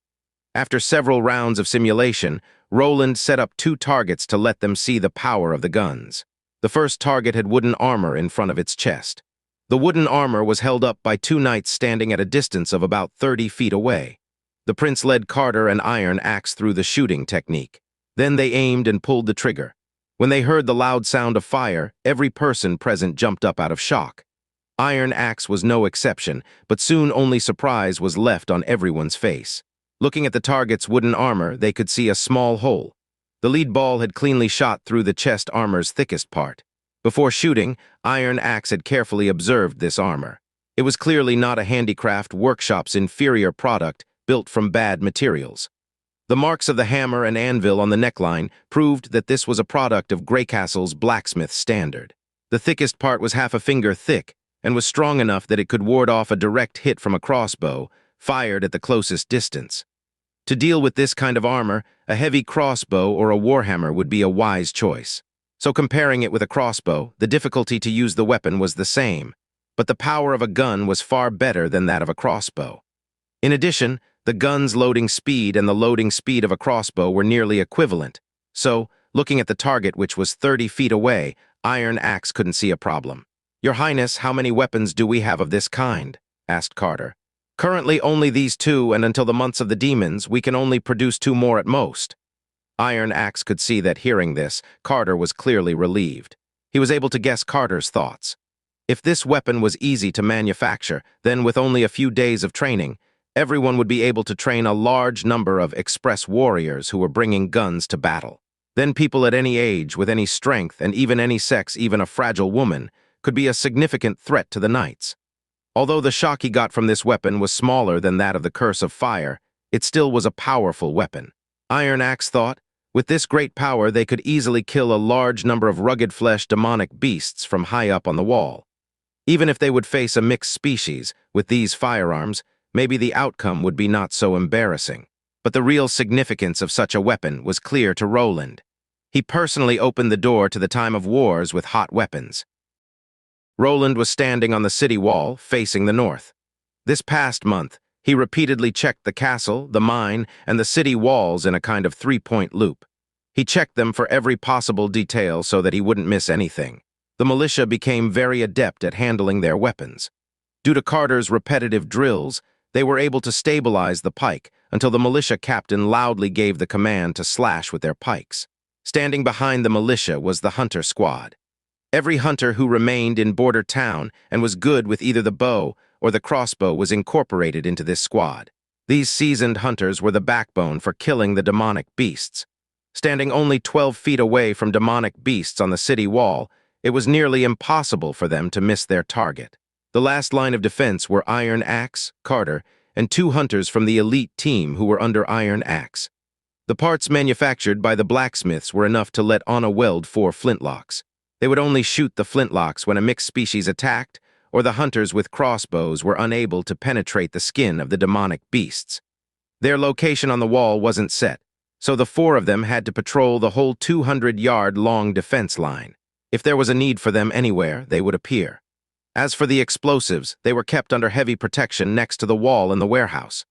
After several rounds of simulation, Roland set up 2 targets to let them see the power of the guns. The first target had wooden armor in front of its chest. The wooden armor was held up by 2 knights standing at a distance of about 30 feet away. The prince led Carter and Iron Axe through the shooting technique. Then they aimed and pulled the trigger. When they heard the loud sound of fire, every person present jumped up out of shock. Iron Axe was no exception, but soon only surprise was left on everyone's face. Looking at the target's wooden armor, they could see a small hole. The lead ball had cleanly shot through the chest armor's thickest part. Before shooting, Iron Axe had carefully observed this armor. It was clearly not a handicraft workshop's inferior product built from bad materials. The marks of the hammer and anvil on the neckline proved that this was a product of Greycastle's blacksmith standard. The thickest part was half a finger thick and was strong enough that it could ward off a direct hit from a crossbow, fired at the closest distance. To deal with this kind of armor, a heavy crossbow or a warhammer would be a wise choice. So comparing it with a crossbow, the difficulty to use the weapon was the same, but the power of a gun was far better than that of a crossbow. In addition, the gun's loading speed and the loading speed of a crossbow were nearly equivalent. So, looking at the target, which was 30 feet away, Iron Axe couldn't see a problem. "Your Highness, how many weapons do we have of this kind?" asked Carter. "Currently only these 2, and until the months of the demons, we can only produce 2 more at most." Iron Axe could see that hearing this, Carter was clearly relieved. He was able to guess Carter's thoughts. If this weapon was easy to manufacture, then with only a few days of training, everyone would be able to train a large number of express warriors who were bringing guns to battle. Then people at any age, with any strength, and even any sex, even a fragile woman, could be a significant threat to the knights. Although the shock he got from this weapon was smaller than that of the Curse of Fire, it still was a powerful weapon. Iron Axe thought, with this great power they could easily kill a large number of rugged-fleshed demonic beasts from high up on the wall. Even if they would face a mixed species, with these firearms, maybe the outcome would be not so embarrassing. But the real significance of such a weapon was clear to Roland. He personally opened the door to the time of wars with hot weapons. Roland was standing on the city wall, facing the north. This past month, he repeatedly checked the castle, the mine, and the city walls in a kind of 3-point loop. He checked them for every possible detail so that he wouldn't miss anything. The militia became very adept at handling their weapons. Due to Carter's repetitive drills, they were able to stabilize the pike until the militia captain loudly gave the command to slash with their pikes. Standing behind the militia was the hunter squad. Every hunter who remained in border town and was good with either the bow or the crossbow was incorporated into this squad. These seasoned hunters were the backbone for killing the demonic beasts. Standing only 12 feet away from demonic beasts on the city wall, it was nearly impossible for them to miss their target. The last line of defense were Iron Axe, Carter, and 2 hunters from the elite team who were under Iron Axe. The parts manufactured by the blacksmiths were enough to let Anna weld 4 flintlocks. They would only shoot the flintlocks when a mixed species attacked, or the hunters with crossbows were unable to penetrate the skin of the demonic beasts. Their location on the wall wasn't set, so the 4 of them had to patrol the whole 200-yard-long defense line. If there was a need for them anywhere, they would appear. As for the explosives, they were kept under heavy protection next to the wall in the warehouse.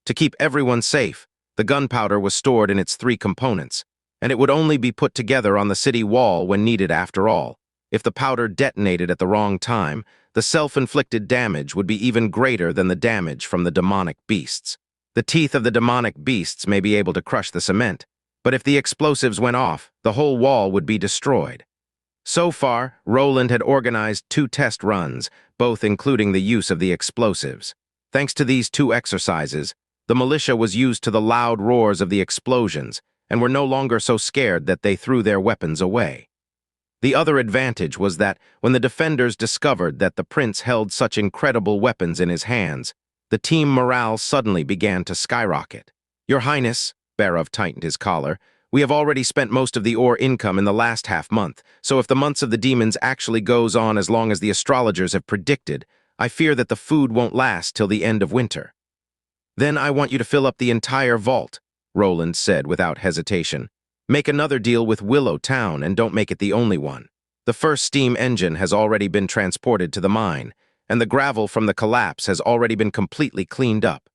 To keep everyone safe, the gunpowder was stored in its 3 components, and it would only be put together on the city wall when needed after all. If the powder detonated at the wrong time, the self-inflicted damage would be even greater than the damage from the demonic beasts. The teeth of the demonic beasts may be able to crush the cement, but if the explosives went off, the whole wall would be destroyed. So far, Roland had organized 2 test runs, both including the use of the explosives. Thanks to these 2 exercises, the militia was used to the loud roars of the explosions and were no longer so scared that they threw their weapons away. The other advantage was that when the defenders discovered that the prince held such incredible weapons in his hands, the team morale suddenly began to skyrocket. Your Highness, Barov tightened his collar, we have already spent most of the ore income in the last half-month, so if the months of the demons actually goes on as long as the astrologers have predicted, I fear that the food won't last till the end of winter. Then I want you to fill up the entire vault, Roland said without hesitation. Make another deal with Willow Town and don't make it the only one. The first steam engine has already been transported to the mine, and the gravel from the collapse has already been completely cleaned up.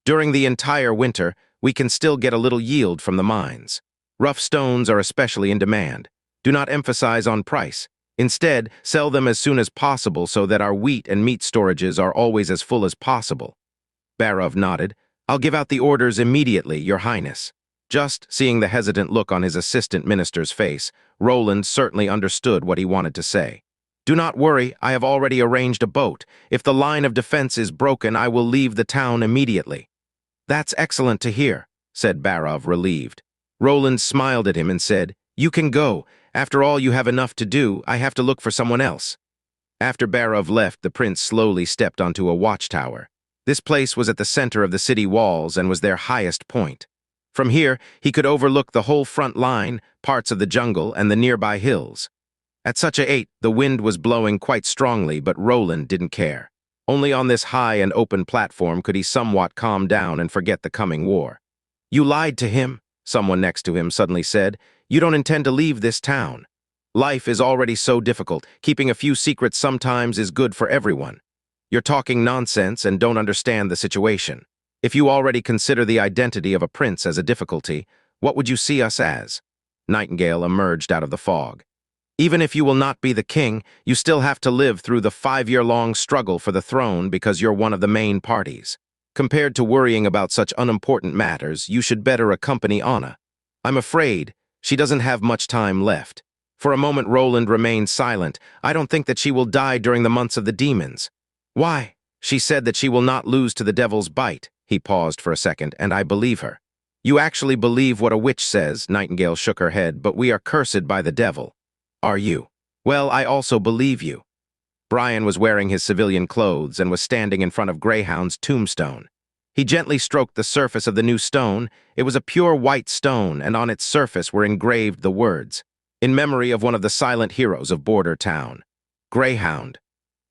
During the entire winter, we can still get a little yield from the mines. Rough stones are especially in demand. Do not emphasize on price. Instead, sell them as soon as possible so that our wheat and meat storages are always as full as possible. Barov nodded. I'll give out the orders immediately, Your Highness. Just seeing the hesitant look on his assistant minister's face, Roland certainly understood what he wanted to say. Do not worry, I have already arranged a boat. If the line of defense is broken, I will leave the town immediately. That's excellent to hear, said Barov, relieved. Roland smiled at him and said, You can go. After all, you have enough to do. I have to look for someone else. After Barov left, the prince slowly stepped onto a watchtower. This place was at the center of the city walls and was their highest point. From here, he could overlook the whole front line, parts of the jungle, and the nearby hills. At such a height, the wind was blowing quite strongly, but Roland didn't care. Only on this high and open platform could he somewhat calm down and forget the coming war. You lied to him, someone next to him suddenly said. You don't intend to leave this town. Life is already so difficult. Keeping a few secrets sometimes is good for everyone. You're talking nonsense and don't understand the situation. If you already consider the identity of a prince as a difficulty, what would you see us as? Nightingale emerged out of the fog. Even if you will not be the king, you still have to live through the 5-year-long struggle for the throne because you're one of the main parties. Compared to worrying about such unimportant matters, you should better accompany Anna. I'm afraid she doesn't have much time left. For a moment, Roland remained silent. I don't think that she will die during the months of the demons. Why? She said that she will not lose to the devil's bite. He paused for a second, and I believe her. You actually believe what a witch says, Nightingale shook her head, but we are cursed by the devil. Are you? Well, I also believe you. Brian was wearing his civilian clothes and was standing in front of Greyhound's tombstone. He gently stroked the surface of the new stone. It was a pure white stone, and on its surface were engraved the words, in memory of one of the silent heroes of Border Town. Greyhound.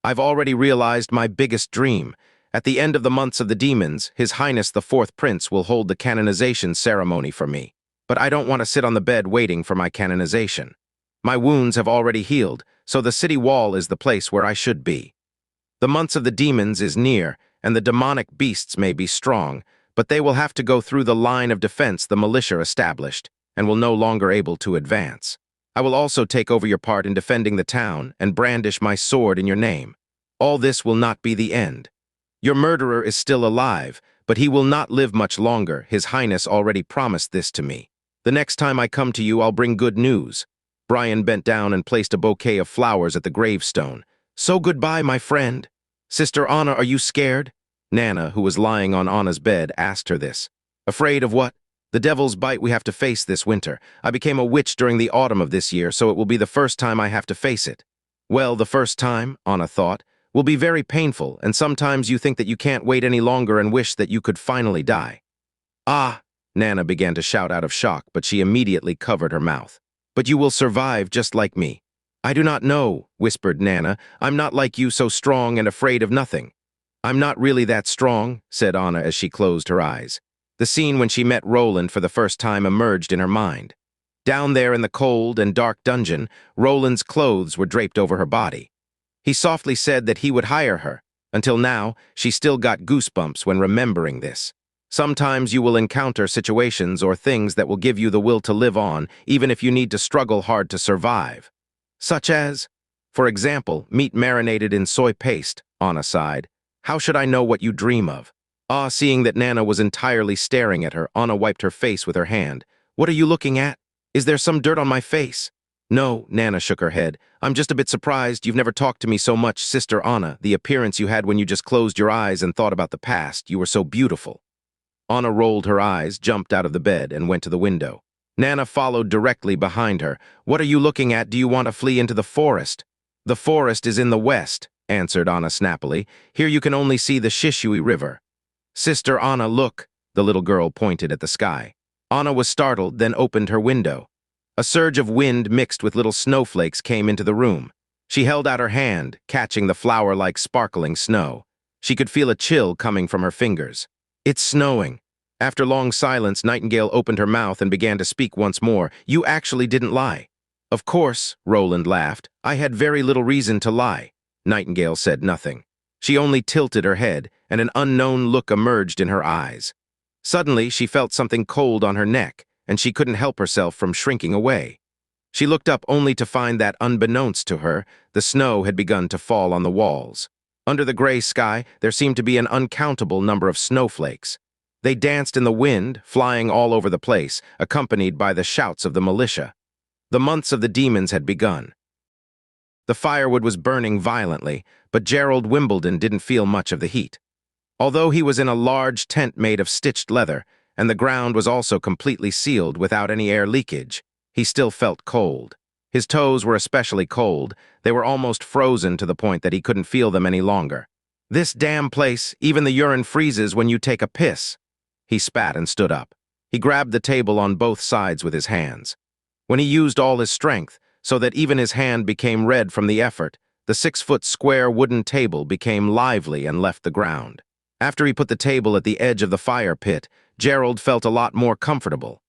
I've already realized my biggest dream. At the end of the months of the demons, His Highness the Fourth Prince will hold the canonization ceremony for me. But I don't want to sit on the bed waiting for my canonization. My wounds have already healed, so the city wall is the place where I should be. The months of the demons is near, and the demonic beasts may be strong, but they will have to go through the line of defense the militia established, and will no longer able to advance. I will also take over your part in defending the town and brandish my sword in your name. All this will not be the end. Your murderer is still alive, but he will not live much longer. His Highness already promised this to me. The next time I come to you, I'll bring good news. Brian bent down and placed a bouquet of flowers at the gravestone. So goodbye, my friend. Sister Anna, are you scared? Nana, who was lying on Anna's bed, asked her this. Afraid of what? The devil's bite we have to face this winter. I became a witch during the autumn of this year, so it will be the first time I have to face it. Well, the first time, Anna thought, will be very painful, and sometimes you think that you can't wait any longer and wish that you could finally die. Ah! Nana began to shout out of shock, but she immediately covered her mouth. But you will survive just like me. I do not know, whispered Nana. I'm not like you, so strong and afraid of nothing. I'm not really that strong, said Anna as she closed her eyes. The scene when she met Roland for the first time emerged in her mind. Down there in the cold and dark dungeon, Roland's clothes were draped over her body. He softly said that he would hire her. Until now, she still got goosebumps when remembering this. Sometimes you will encounter situations or things that will give you the will to live on, even if you need to struggle hard to survive. Such as, for example, meat marinated in soy paste, Anna sighed. How should I know what you dream of? Ah, seeing that Nana was entirely staring at her, Anna wiped her face with her hand. What are you looking at? Is there some dirt on my face? No, Nana shook her head. I'm just a bit surprised you've never talked to me so much, Sister Anna. The appearance you had when you just closed your eyes and thought about the past. You were so beautiful. Anna rolled her eyes, jumped out of the bed, and went to the window. Nana followed directly behind her. What are you looking at? Do you want to flee into the forest? The forest is in the west, answered Anna snappily. Here you can only see the Shishui River. Sister Anna, look. The little girl pointed at the sky. Anna was startled, then opened her window. A surge of wind mixed with little snowflakes came into the room. She held out her hand, catching the flower-like sparkling snow. She could feel a chill coming from her fingers. "It's snowing." After long silence, Nightingale opened her mouth and began to speak once more. "You actually didn't lie." "Of course," Roland laughed. "I had very little reason to lie." Nightingale said nothing. She only tilted her head, and an unknown look emerged in her eyes. Suddenly, she felt something cold on her neck, and she couldn't help herself from shrinking away. She looked up only to find that, unbeknownst to her, the snow had begun to fall on the walls. Under the gray sky, there seemed to be an uncountable number of snowflakes. They danced in the wind, flying all over the place, accompanied by the shouts of the militia. The months of the demons had begun. The firewood was burning violently, but Gerald Wimbledon didn't feel much of the heat. Although he was in a large tent made of stitched leather, and the ground was also completely sealed without any air leakage, he still felt cold. His toes were especially cold. They were almost frozen to the point that he couldn't feel them any longer. "This damn place, even the urine freezes when you take a piss." He spat and stood up. He grabbed the table on both sides with his hands. When he used all his strength, so that even his hand became red from the effort, the 6-foot square wooden table became lively and left the ground. After he put the table at the edge of the fire pit, Gerald felt a lot more comfortable.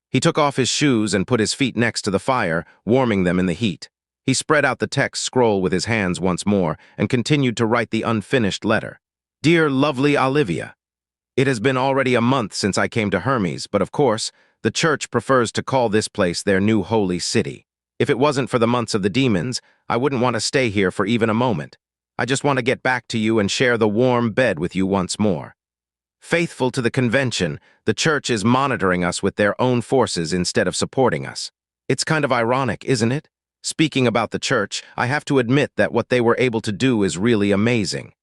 He took off his shoes and put his feet next to the fire, warming them in the heat. He spread out the text scroll with his hands once more and continued to write the unfinished letter. "Dear lovely Olivia, it has been already a month since I came to Hermes, but of course, the church prefers to call this place their new holy city. If it wasn't for the months of the demons, I wouldn't want to stay here for even a moment. I just want to get back to you and share the warm bed with you once more. Faithful to the convention, the church is monitoring us with their own forces instead of supporting us. It's kind of ironic, isn't it? Speaking about the church, I have to admit that what they were able to do is really amazing.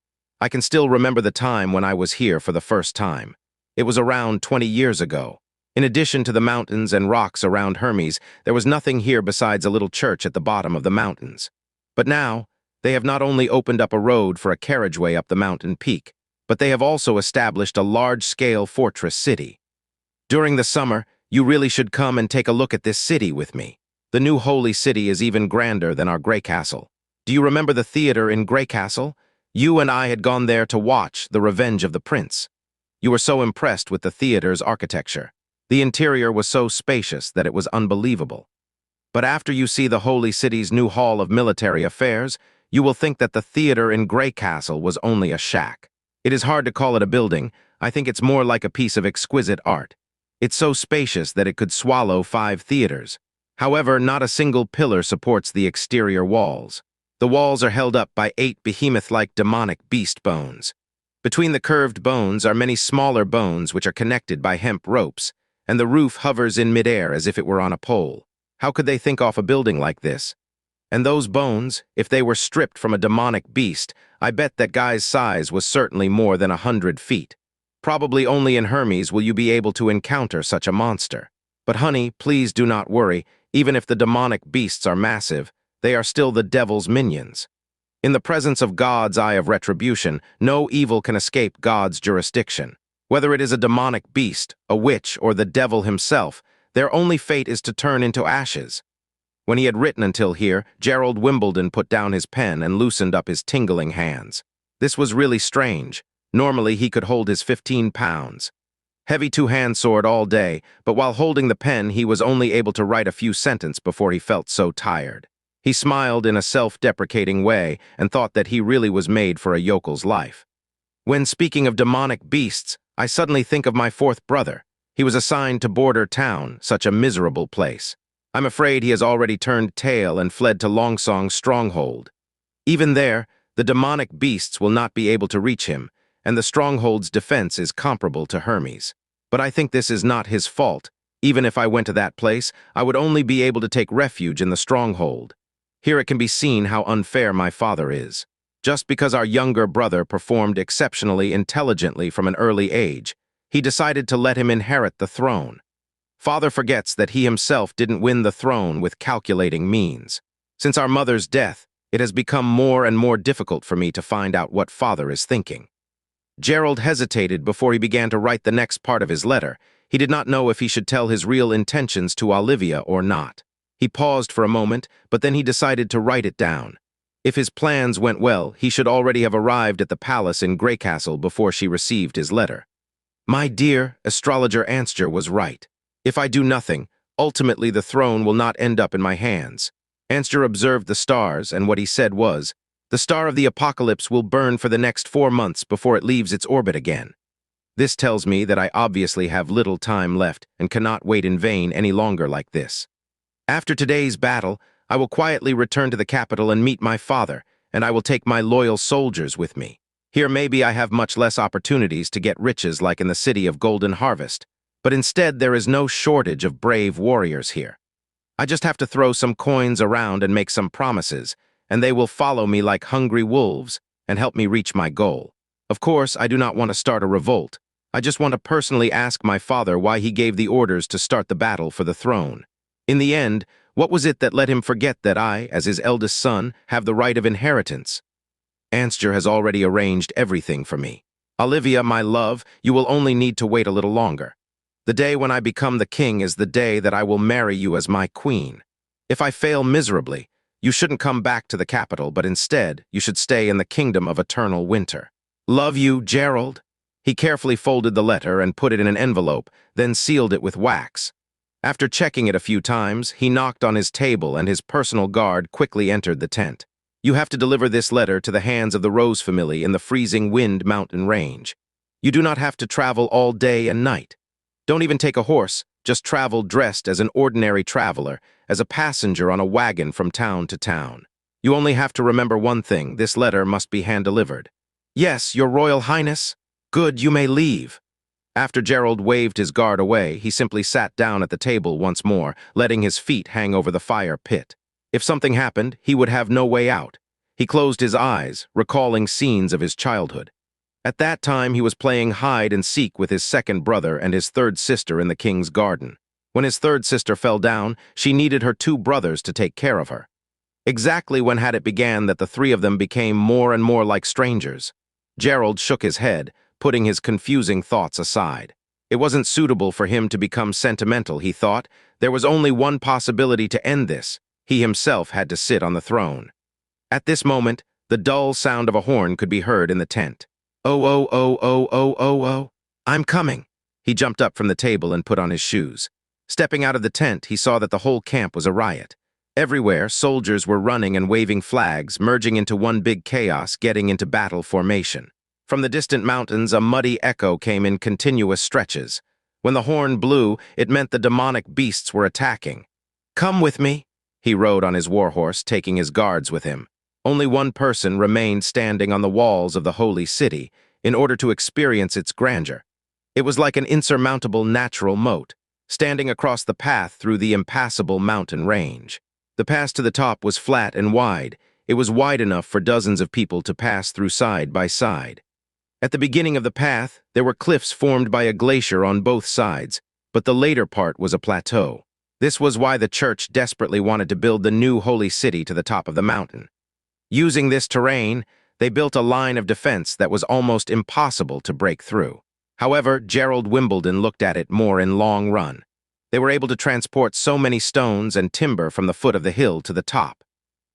I can still remember the time when I was here for the first time. It was around 20 years ago. In addition to the mountains and rocks around Hermes, there was nothing here besides a little church at the bottom of the mountains. But now, they have not only opened up a road for a carriageway up the mountain peak, but they have also established a large-scale fortress city. During the summer, you really should come and take a look at this city with me. The new holy city is even grander than our Grey Castle. Do you remember the theater in Grey Castle? You and I had gone there to watch The Revenge of the Prince. You were so impressed with the theater's architecture. The interior was so spacious that it was unbelievable. But after you see the holy city's new hall of military affairs, you will think that the theater in Grey Castle was only a shack. It is hard to call it a building. I think it's more like a piece of exquisite art. It's so spacious that it could swallow 5 theaters. However, not a single pillar supports the exterior walls. The walls are held up by 8 behemoth-like demonic beast bones. Between the curved bones are many smaller bones which are connected by hemp ropes, and the roof hovers in midair as if it were on a pole. How could they think off a building like this? And those bones, if they were stripped from a demonic beast, I bet that guy's size was certainly more than 100 feet. Probably only in Hermes will you be able to encounter such a monster. But honey, please do not worry. Even if the demonic beasts are massive, they are still the devil's minions. In the presence of God's eye of retribution, no evil can escape God's jurisdiction. Whether it is a demonic beast, a witch, or the devil himself, their only fate is to turn into ashes. When he had written until here, Gerald Wimbledon put down his pen and loosened up his tingling hands. This was really strange. Normally, he could hold his 15 pounds. Heavy two-hand sword all day, but while holding the pen, he was only able to write a few sentences before he felt so tired. He smiled in a self-deprecating way and thought that he really was made for a yokel's life. When speaking of demonic beasts, I suddenly think of my 4th brother. He was assigned to Border Town, such a miserable place. I'm afraid he has already turned tail and fled to Longsong's stronghold. Even there, the demonic beasts will not be able to reach him, and the stronghold's defense is comparable to Hermes. But I think this is not his fault. Even if I went to that place, I would only be able to take refuge in the stronghold. Here it can be seen how unfair my father is. Just because our younger brother performed exceptionally intelligently from an early age, he decided to let him inherit the throne. Father forgets that he himself didn't win the throne with calculating means. Since our mother's death, it has become more and more difficult for me to find out what father is thinking. Gerald hesitated before he began to write the next part of his letter. He did not know if he should tell his real intentions to Olivia or not. He paused for a moment, but then he decided to write it down. If his plans went well, he should already have arrived at the palace in Greycastle before she received his letter. My dear, astrologer Ansger was right. If I do nothing, ultimately the throne will not end up in my hands. Ansger observed the stars, and what he said was, the star of the apocalypse will burn for the next 4 months before it leaves its orbit again. This tells me that I obviously have little time left and cannot wait in vain any longer like this. After today's battle, I will quietly return to the capital and meet my father, and I will take my loyal soldiers with me. Here maybe I have much less opportunities to get riches like in the city of Golden Harvest, but instead there is no shortage of brave warriors here. I just have to throw some coins around and make some promises, and they will follow me like hungry wolves and help me reach my goal. Of course, I do not want to start a revolt. I just want to personally ask my father why he gave the orders to start the battle for the throne. In the end, what was it that let him forget that I, as his eldest son, have the right of inheritance? Ansger has already arranged everything for me. Olivia, my love, you will only need to wait a little longer. The day when I become the king is the day that I will marry you as my queen. If I fail miserably, you shouldn't come back to the capital, but instead, you should stay in the kingdom of eternal winter. Love you, Gerald. He carefully folded the letter and put it in an envelope, then sealed it with wax. After checking it a few times, he knocked on his table and his personal guard quickly entered the tent. You have to deliver this letter to the hands of the Rose family in the freezing wind mountain range. You do not have to travel all day and night. Don't even take a horse, just travel dressed as an ordinary traveler, as a passenger on a wagon from town to town. You only have to remember one thing, this letter must be hand-delivered. Yes, your Royal Highness. Good, you may leave. After Gerald waved his guard away, he simply sat down at the table once more, letting his feet hang over the fire pit. If something happened, he would have no way out. He closed his eyes, recalling scenes of his childhood. At that time, he was playing hide and seek with his second brother and his third sister in the king's garden. When his third sister fell down, she needed her 2 brothers to take care of her. Exactly when had it began that the 3 of them became more and more like strangers. Gerald shook his head, putting his confusing thoughts aside. It wasn't suitable for him to become sentimental, he thought. There was only one possibility to end this. He himself had to sit on the throne. At this moment, the dull sound of a horn could be heard in the tent. Oh, oh, oh, oh, oh, oh, oh. I'm coming. He jumped up from the table and put on his shoes. Stepping out of the tent, he saw that the whole camp was a riot. Everywhere, soldiers were running and waving flags, merging into one big chaos, getting into battle formation. From the distant mountains, a muddy echo came in continuous stretches. When the horn blew, it meant the demonic beasts were attacking. Come with me. He rode on his warhorse, taking his guards with him. Only one person remained standing on the walls of the holy city in order to experience its grandeur. It was like an insurmountable natural moat, standing across the path through the impassable mountain range. The pass to the top was flat and wide. It was wide enough for dozens of people to pass through side by side. At the beginning of the path, there were cliffs formed by a glacier on both sides, but the later part was a plateau. This was why the church desperately wanted to build the new holy city to the top of the mountain. Using this terrain, they built a line of defense that was almost impossible to break through. However, Gerald Wimbledon looked at it more in long run. They were able to transport so many stones and timber from the foot of the hill to the top.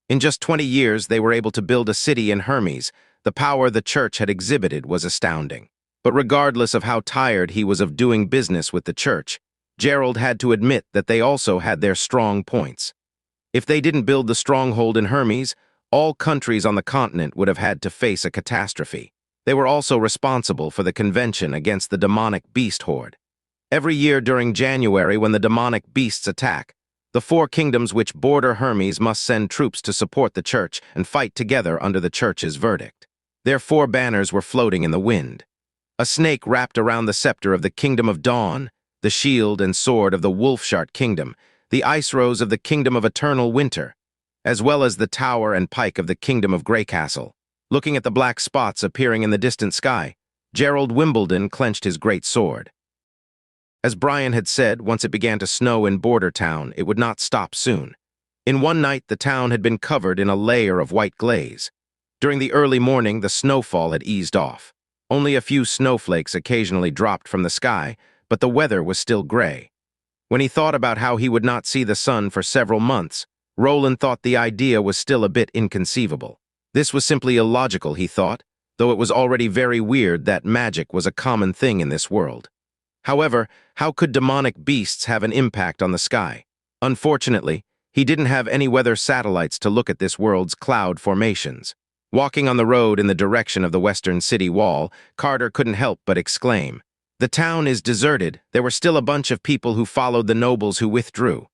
In just 20 years, they were able to build a city in Hermes. The power the church had exhibited was astounding. But regardless of how tired he was of doing business with the church, Gerald had to admit that they also had their strong points. If they didn't build the stronghold in Hermes, all countries on the continent would have had to face a catastrophe. They were also responsible for the convention against the demonic beast horde. Every year during January, when the demonic beasts attack, the 4 kingdoms which border Hermes must send troops to support the church and fight together under the church's verdict. Their 4 banners were floating in the wind. A snake wrapped around the scepter of the Kingdom of Dawn, the shield and sword of the Wolfshart Kingdom, the ice rose of the Kingdom of Eternal Winter, as well as the tower and pike of the Kingdom of Greycastle. Looking at the black spots appearing in the distant sky, Gerald Wimbledon clenched his great sword. As Brian had said, once it began to snow in Border Town, it would not stop soon. In one night, the town had been covered in a layer of white glaze. During the early morning, the snowfall had eased off. Only a few snowflakes occasionally dropped from the sky, but the weather was still gray. When he thought about how he would not see the sun for several months, Roland thought the idea was still a bit inconceivable. This was simply illogical, he thought, though it was already very weird that magic was a common thing in this world. However, how could demonic beasts have an impact on the sky? Unfortunately, he didn't have any weather satellites to look at this world's cloud formations. Walking on the road in the direction of the western city wall, Carter couldn't help but exclaim, "The town is deserted. There were still a bunch of people who followed the nobles who withdrew."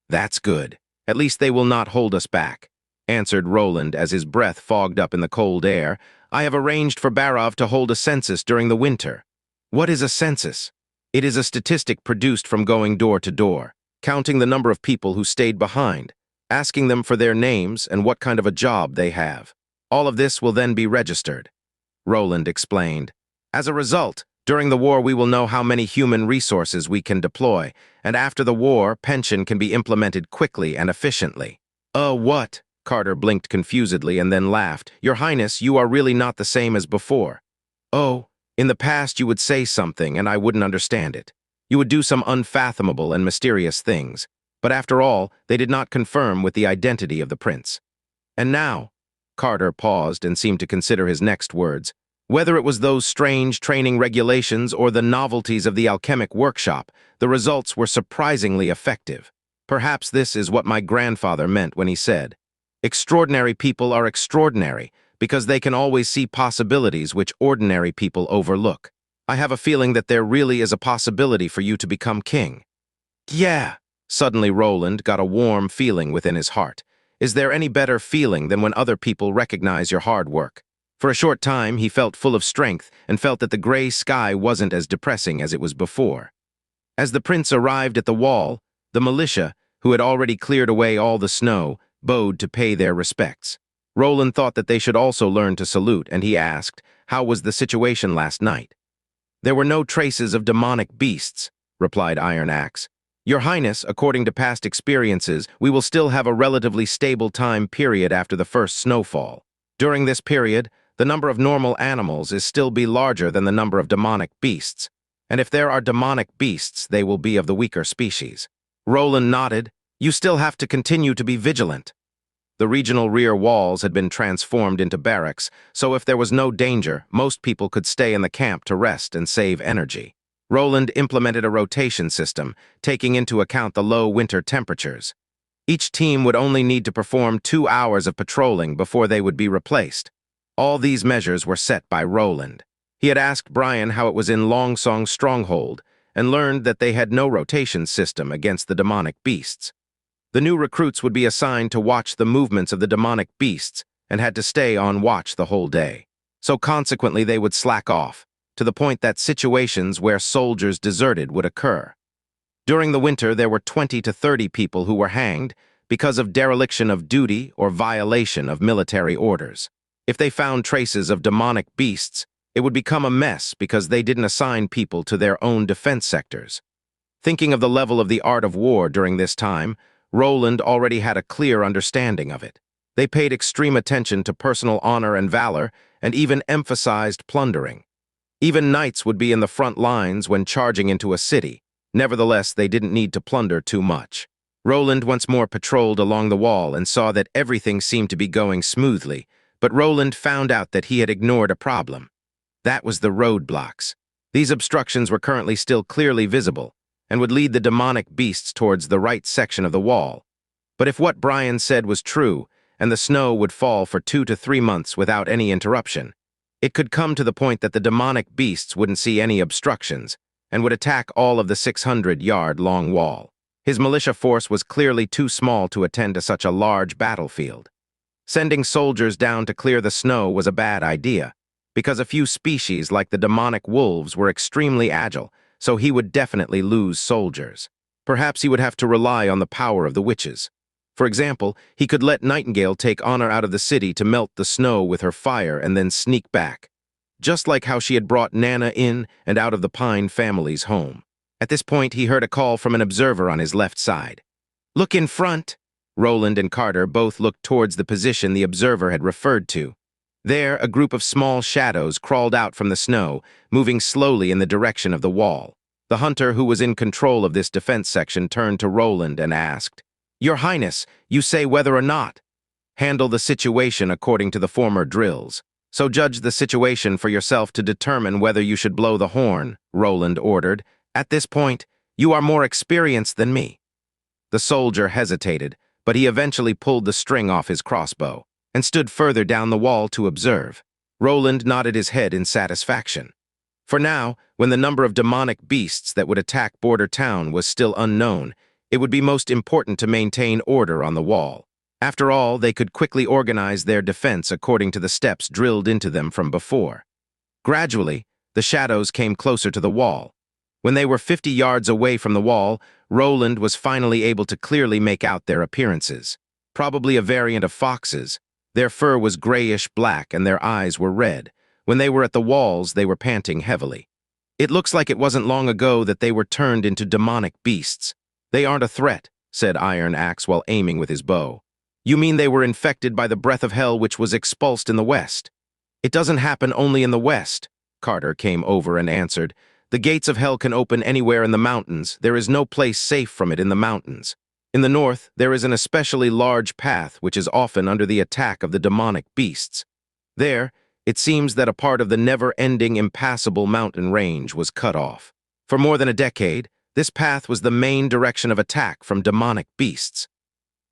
"That's good. At least they will not hold us back," answered Roland as his breath fogged up in the cold air. "I have arranged for Barov to hold a census during the winter." "What is a census?" "It is a statistic produced from going door to door, counting the number of people who stayed behind, asking them for their names and what kind of a job they have. All of this will then be registered," Roland explained. "As a result, during the war we will know how many human resources we can deploy, and after the war, pension can be implemented quickly and efficiently." What?" Carter blinked confusedly and then laughed. "Your Highness, you are really not the same as before." "Oh, in the past you would say something and I wouldn't understand it. You would do some unfathomable and mysterious things, but after all, they did not confirm with the identity of the prince. And now," Carter paused and seemed to consider his next words, "whether it was those strange training regulations or the novelties of the alchemic workshop, the results were surprisingly effective. Perhaps this is what my grandfather meant when he said, 'Extraordinary people are extraordinary because they can always see possibilities which ordinary people overlook.' I have a feeling that there really is a possibility for you to become king." "Yeah." Suddenly Roland got a warm feeling within his heart. Is there any better feeling than when other people recognize your hard work? For a short time, he felt full of strength and felt that the gray sky wasn't as depressing as it was before. As the prince arrived at the wall, the militia, who had already cleared away all the snow, bowed to pay their respects. Roland thought that they should also learn to salute, and he asked, "How was the situation last night?" "There were no traces of demonic beasts," replied Iron Axe. "Your Highness, according to past experiences, we will still have a relatively stable time period after the first snowfall. During this period, the number of normal animals is still be larger than the number of demonic beasts, and if there are demonic beasts, they will be of the weaker species." Roland nodded. "You still have to continue to be vigilant." The regional rear walls had been transformed into barracks, so if there was no danger, most people could stay in the camp to rest and save energy. Roland implemented a rotation system, taking into account the low winter temperatures. Each team would only need to perform 2 hours of patrolling before they would be replaced. All these measures were set by Roland. He had asked Brian how it was in Longsong's stronghold, and learned that they had no rotation system against the demonic beasts. The new recruits would be assigned to watch the movements of the demonic beasts and had to stay on watch the whole day. So consequently, they would slack off, to the point that situations where soldiers deserted would occur. During the winter, there were 20 to 30 people who were hanged because of dereliction of duty or violation of military orders. If they found traces of demonic beasts, it would become a mess because they didn't assign people to their own defense sectors. Thinking of the level of the art of war during this time, Roland already had a clear understanding of it. They paid extreme attention to personal honor and valor, and even emphasized plundering. Even knights would be in the front lines when charging into a city. Nevertheless, they didn't need to plunder too much. Roland once more patrolled along the wall and saw that everything seemed to be going smoothly, but Roland found out that he had ignored a problem. That was the roadblocks. These obstructions were currently still clearly visible, and would lead the demonic beasts towards the right section of the wall. But if what Brian said was true, and the snow would fall for 2 to 3 months without any interruption, it could come to the point that the demonic beasts wouldn't see any obstructions, and would attack all of the 600-yard-long wall. His militia force was clearly too small to attend to such a large battlefield. Sending soldiers down to clear the snow was a bad idea, because a few species like the demonic wolves were extremely agile, so he would definitely lose soldiers. Perhaps he would have to rely on the power of the witches. For example, he could let Nightingale take honor out of the city to melt the snow with her fire and then sneak back, just like how she had brought Nana in and out of the Pine family's home. At this point, he heard a call from an observer on his left side. "Look in front!" Roland and Carter both looked towards the position the observer had referred to. There, a group of small shadows crawled out from the snow, moving slowly in the direction of the wall. The hunter who was in control of this defense section turned to Roland and asked, "Your Highness, you say whether or not? Handle the situation according to the former drills. So judge the situation for yourself to determine whether you should blow the horn," Roland ordered. "At this point, you are more experienced than me." The soldier hesitated, but he eventually pulled the string off his crossbow and stood further down the wall to observe. Roland nodded his head in satisfaction. For now, when the number of demonic beasts that would attack Border Town was still unknown, it would be most important to maintain order on the wall. After all, they could quickly organize their defense according to the steps drilled into them from before. Gradually, the shadows came closer to the wall. When they were 50 yards away from the wall, Roland was finally able to clearly make out their appearances. Probably a variant of foxes. Their fur was grayish-black and their eyes were red. When they were at the walls, they were panting heavily. "It looks like it wasn't long ago that they were turned into demonic beasts." "They aren't a threat," said Iron Axe while aiming with his bow. "You mean they were infected by the breath of hell which was expulsed in the west?" "It doesn't happen only in the west," Carter came over and answered. "The gates of hell can open anywhere in the mountains. There is no place safe from it in the mountains. In the north, there is an especially large path which is often under the attack of the demonic beasts. There, it seems that a part of the never-ending impassable mountain range was cut off. For more than a decade, this path was the main direction of attack from demonic beasts.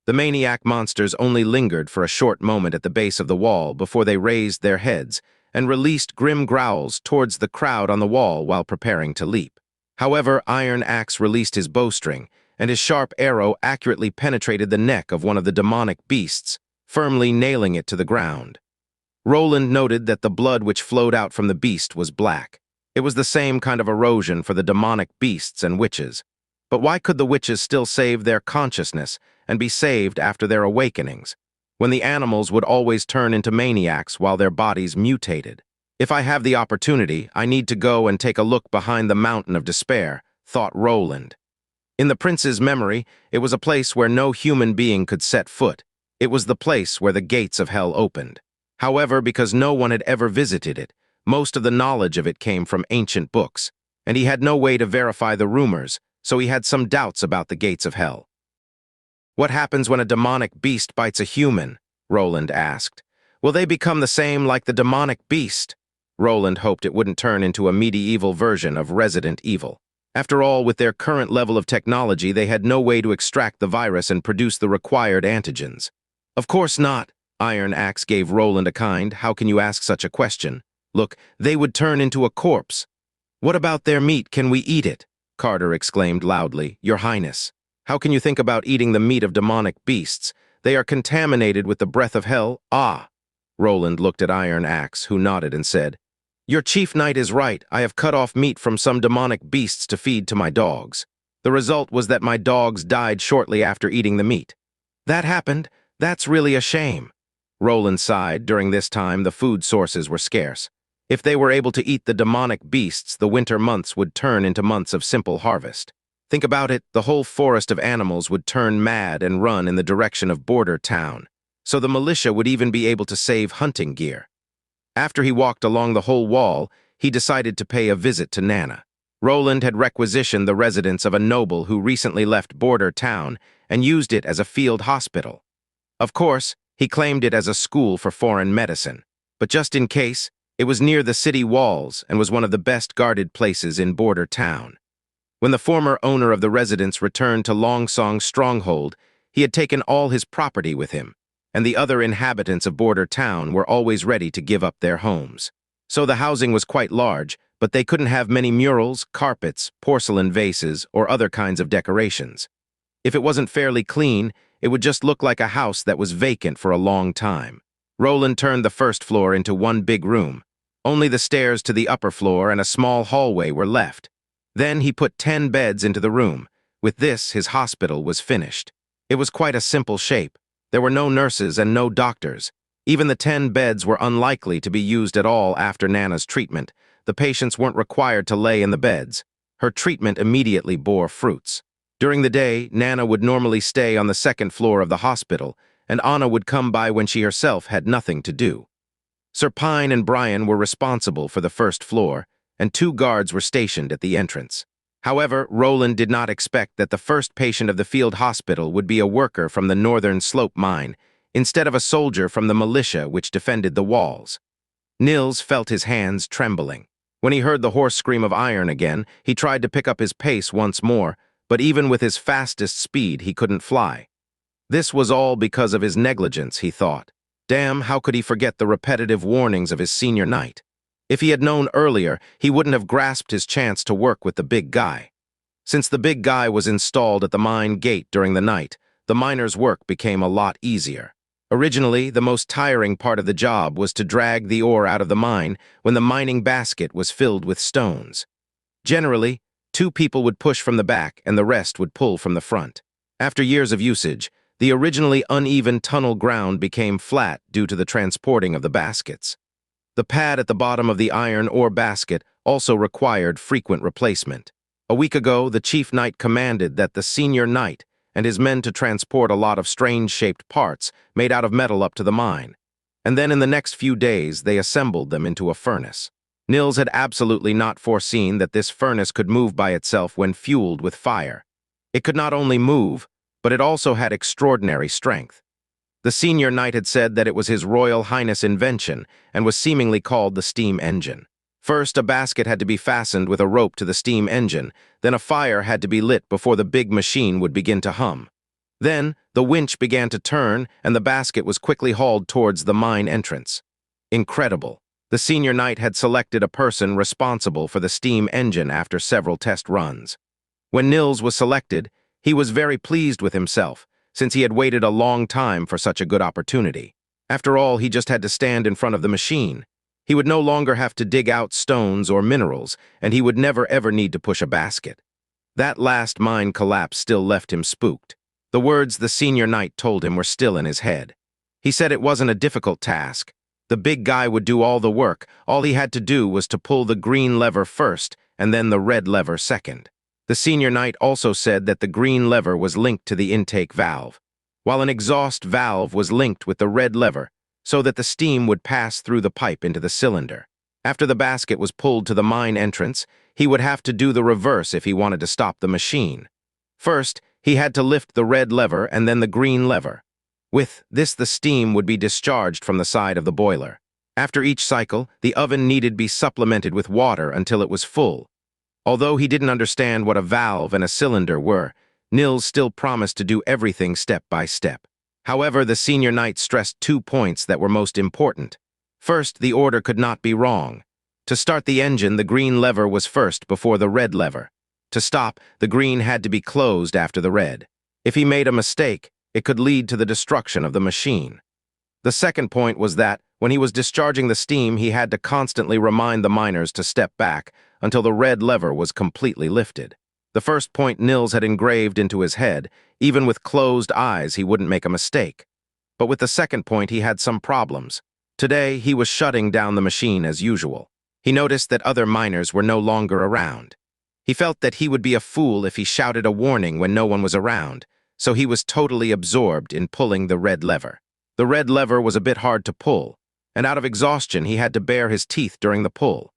The maniac monsters only lingered for a short moment at the base of the wall before they raised their heads and released grim growls towards the crowd on the wall while preparing to leap. However, Iron Axe released his bowstring, and his sharp arrow accurately penetrated the neck of one of the demonic beasts, firmly nailing it to the ground. Roland noted that the blood which flowed out from the beast was black. It was the same kind of erosion for the demonic beasts and witches. But why could the witches still save their consciousness and be saved after their awakenings, when the animals would always turn into maniacs while their bodies mutated? "If I have the opportunity, I need to go and take a look behind the mountain of despair," thought Roland. In the prince's memory, it was a place where no human being could set foot. It was the place where the gates of hell opened. However, because no one had ever visited it, most of the knowledge of it came from ancient books, and he had no way to verify the rumors, so he had some doubts about the gates of hell. "What happens when a demonic beast bites a human?" Roland asked. "Will they become the same like the demonic beast?" Roland hoped it wouldn't turn into a medieval version of Resident Evil. After all, with their current level of technology, they had no way to extract the virus and produce the required antigens. "Of course not." Iron Axe gave Roland a kind, "How can you ask such a question? Look, they would turn into a corpse." "What about their meat? Can we eat it?" Carter exclaimed loudly. "Your Highness, how can you think about eating the meat of demonic beasts? They are contaminated with the breath of hell." "Ah." Roland looked at Iron Axe, who nodded and said, "Your chief knight is right. I have cut off meat from some demonic beasts to feed to my dogs. The result was that my dogs died shortly after eating the meat." "That happened? That's really a shame." Roland sighed. During this time, the food sources were scarce. If they were able to eat the demonic beasts, the winter months would turn into months of simple harvest. Think about it, the whole forest of animals would turn mad and run in the direction of Border Town, so the militia would even be able to save hunting gear. After he walked along the whole wall, he decided to pay a visit to Nana. Roland had requisitioned the residence of a noble who recently left Border Town and used it as a field hospital. Of course, he claimed it as a school for foreign medicine, but just in case, it was near the city walls and was one of the best guarded places in Border Town. When the former owner of the residence returned to Longsong's stronghold, he had taken all his property with him, and the other inhabitants of Border Town were always ready to give up their homes. So the housing was quite large, but they couldn't have many murals, carpets, porcelain vases, or other kinds of decorations. If it wasn't fairly clean, it would just look like a house that was vacant for a long time. Roland turned the first floor into one big room. Only the stairs to the upper floor and a small hallway were left. Then he put 10 beds into the room. With this, his hospital was finished. It was quite a simple shape. There were no nurses and no doctors. Even the 10 beds were unlikely to be used at all after Nana's treatment. The patients weren't required to lay in the beds. Her treatment immediately bore fruits. During the day, Nana would normally stay on the second floor of the hospital, and Anna would come by when she herself had nothing to do. Sir Pine and Brian were responsible for the first floor, and 2 guards were stationed at the entrance. However, Roland did not expect that the first patient of the field hospital would be a worker from the Northern Slope mine, instead of a soldier from the militia which defended the walls. Nils felt his hands trembling. When he heard the hoarse scream of iron again, he tried to pick up his pace once more, but even with his fastest speed, he couldn't fly. This was all because of his negligence, he thought. Damn, how could he forget the repetitive warnings of his senior knight? If he had known earlier, he wouldn't have grasped his chance to work with the big guy. Since the big guy was installed at the mine gate during the night, the miner's work became a lot easier. Originally, the most tiring part of the job was to drag the ore out of the mine when the mining basket was filled with stones. Generally, 2 people would push from the back and the rest would pull from the front. After years of usage, the originally uneven tunnel ground became flat due to the transporting of the baskets. The pad at the bottom of the iron ore basket also required frequent replacement. A week ago, the chief knight commanded that the senior knight and his men to transport a lot of strange-shaped parts made out of metal up to the mine. And then in the next few days, they assembled them into a furnace. Nils had absolutely not foreseen that this furnace could move by itself when fueled with fire. It could not only move, but it also had extraordinary strength. The senior knight had said that it was His Royal Highness' invention and was seemingly called the steam engine. First, a basket had to be fastened with a rope to the steam engine, then a fire had to be lit before the big machine would begin to hum. Then, the winch began to turn and the basket was quickly hauled towards the mine entrance. Incredible. The senior knight had selected a person responsible for the steam engine after several test runs. When Nils was selected, he was very pleased with himself, since he had waited a long time for such a good opportunity. After all, he just had to stand in front of the machine. He would no longer have to dig out stones or minerals, and he would never ever need to push a basket. That last mine collapse still left him spooked. The words the senior knight told him were still in his head. He said it wasn't a difficult task. The big guy would do all the work. All he had to do was to pull the green lever first, and then the red lever second. The senior knight also said that the green lever was linked to the intake valve, while an exhaust valve was linked with the red lever, so that the steam would pass through the pipe into the cylinder. After the basket was pulled to the mine entrance, he would have to do the reverse if he wanted to stop the machine. First, he had to lift the red lever and then the green lever. With this, the steam would be discharged from the side of the boiler. After each cycle, the oven needed to be supplemented with water until it was full. Although he didn't understand what a valve and a cylinder were, Nils still promised to do everything step by step. However, the senior knight stressed 2 points that were most important. First, the order could not be wrong. To start the engine, the green lever was first before the red lever. To stop, the green had to be closed after the red. If he made a mistake, it could lead to the destruction of the machine. The second point was that, when he was discharging the steam, he had to constantly remind the miners to step back until the red lever was completely lifted. The first point Nils had engraved into his head. Even with closed eyes, he wouldn't make a mistake. But with the second point, he had some problems. Today, he was shutting down the machine as usual. He noticed that other miners were no longer around. He felt that he would be a fool if he shouted a warning when no one was around, so he was totally absorbed in pulling the red lever. The red lever was a bit hard to pull, and out of exhaustion, he had to bare his teeth during the pull.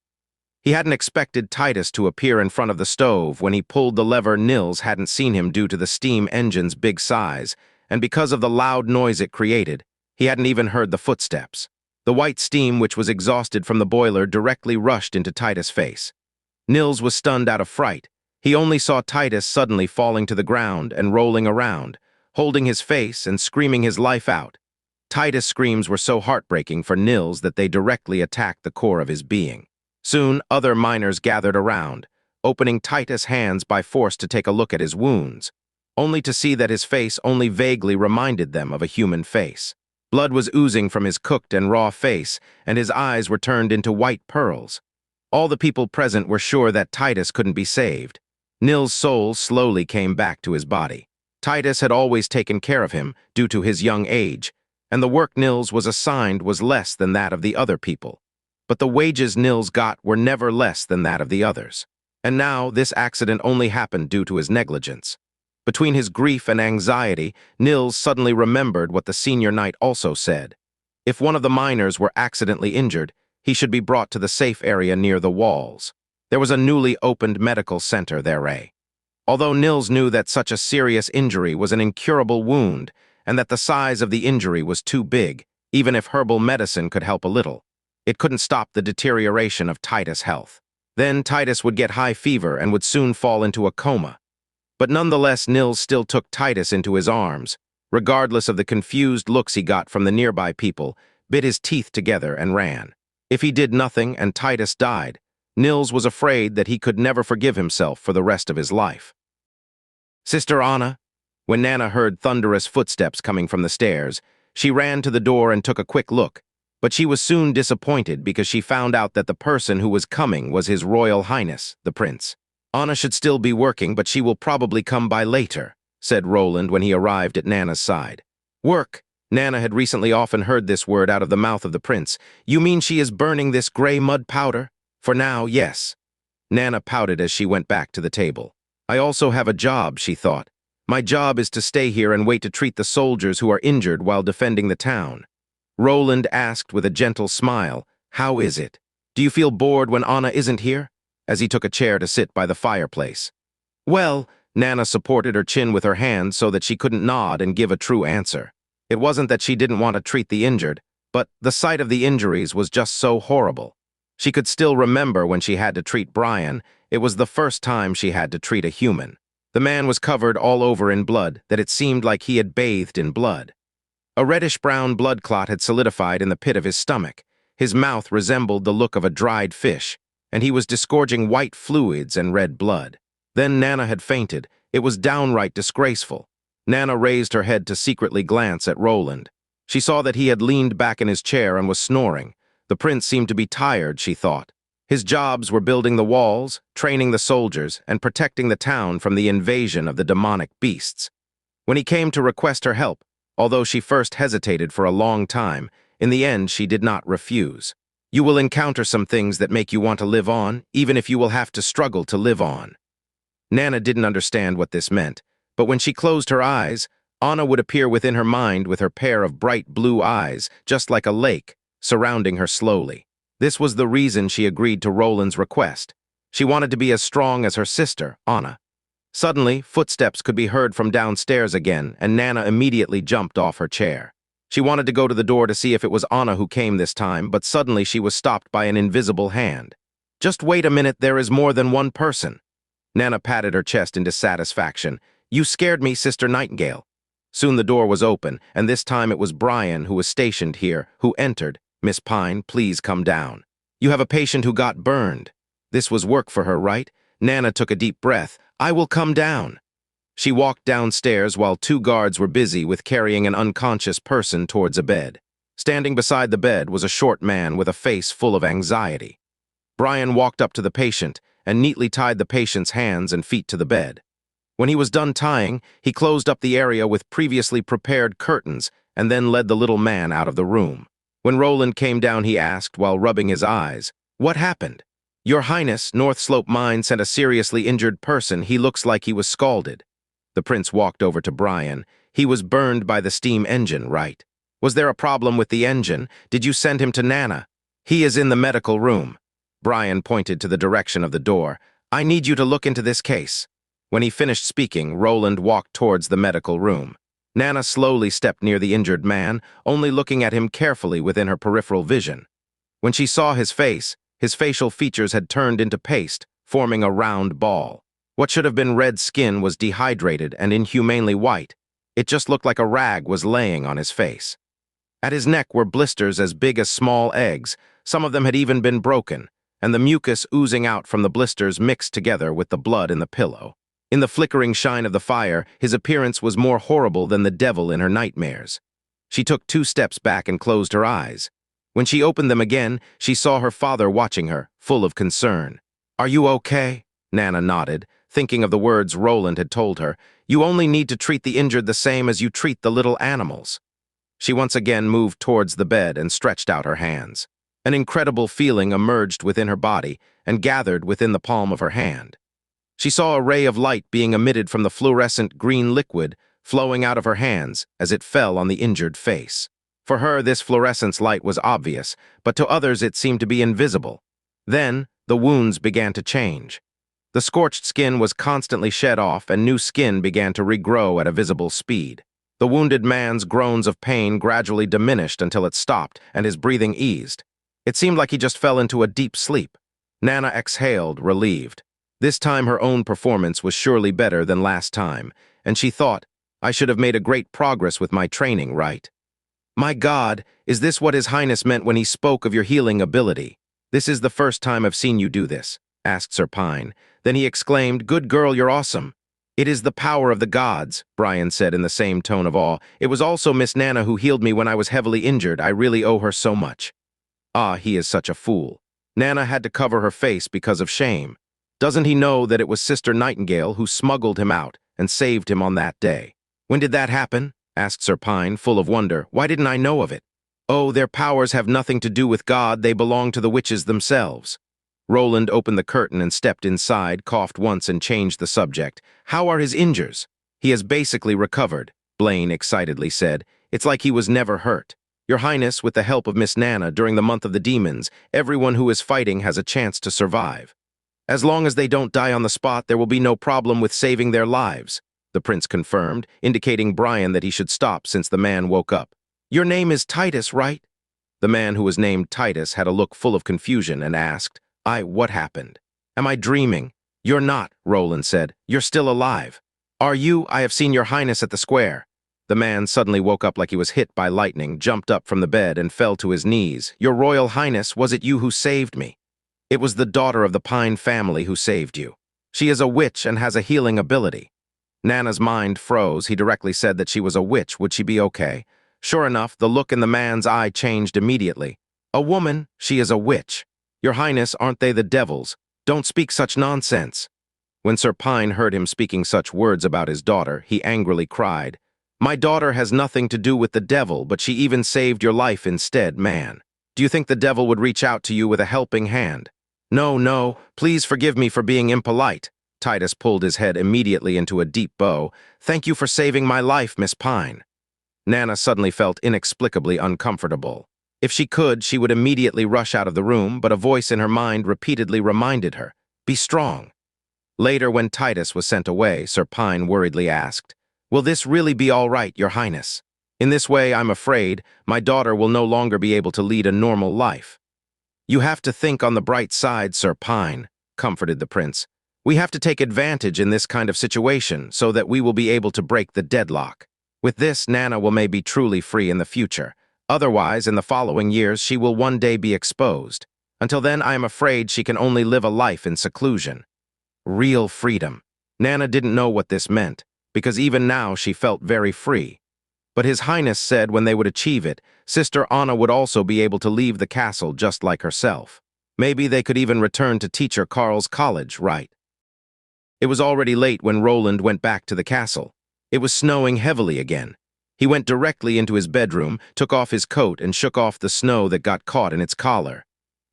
He hadn't expected Titus to appear in front of the stove. When he pulled the lever, Nils hadn't seen him due to the steam engine's big size, and because of the loud noise it created, he hadn't even heard the footsteps. The white steam which was exhausted from the boiler directly rushed into Titus' face. Nils was stunned out of fright. He only saw Titus suddenly falling to the ground and rolling around, holding his face and screaming his life out. Titus' screams were so heartbreaking for Nils that they directly attacked the core of his being. Soon, other miners gathered around, opening Titus' hands by force to take a look at his wounds, only to see that his face only vaguely reminded them of a human face. Blood was oozing from his cooked and raw face, and his eyes were turned into white pearls. All the people present were sure that Titus couldn't be saved. Nils' soul slowly came back to his body. Titus had always taken care of him due to his young age, and the work Nils was assigned was less than that of the other people. But the wages Nils got were never less than that of the others. And now, this accident only happened due to his negligence. Between his grief and anxiety, Nils suddenly remembered what the senior knight also said. If one of the miners were accidentally injured, he should be brought to the safe area near the walls. There was a newly opened medical center there. Although Nils knew that such a serious injury was an incurable wound and that the size of the injury was too big, even if herbal medicine could help a little, it couldn't stop the deterioration of Titus' health. Then Titus would get high fever and would soon fall into a coma. But nonetheless, Nils still took Titus into his arms, regardless of the confused looks he got from the nearby people, bit his teeth together and ran. If he did nothing and Titus died, Nils was afraid that he could never forgive himself for the rest of his life. "Sister Anna." When Nana heard thunderous footsteps coming from the stairs, she ran to the door and took a quick look, but she was soon disappointed because she found out that the person who was coming was His Royal Highness, the Prince. "Anna should still be working, but she will probably come by later," said Roland when he arrived at Nana's side. "Work?" Nana had recently often heard this word out of the mouth of the prince. "You mean she is burning this gray mud powder?" "For now, yes." Nana pouted as she went back to the table. "I also have a job," she thought. "My job is to stay here and wait to treat the soldiers who are injured while defending the town." Roland asked with a gentle smile, "How is it? Do you feel bored when Anna isn't here?" as he took a chair to sit by the fireplace. "Well," Nana supported her chin with her hand so that she couldn't nod and give a true answer. It wasn't that she didn't want to treat the injured, but the sight of the injuries was just so horrible. She could still remember when she had to treat Brian. It was the first time she had to treat a human. The man was covered all over in blood, that it seemed like he had bathed in blood. A reddish-brown blood clot had solidified in the pit of his stomach. His mouth resembled the look of a dried fish, and he was disgorging white fluids and red blood. Then Nana had fainted. It was downright disgraceful. Nana raised her head to secretly glance at Roland. She saw that he had leaned back in his chair and was snoring. The prince seemed to be tired, she thought. His jobs were building the walls, training the soldiers, and protecting the town from the invasion of the demonic beasts. When he came to request her help, although she first hesitated for a long time, in the end she did not refuse. "You will encounter some things that make you want to live on, even if you will have to struggle to live on." Nana didn't understand what this meant, but when she closed her eyes, Anna would appear within her mind with her pair of bright blue eyes, just like a lake, surrounding her slowly. This was the reason she agreed to Roland's request. She wanted to be as strong as her sister, Anna. Suddenly, footsteps could be heard from downstairs again, and Nana immediately jumped off her chair. She wanted to go to the door to see if it was Anna who came this time, but suddenly she was stopped by an invisible hand. "Just wait a minute, there is more than one person." Nana patted her chest in dissatisfaction. "You scared me, Sister Nightingale." Soon the door was open, and this time it was Brian, who was stationed here, who entered. "Miss Pine, please come down. You have a patient who got burned." This was work for her, right? Nana took a deep breath. "I will come down." She walked downstairs while two guards were busy with carrying an unconscious person towards a bed. Standing beside the bed was a short man with a face full of anxiety. Brian walked up to the patient and neatly tied the patient's hands and feet to the bed. When he was done tying, he closed up the area with previously prepared curtains and then led the little man out of the room. When Roland came down, he asked, while rubbing his eyes, "What happened?" "Your Highness, North Slope Mine sent a seriously injured person. He looks like he was scalded." The prince walked over to Brian. "He was burned by the steam engine, right? Was there a problem with the engine? Did you send him to Nana?" "He is in the medical room." Brian pointed to the direction of the door. "I need you to look into this case." When he finished speaking, Roland walked towards the medical room. Nana slowly stepped near the injured man, only looking at him carefully within her peripheral vision. When she saw his face, his facial features had turned into paste, forming a round ball. What should have been red skin was dehydrated and inhumanely white. It just looked like a rag was laying on his face. At his neck were blisters as big as small eggs. Some of them had even been broken, and the mucus oozing out from the blisters mixed together with the blood in the pillow. In the flickering shine of the fire, his appearance was more horrible than the devil in her nightmares. She took 2 steps back and closed her eyes. When she opened them again, she saw her father watching her, full of concern. "Are you okay?" Nana nodded, thinking of the words Roland had told her. "You only need to treat the injured the same as you treat the little animals." She once again moved towards the bed and stretched out her hands. An incredible feeling emerged within her body and gathered within the palm of her hand. She saw a ray of light being emitted from the fluorescent green liquid flowing out of her hands as it fell on the injured face. For her, this fluorescence light was obvious, but to others it seemed to be invisible. Then, the wounds began to change. The scorched skin was constantly shed off, and new skin began to regrow at a visible speed. The wounded man's groans of pain gradually diminished until it stopped, and his breathing eased. It seemed like he just fell into a deep sleep. Nana exhaled, relieved. This time her own performance was surely better than last time, and she thought, I should have made a great progress with my training, right? My God, is this what His Highness meant when he spoke of your healing ability? This is the first time I've seen you do this, asked Sir Pine. Then he exclaimed, Good girl, you're awesome. It is the power of the gods, Brian said in the same tone of awe. It was also Miss Nana who healed me when I was heavily injured. I really owe her so much. Ah, he is such a fool. Nana had to cover her face because of shame. Doesn't he know that it was Sister Nightingale who smuggled him out and saved him on that day? When did that happen? Asked Sir Pine, full of wonder. Why didn't I know of it? Oh, their powers have nothing to do with God. They belong to the witches themselves. Roland opened the curtain and stepped inside, coughed once and changed the subject. How are his injuries? He has basically recovered, Blaine excitedly said. It's like he was never hurt. Your Highness, with the help of Miss Nana during the month of the demons, everyone who is fighting has a chance to survive. As long as they don't die on the spot, there will be no problem with saving their lives, the prince confirmed, indicating Brian that he should stop since the man woke up. Your name is Titus, right? The man who was named Titus had a look full of confusion and asked, what happened? Am I dreaming? You're not, Roland said. You're still alive. Are you? I have seen your Highness at the square. The man suddenly woke up like he was hit by lightning, jumped up from the bed and fell to his knees. Your Royal Highness, was it you who saved me? It was the daughter of the Pine family who saved you. She is a witch and has a healing ability. Nana's mind froze. He directly said that she was a witch. Would she be okay? Sure enough, the look in the man's eye changed immediately. A woman, she is a witch. Your Highness, aren't they the devils? Don't speak such nonsense. When Sir Pine heard him speaking such words about his daughter, he angrily cried, My daughter has nothing to do with the devil, but she even saved your life instead, man. Do you think the devil would reach out to you with a helping hand? No, please forgive me for being impolite. Titus pulled his head immediately into a deep bow. Thank you for saving my life, Miss Pine. Nana suddenly felt inexplicably uncomfortable. If she could, she would immediately rush out of the room, but a voice in her mind repeatedly reminded her, Be strong. Later, when Titus was sent away, Sir Pine worriedly asked, Will this really be all right, Your Highness? In this way, I'm afraid, my daughter will no longer be able to lead a normal life. You have to think on the bright side, Sir Pine, comforted the prince. We have to take advantage in this kind of situation so that we will be able to break the deadlock. With this, Nana will maybe truly free in the future. Otherwise, in the following years, she will one day be exposed. Until then, I am afraid she can only live a life in seclusion. Real freedom. Nana didn't know what this meant, because even now she felt very free. But His Highness said when they would achieve it, Sister Anna would also be able to leave the castle just like herself. Maybe they could even return to Teacher Carl's college, right? It was already late when Roland went back to the castle. It was snowing heavily again. He went directly into his bedroom, took off his coat, and shook off the snow that got caught in its collar.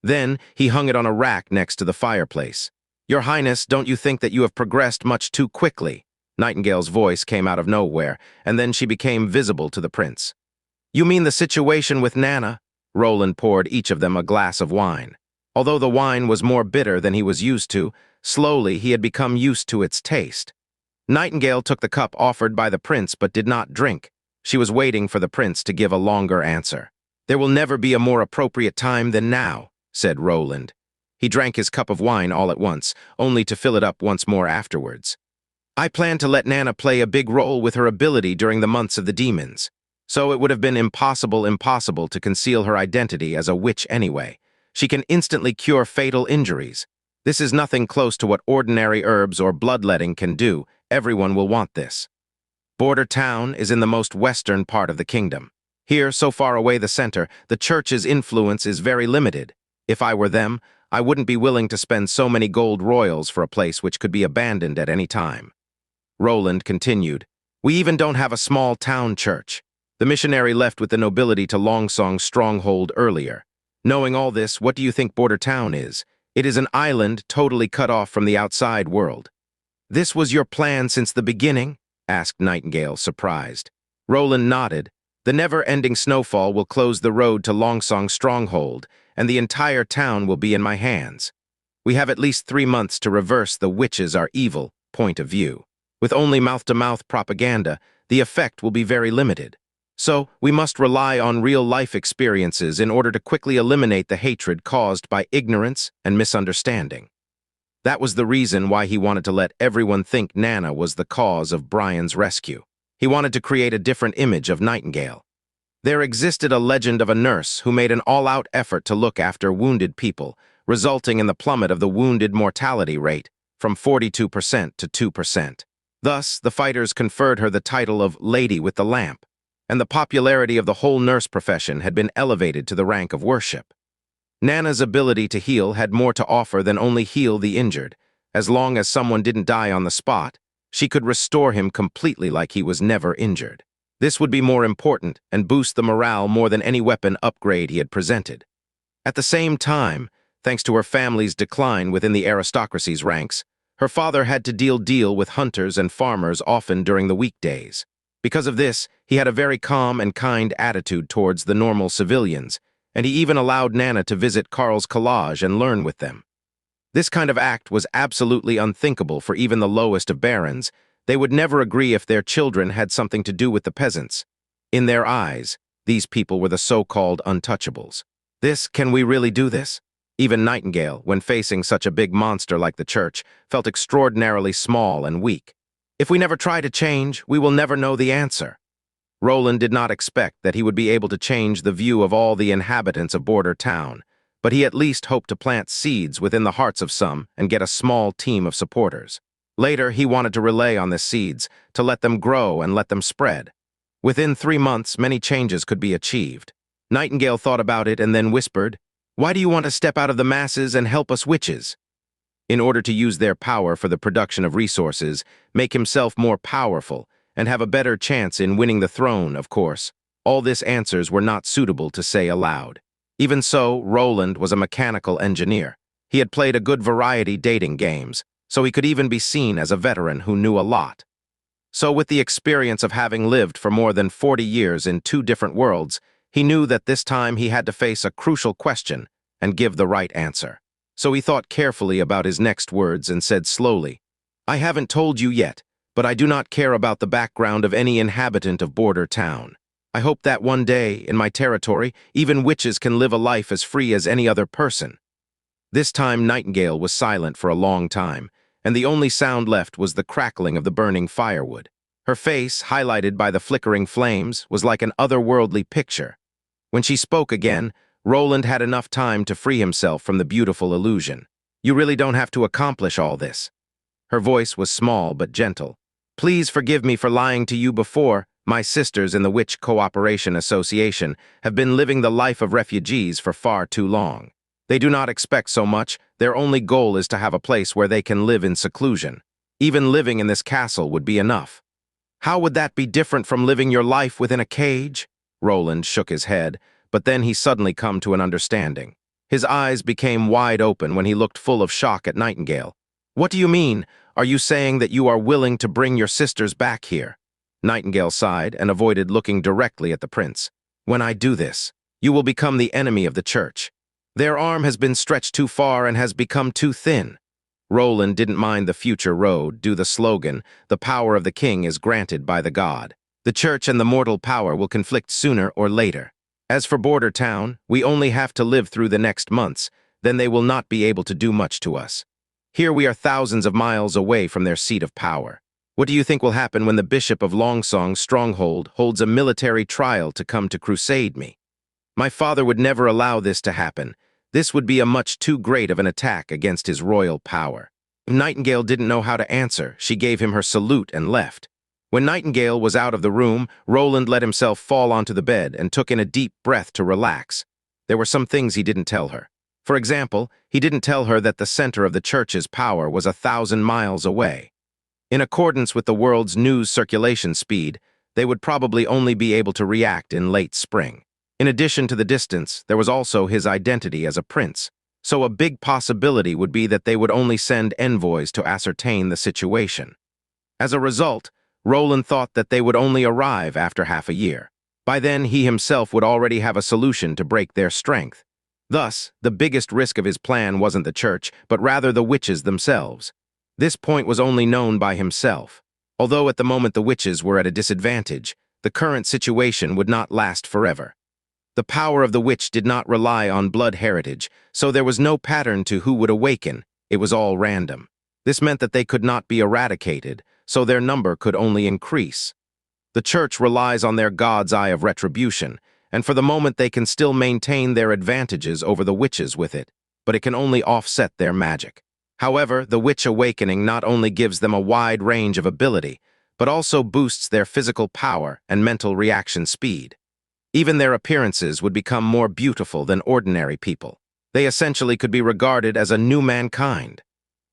Then, he hung it on a rack next to the fireplace. Your Highness, don't you think that you have progressed much too quickly? Nightingale's voice came out of nowhere, and then she became visible to the prince. You mean the situation with Nana? Roland poured each of them a glass of wine. Although the wine was more bitter than he was used to, slowly he had become used to its taste. Nightingale took the cup offered by the prince but did not drink. She was waiting for the prince to give a longer answer. There will never be a more appropriate time than now, said Roland. He drank his cup of wine all at once, only to fill it up once more afterwards. I plan to let Nana play a big role with her ability during the months of the demons. So it would have been impossible to conceal her identity as a witch anyway. She can instantly cure fatal injuries. This is nothing close to what ordinary herbs or bloodletting can do. Everyone will want this. Border Town is in the most western part of the kingdom. Here, so far away the center, the church's influence is very limited. If I were them, I wouldn't be willing to spend so many gold royals for a place which could be abandoned at any time. Roland continued, We even don't have a small town church. The missionary left with the nobility to Longsong's stronghold earlier. Knowing all this, what do you think Border Town is? It is an island totally cut off from the outside world. This was your plan since the beginning? Asked Nightingale, surprised. Roland nodded. The never-ending snowfall will close the road to Longsong's stronghold, and the entire town will be in my hands. We have at least 3 months to reverse the witches are evil point of view. With only mouth-to-mouth propaganda, the effect will be very limited. So, we must rely on real-life experiences in order to quickly eliminate the hatred caused by ignorance and misunderstanding. That was the reason why he wanted to let everyone think Nana was the cause of Brian's rescue. He wanted to create a different image of Nightingale. There existed a legend of a nurse who made an all-out effort to look after wounded people, resulting in the plummet of the wounded mortality rate from 42% to 2%. Thus, the fighters conferred her the title of Lady with the Lamp, and the popularity of the whole nurse profession had been elevated to the rank of worship. Nana's ability to heal had more to offer than only heal the injured. As long as someone didn't die on the spot, she could restore him completely like he was never injured. This would be more important and boost the morale more than any weapon upgrade he had presented. At the same time, thanks to her family's decline within the aristocracy's ranks, her father had to deal with hunters and farmers often during the weekdays. Because of this, he had a very calm and kind attitude towards the normal civilians, and he even allowed Nana to visit Carl's collage and learn with them. This kind of act was absolutely unthinkable for even the lowest of barons. They would never agree if their children had something to do with the peasants. In their eyes, these people were the so-called untouchables. Can we really do this? Even Nightingale, when facing such a big monster like the church, felt extraordinarily small and weak. If we never try to change, we will never know the answer. Roland did not expect that he would be able to change the view of all the inhabitants of Border Town, but he at least hoped to plant seeds within the hearts of some and get a small team of supporters. Later, he wanted to rely on the seeds, to let them grow and let them spread. Within 3 months, many changes could be achieved. Nightingale thought about it and then whispered, "Why do you want to step out of the masses and help us witches?" In order to use their power for the production of resources, make himself more powerful, and have a better chance in winning the throne, of course. All these answers were not suitable to say aloud. Even so, Roland was a mechanical engineer. He had played a good variety dating games, so he could even be seen as a veteran who knew a lot. So with the experience of having lived for more than 40 years in 2 different worlds, he knew that this time he had to face a crucial question and give the right answer. So he thought carefully about his next words and said slowly, "I haven't told you yet, but I do not care about the background of any inhabitant of Border Town. I hope that one day, in my territory, even witches can live a life as free as any other person." This time Nightingale was silent for a long time, and the only sound left was the crackling of the burning firewood. Her face, highlighted by the flickering flames, was like an otherworldly picture. When she spoke again, Roland had enough time to free himself from the beautiful illusion. "You really don't have to accomplish all this." Her voice was small but gentle. "Please forgive me for lying to you before. My sisters in the Witch Cooperation Association have been living the life of refugees for far too long. They do not expect so much. Their only goal is to have a place where they can live in seclusion. Even living in this castle would be enough." "How would that be different from living your life within a cage?" Roland shook his head, but then he suddenly come to an understanding. His eyes became wide open when he looked full of shock at Nightingale. "What do you mean? Are you saying that you are willing to bring your sisters back here?" Nightingale sighed and avoided looking directly at the prince. "When I do this, you will become the enemy of the church. Their arm has been stretched too far and has become too thin." Roland didn't mind the future road due the slogan, "The power of the king is granted by the god." The church and the mortal power will conflict sooner or later. As for Border Town, we only have to live through the next months, then they will not be able to do much to us. Here we are thousands of miles away from their seat of power. What do you think will happen when the Bishop of Longsong's stronghold holds a military trial to come to crusade me? My father would never allow this to happen. This would be a much too great of an attack against his royal power. Nightingale didn't know how to answer. She gave him her salute and left. When Nightingale was out of the room, Roland let himself fall onto the bed and took in a deep breath to relax. There were some things he didn't tell her. For example, he didn't tell her that the center of the church's power was 1,000 miles away. In accordance with the world's news circulation speed, they would probably only be able to react in late spring. In addition to the distance, there was also his identity as a prince. So a big possibility would be that they would only send envoys to ascertain the situation. As a result, Roland thought that they would only arrive after half a year. By then, he himself would already have a solution to break their strength. Thus, the biggest risk of his plan wasn't the church, but rather the witches themselves. This point was only known by himself. Although at the moment the witches were at a disadvantage, the current situation would not last forever. The power of the witch did not rely on blood heritage, so there was no pattern to who would awaken. It was all random. This meant that they could not be eradicated, so their number could only increase. The church relies on their God's eye of retribution, and for the moment they can still maintain their advantages over the witches with it, but it can only offset their magic. However, the witch awakening not only gives them a wide range of ability, but also boosts their physical power and mental reaction speed. Even their appearances would become more beautiful than ordinary people. They essentially could be regarded as a new mankind.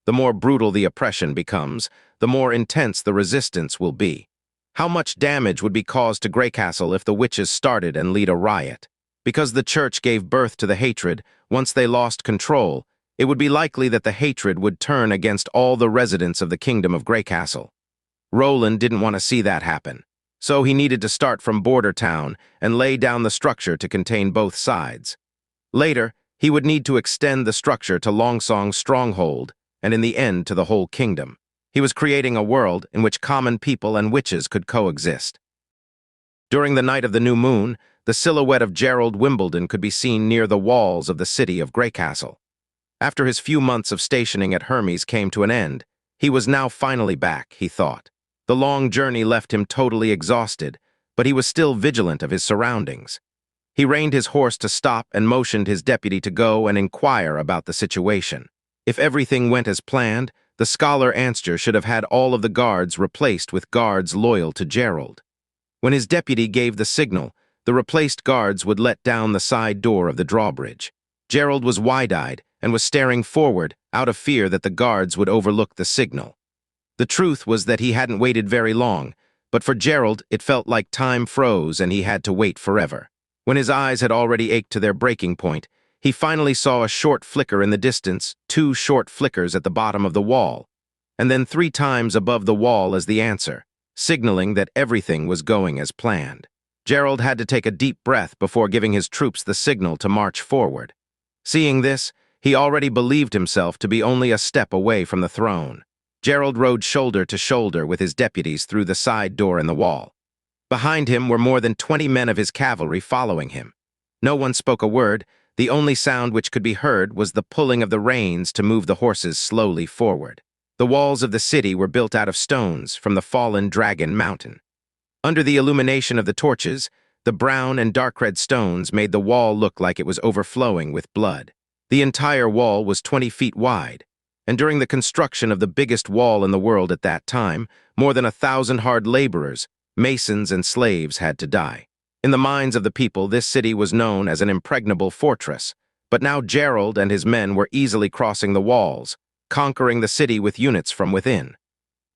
The more brutal the oppression becomes, the more intense the resistance will be. How much damage would be caused to Greycastle if the witches started and lead a riot? Because the church gave birth to the hatred, once they lost control, it would be likely that the hatred would turn against all the residents of the kingdom of Greycastle. Roland didn't want to see that happen, so he needed to start from Border Town and lay down the structure to contain both sides. Later, he would need to extend the structure to Longsong's stronghold, and in the end to the whole kingdom. He was creating a world in which common people and witches could coexist. During the night of the new moon, the silhouette of Gerald Wimbledon could be seen near the walls of the city of Greycastle. After his few months of stationing at Hermes came to an end, he was now finally back, he thought. The long journey left him totally exhausted, but he was still vigilant of his surroundings. He reined his horse to stop and motioned his deputy to go and inquire about the situation. If everything went as planned, the scholar Anster should have had all of the guards replaced with guards loyal to Gerald. When his deputy gave the signal, the replaced guards would let down the side door of the drawbridge. Gerald was wide-eyed and was staring forward out of fear that the guards would overlook the signal. The truth was that he hadn't waited very long, but for Gerald it felt like time froze and he had to wait forever. When his eyes had already ached to their breaking point, he finally saw a short flicker in the distance, 2 short flickers at the bottom of the wall, and then 3 times above the wall as the answer, signaling that everything was going as planned. Gerald had to take a deep breath before giving his troops the signal to march forward. Seeing this, he already believed himself to be only a step away from the throne. Gerald rode shoulder to shoulder with his deputies through the side door in the wall. Behind him were more than 20 men of his cavalry following him. No one spoke a word. The only sound which could be heard was the pulling of the reins to move the horses slowly forward. The walls of the city were built out of stones from the fallen Dragon Mountain. Under the illumination of the torches, the brown and dark red stones made the wall look like it was overflowing with blood. The entire wall was 20 feet wide, and during the construction of the biggest wall in the world at that time, more than 1,000 hard laborers, masons and slaves had to die. In the minds of the people, this city was known as an impregnable fortress, but now Gerald and his men were easily crossing the walls, conquering the city with units from within.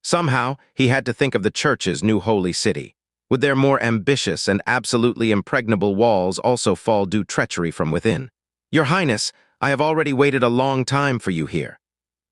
Somehow, he had to think of the church's new holy city. Would their more ambitious and absolutely impregnable walls also fall due treachery from within? Your Highness, I have already waited a long time for you here.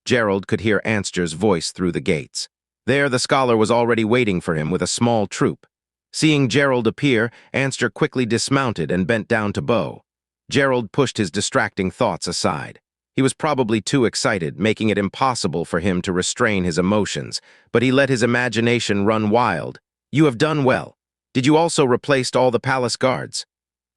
Gerald could hear Anster's voice through the gates. There, the scholar was already waiting for him with a small troop. Seeing Gerald appear, Anster quickly dismounted and bent down to bow. Gerald pushed his distracting thoughts aside. He was probably too excited, making it impossible for him to restrain his emotions, but he let his imagination run wild. You have done well. Did you also replace all the palace guards?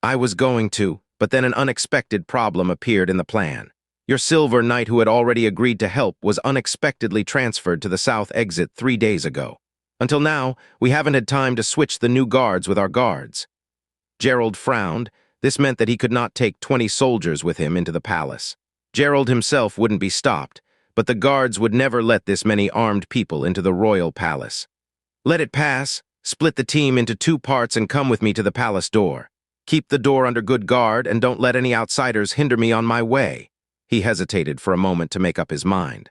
I was going to, but then an unexpected problem appeared in the plan. Your silver knight who had already agreed to help was unexpectedly transferred to the south exit 3 days ago. Until now, we haven't had time to switch the new guards with our guards. Gerald frowned. This meant that he could not take 20 soldiers with him into the palace. Gerald himself wouldn't be stopped, but the guards would never let this many armed people into the royal palace. Let it pass. Split the team into 2 parts and come with me to the palace door. Keep the door under good guard and don't let any outsiders hinder me on my way. He hesitated for a moment to make up his mind.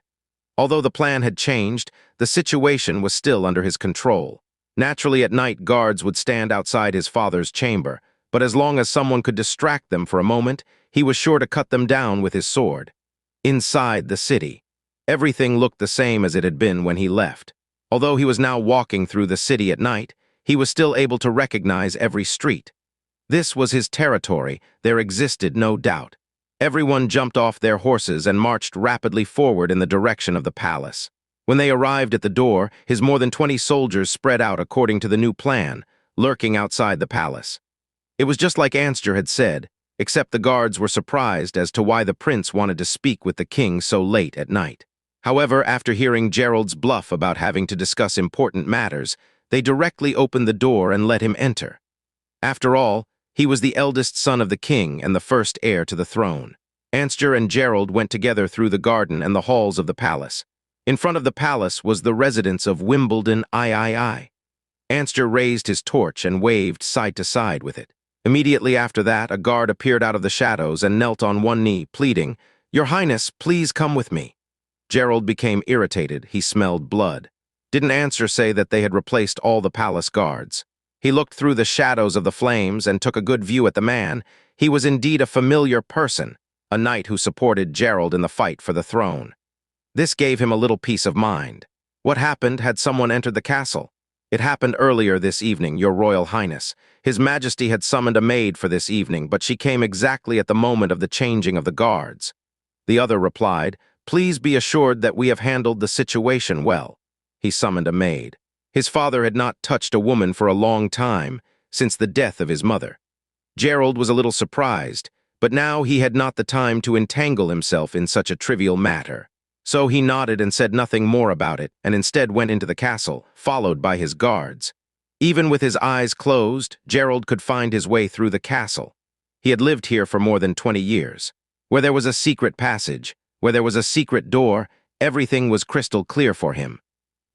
Although the plan had changed, the situation was still under his control. Naturally, at night, guards would stand outside his father's chamber, but as long as someone could distract them for a moment, he was sure to cut them down with his sword. Inside the city, everything looked the same as it had been when he left. Although he was now walking through the city at night, he was still able to recognize every street. This was his territory, there existed no doubt. Everyone jumped off their horses and marched rapidly forward in the direction of the palace. When they arrived at the door, his more than 20 soldiers spread out according to the new plan, lurking outside the palace. It was just like Ansgar had said, except the guards were surprised as to why the prince wanted to speak with the king so late at night. However, after hearing Gerald's bluff about having to discuss important matters, they directly opened the door and let him enter. After all, he was the eldest son of the king and the first heir to the throne. Ansgar and Gerald went together through the garden and the halls of the palace. In front of the palace was the residence of Wimbledon III. Ansgar raised his torch and waved side to side with it. Immediately after that, a guard appeared out of the shadows and knelt on one knee, pleading, "Your Highness, please come with me." Gerald became irritated. He smelled blood. Didn't Ansgar say that they had replaced all the palace guards? He looked through the shadows of the flames and took a good view at the man. He was indeed a familiar person, a knight who supported Gerald in the fight for the throne. This gave him a little peace of mind. What happened had someone entered the castle? It happened earlier this evening, Your Royal Highness. His Majesty had summoned a maid for this evening, but she came exactly at the moment of the changing of the guards. The other replied, "Please be assured that we have handled the situation well." He summoned a maid. His father had not touched a woman for a long time, since the death of his mother. Gerald was a little surprised, but now he had not the time to entangle himself in such a trivial matter. So he nodded and said nothing more about it, and instead went into the castle, followed by his guards. Even with his eyes closed, Gerald could find his way through the castle. He had lived here for more than 20 years. Where there was a secret passage, where there was a secret door, everything was crystal clear for him.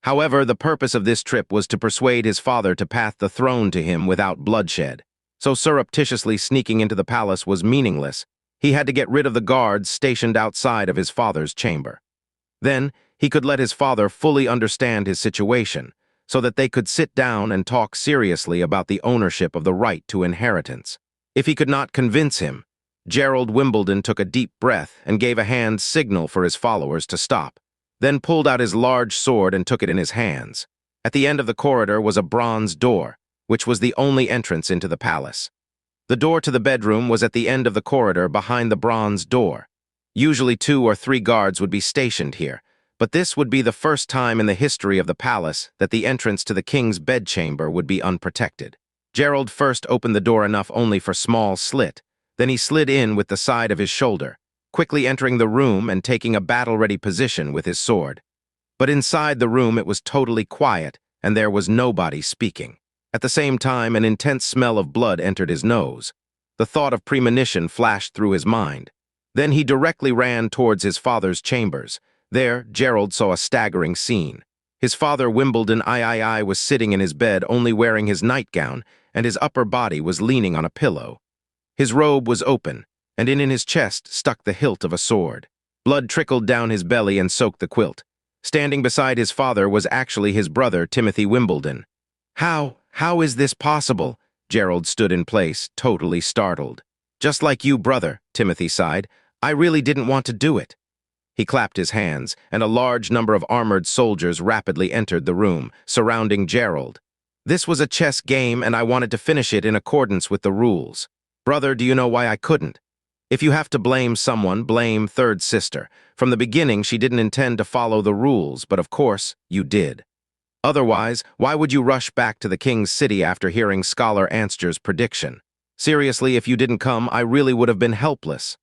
However, the purpose of this trip was to persuade his father to pass the throne to him without bloodshed. So surreptitiously sneaking into the palace was meaningless. He had to get rid of the guards stationed outside of his father's chamber. Then, he could let his father fully understand his situation, so that they could sit down and talk seriously about the ownership of the right to inheritance. If he could not convince him, Gerald Wimbledon took a deep breath and gave a hand signal for his followers to stop, then pulled out his large sword and took it in his hands. At the end of the corridor was a bronze door, which was the only entrance into the palace. The door to the bedroom was at the end of the corridor behind the bronze door. Usually 2 or 3 guards would be stationed here, but this would be the first time in the history of the palace that the entrance to the king's bedchamber would be unprotected. Gerald first opened the door enough only for small slit, then he slid in with the side of his shoulder, quickly entering the room and taking a battle-ready position with his sword. But inside the room it was totally quiet, and there was nobody speaking. At the same time, an intense smell of blood entered his nose. The thought of premonition flashed through his mind. Then he directly ran towards his father's chambers. There, Gerald saw a staggering scene. His father, Wimbledon III, was sitting in his bed only wearing his nightgown, and his upper body was leaning on a pillow. His robe was open, and in his chest stuck the hilt of a sword. Blood trickled down his belly and soaked the quilt. Standing beside his father was actually his brother, Timothy Wimbledon. How is this possible?" Gerald stood in place, totally startled. "Just like you, brother," Timothy sighed. "I really didn't want to do it." He clapped his hands, and a large number of armored soldiers rapidly entered the room, surrounding Gerald. "This was a chess game, and I wanted to finish it in accordance with the rules. Brother, do you know why I couldn't? If you have to blame someone, blame third sister. From the beginning, she didn't intend to follow the rules, but of course, you did. Otherwise, why would you rush back to the king's city after hearing Scholar Ansgar's prediction? Seriously, if you didn't come, I really would have been helpless."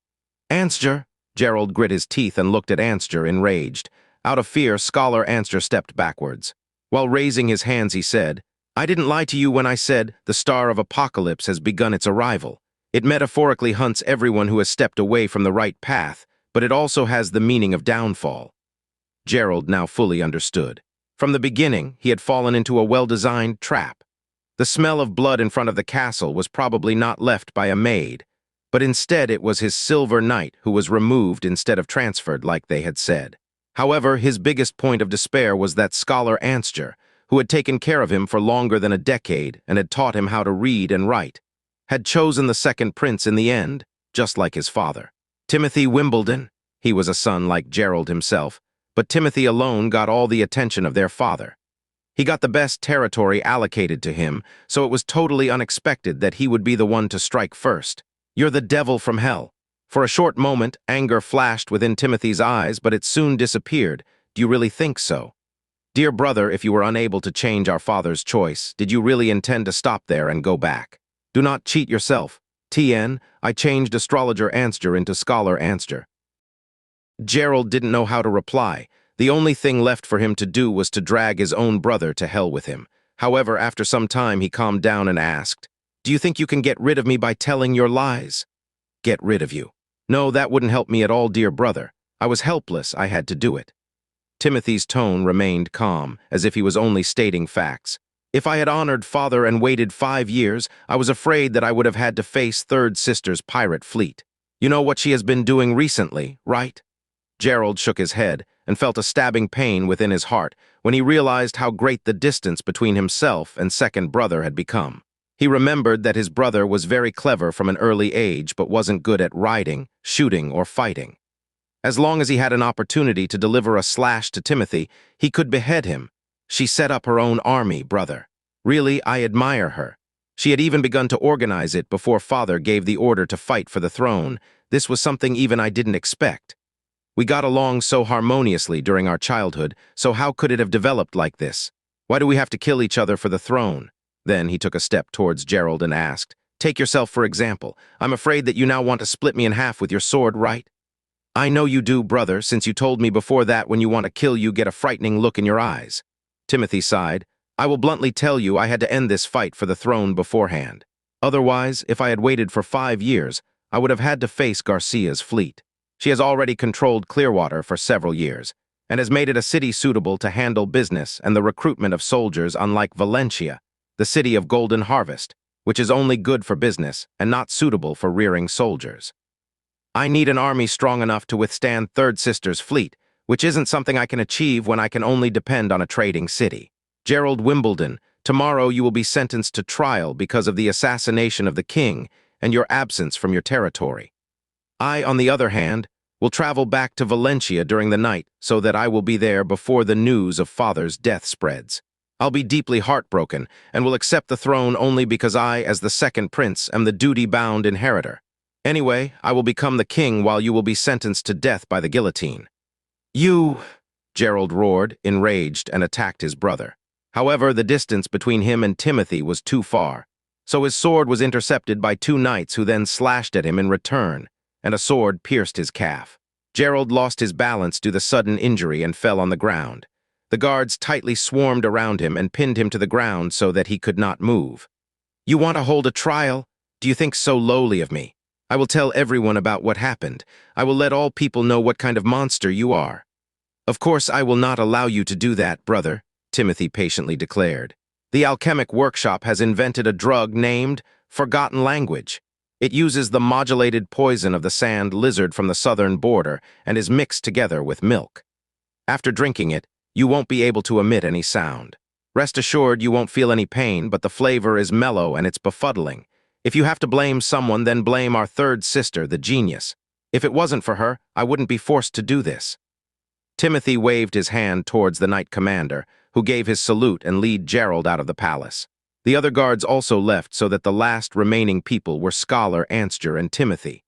"Ansgar!" Gerald grit his teeth and looked at Ansgar, enraged. Out of fear, Scholar Ansgar stepped backwards. While raising his hands, he said, "I didn't lie to you when I said the Star of Apocalypse has begun its arrival. It metaphorically hunts everyone who has stepped away from the right path, but it also has the meaning of downfall." Gerald now fully understood. From the beginning, he had fallen into a well-designed trap. The smell of blood in front of the castle was probably not left by a maid, but instead it was his silver knight who was removed instead of transferred like they had said. However, his biggest point of despair was that Scholar Ansgar, who had taken care of him for longer than a decade and had taught him how to read and write, had chosen the second prince in the end, just like his father. Timothy Wimbledon. He was a son like Gerald himself, but Timothy alone got all the attention of their father. He got the best territory allocated to him, so it was totally unexpected that he would be the one to strike first. You're the devil from hell. For a short moment, anger flashed within Timothy's eyes, but it soon disappeared. Do you really think so? Dear brother, if you were unable to change our father's choice, did you really intend to stop there and go back? Do not cheat yourself. TN, I changed astrologer Answer into scholar Answer. Gerald didn't know how to reply. The only thing left for him to do was to drag his own brother to hell with him. However, after some time, he calmed down and asked, "Do you think you can get rid of me by telling your lies?" Get rid of you? No, that wouldn't help me at all, dear brother. I was helpless, I had to do it. Timothy's tone remained calm, as if he was only stating facts. If I had honored father and waited 5 years, I was afraid that I would have had to face third sister's pirate fleet. You know what she has been doing recently, right? Gerald shook his head and felt a stabbing pain within his heart when he realized how great the distance between himself and second brother had become. He remembered that his brother was very clever from an early age but wasn't good at riding, shooting, or fighting. As long as he had an opportunity to deliver a slash to Timothy, he could behead him. She set up her own army, brother. Really, I admire her. She had even begun to organize it before father gave the order to fight for the throne. This was something even I didn't expect. We got along so harmoniously during our childhood, so how could it have developed like this? Why do we have to kill each other for the throne? Then he took a step towards Gerald and asked, "Take yourself for example. I'm afraid that you now want to split me in half with your sword, right?" "I know you do, brother, since you told me before that when you want to kill you get a frightening look in your eyes." Timothy sighed. "I will bluntly tell you I had to end this fight for the throne beforehand. Otherwise, if I had waited for 5 years, I would have had to face Garcia's fleet. She has already controlled Clearwater for several years, and has made it a city suitable to handle business and the recruitment of soldiers, unlike Valencia, the city of Golden Harvest, which is only good for business and not suitable for rearing soldiers. I need an army strong enough to withstand Third Sister's fleet, which isn't something I can achieve when I can only depend on a trading city. Gerald Wimbledon, tomorrow you will be sentenced to trial because of the assassination of the king and your absence from your territory. I, on the other hand, will travel back to Valencia during the night so that I will be there before the news of father's death spreads. I'll be deeply heartbroken and will accept the throne only because I, as the second prince, am the duty-bound inheritor. Anyway, I will become the king while you will be sentenced to death by the guillotine." "You!" Gerald roared, enraged, and attacked his brother. However, the distance between him and Timothy was too far, so his sword was intercepted by 2 knights who then slashed at him in return, and a sword pierced his calf. Gerald lost his balance due to the sudden injury and fell on the ground. The guards tightly swarmed around him and pinned him to the ground so that he could not move. "You want to hold a trial? Do you think so lowly of me? I will tell everyone about what happened. I will let all people know what kind of monster you are." "Of course I will not allow you to do that, brother," Timothy patiently declared. "The alchemic workshop has invented a drug named Forgotten Language. It uses the modulated poison of the sand lizard from the southern border and is mixed together with milk. After drinking it, you won't be able to emit any sound. Rest assured you won't feel any pain, but the flavor is mellow and it's befuddling. If you have to blame someone, then blame our third sister, the genius. If it wasn't for her, I wouldn't be forced to do this." Timothy waved his hand towards the knight commander, who gave his salute and led Gerald out of the palace. The other guards also left so that the last remaining people were Scholar Answer and Timothy.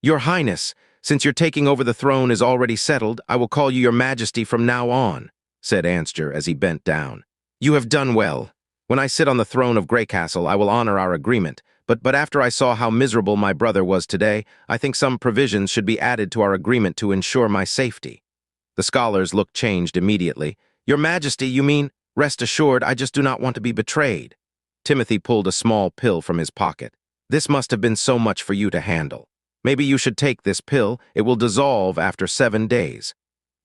"Your Highness, since your taking over the throne is already settled, I will call you Your Majesty from now on," said Answer as he bent down. "You have done well. When I sit on the throne of Greycastle, I will honor our agreement. But after I saw how miserable my brother was today, I think some provisions should be added to our agreement to ensure my safety." The scholar's look changed immediately. "Your Majesty, you mean? Rest assured, I just do not want to be betrayed." Timothy pulled a small pill from his pocket. "This must have been so much for you to handle. Maybe you should take this pill. It will dissolve after 7 days.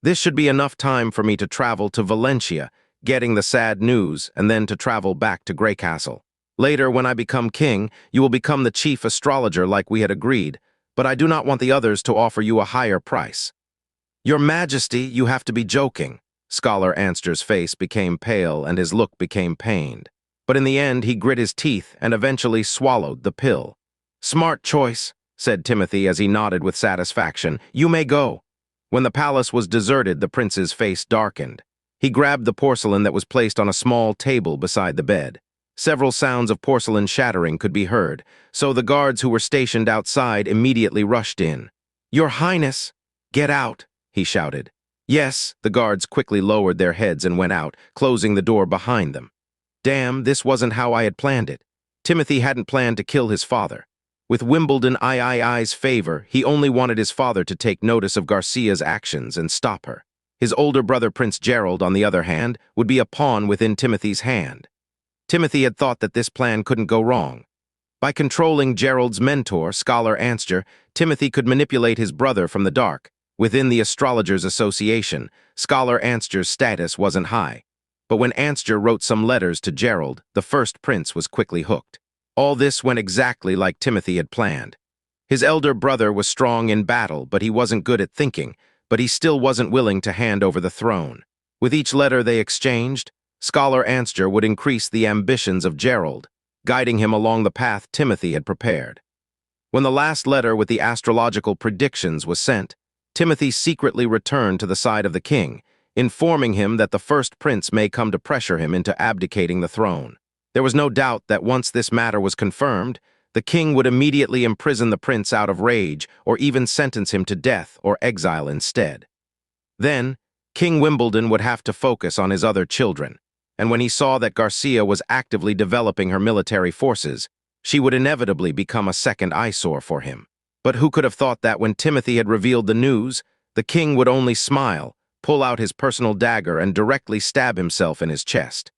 This should be enough time for me to travel to Valencia, getting the sad news, and then to travel back to Greycastle. Later, when I become king, you will become the chief astrologer like we had agreed, but I do not want the others to offer you a higher price." "Your Majesty, you have to be joking." Scholar Answer's face became pale and his look became pained. But in the end, he grit his teeth and eventually swallowed the pill. "Smart choice," said Timothy as he nodded with satisfaction. "You may go." When the palace was deserted, the prince's face darkened. He grabbed the porcelain that was placed on a small table beside the bed. Several sounds of porcelain shattering could be heard, so the guards who were stationed outside immediately rushed in. "Your Highness, get out," he shouted. Yes, the guards quickly lowered their heads and went out, closing the door behind them. Damn, this wasn't how I had planned it. Timothy hadn't planned to kill his father. With Wimbledon III's favor, he only wanted his father to take notice of Garcia's actions and stop her. His older brother, Prince Gerald, on the other hand, would be a pawn within Timothy's hand. Timothy had thought that this plan couldn't go wrong. By controlling Gerald's mentor, Scholar Anster, Timothy could manipulate his brother from the dark. Within the Astrologers' Association, Scholar Anster's status wasn't high. But when Anster wrote some letters to Gerald, the first prince was quickly hooked. All this went exactly like Timothy had planned. His elder brother was strong in battle, but he wasn't good at thinking, but he still wasn't willing to hand over the throne. With each letter they exchanged, Scholar Anster would increase the ambitions of Gerald, guiding him along the path Timothy had prepared. When the last letter with the astrological predictions was sent, Timothy secretly returned to the side of the king, informing him that the first prince may come to pressure him into abdicating the throne. There was no doubt that once this matter was confirmed, the king would immediately imprison the prince out of rage or even sentence him to death or exile instead. Then, King Wimbledon would have to focus on his other children, and when he saw that Garcia was actively developing her military forces, she would inevitably become a second eyesore for him. But who could have thought that when Timothy had revealed the news, the king would only smile, pull out his personal dagger, and directly stab himself in his chest.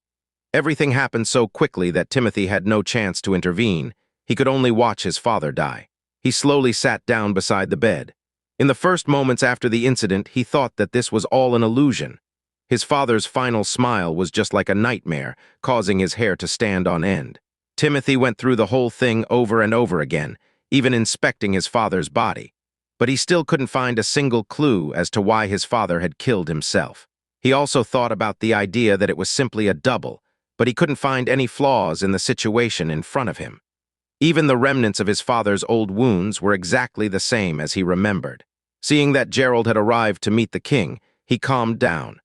Everything happened so quickly that Timothy had no chance to intervene. He could only watch his father die. He slowly sat down beside the bed. In the first moments after the incident, he thought that this was all an illusion. His father's final smile was just like a nightmare, causing his hair to stand on end. Timothy went through the whole thing over and over again, even inspecting his father's body. But he still couldn't find a single clue as to why his father had killed himself. He also thought about the idea that it was simply a double, but he couldn't find any flaws in the situation in front of him. Even the remnants of his father's old wounds were exactly the same as he remembered. Seeing that Gerald had arrived to meet the king, he calmed down.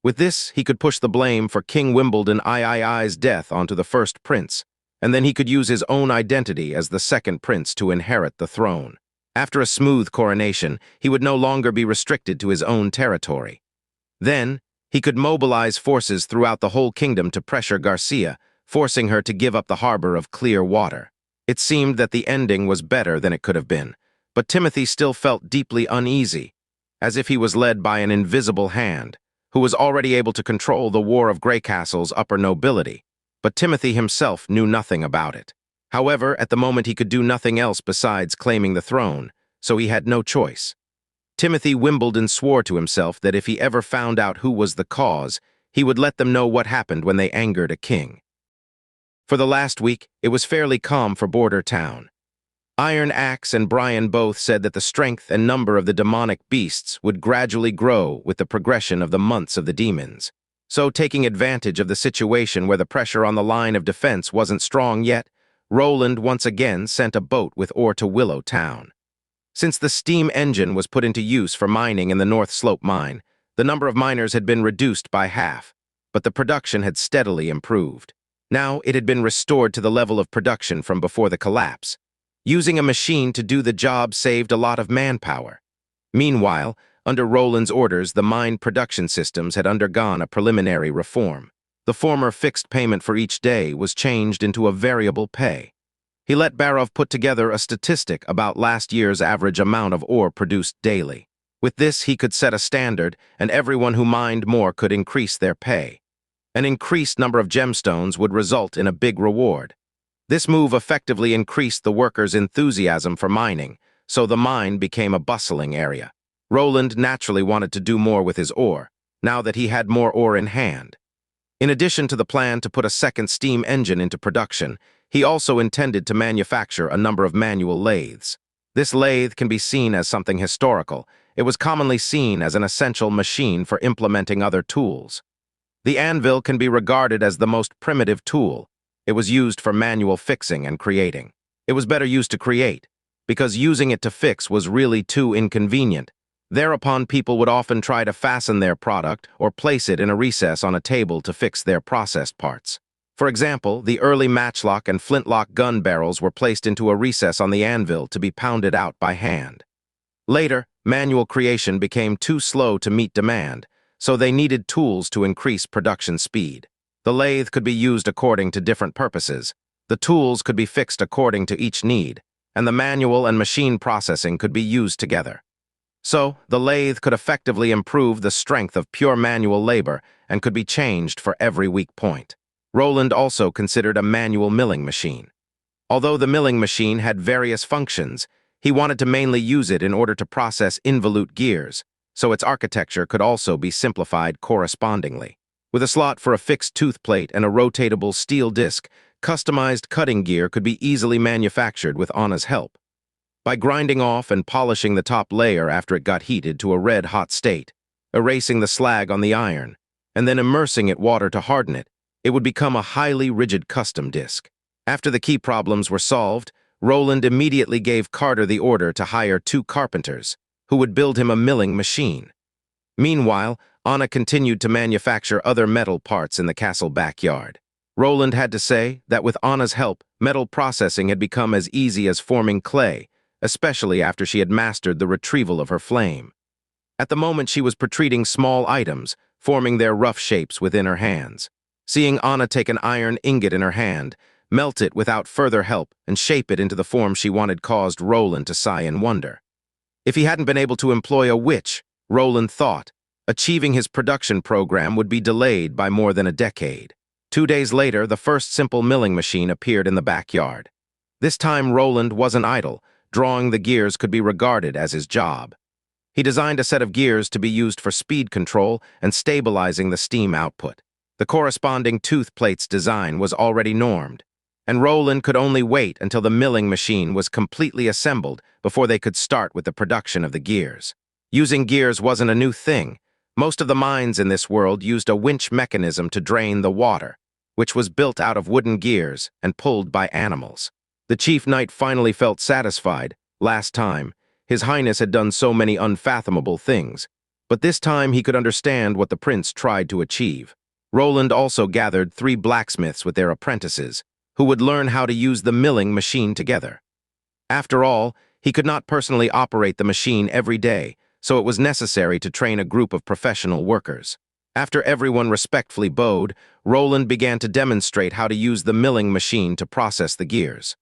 With this, he could push the blame for King Wimbledon III's death onto the first prince, and then he could use his own identity as the second prince to inherit the throne. After a smooth coronation, he would no longer be restricted to his own territory. Then, he could mobilize forces throughout the whole kingdom to pressure Garcia, forcing her to give up the harbor of clear water. It seemed that the ending was better than it could have been, but Timothy still felt deeply uneasy, as if he was led by an invisible hand, who was already able to control the War of Grey Castle's upper nobility. But Timothy himself knew nothing about it. However, at the moment he could do nothing else besides claiming the throne, so he had no choice. Timothy Wimbledon swore to himself that if he ever found out who was the cause, he would let them know what happened when they angered a king. For the last week, it was fairly calm for Border Town. Iron Axe and Brian both said that the strength and number of the demonic beasts would gradually grow with the progression of the months of the demons. So, taking advantage of the situation where the pressure on the line of defense wasn't strong yet, Roland once again sent a boat with ore to Willow Town. Since the steam engine was put into use for mining in the North Slope mine, the number of miners had been reduced by half, but the production had steadily improved. Now it had been restored to the level of production from before the collapse. Using a machine to do the job saved a lot of manpower. Meanwhile, under Roland's orders, the mine production systems had undergone a preliminary reform. The former fixed payment for each day was changed into a variable pay. He let Barov put together a statistic about last year's average amount of ore produced daily. With this, he could set a standard, and everyone who mined more could increase their pay. An increased number of gemstones would result in a big reward. This move effectively increased the workers' enthusiasm for mining, so the mine became a bustling area. Roland naturally wanted to do more with his ore, now that he had more ore in hand. In addition to the plan to put a second steam engine into production, he also intended to manufacture a number of manual lathes. This lathe can be seen as something historical. It was commonly seen as an essential machine for implementing other tools. The anvil can be regarded as the most primitive tool. It was used for manual fixing and creating. It was better used to create, because using it to fix was really too inconvenient. Thereupon, people would often try to fasten their product or place it in a recess on a table to fix their processed parts. For example, the early matchlock and flintlock gun barrels were placed into a recess on the anvil to be pounded out by hand. Later, manual creation became too slow to meet demand, so they needed tools to increase production speed. The lathe could be used according to different purposes. The tools could be fixed according to each need, and the manual and machine processing could be used together. So, the lathe could effectively improve the strength of pure manual labor and could be changed for every weak point. Roland also considered a manual milling machine. Although the milling machine had various functions, he wanted to mainly use it in order to process involute gears, so its architecture could also be simplified correspondingly. With a slot for a fixed tooth plate and a rotatable steel disc, customized cutting gear could be easily manufactured with Anna's help. By grinding off and polishing the top layer after it got heated to a red-hot state, erasing the slag on the iron, and then immersing it water to harden it, it would become a highly rigid custom disc. After the key problems were solved, Roland immediately gave Carter the order to hire 2 carpenters, who would build him a milling machine. Meanwhile, Anna continued to manufacture other metal parts in the castle backyard. Roland had to say that with Anna's help, metal processing had become as easy as forming clay, especially after she had mastered the retrieval of her flame. At the moment, she was protreating small items, forming their rough shapes within her hands. Seeing Anna take an iron ingot in her hand, melt it without further help, and shape it into the form she wanted caused Roland to sigh in wonder. If he hadn't been able to employ a witch, Roland thought, achieving his production program would be delayed by more than a decade. 2 days later, the first simple milling machine appeared in the backyard. This time, Roland wasn't idle. Drawing the gears could be regarded as his job. He designed a set of gears to be used for speed control and stabilizing the steam output. The corresponding tooth plate's design was already normed, and Roland could only wait until the milling machine was completely assembled before they could start with the production of the gears. Using gears wasn't a new thing. Most of the mines in this world used a winch mechanism to drain the water, which was built out of wooden gears and pulled by animals. The chief knight finally felt satisfied. Last time, His Highness had done so many unfathomable things, but this time he could understand what the prince tried to achieve. Roland also gathered 3 blacksmiths with their apprentices, who would learn how to use the milling machine together. After all, he could not personally operate the machine every day, so it was necessary to train a group of professional workers. After everyone respectfully bowed, Roland began to demonstrate how to use the milling machine to process the gears.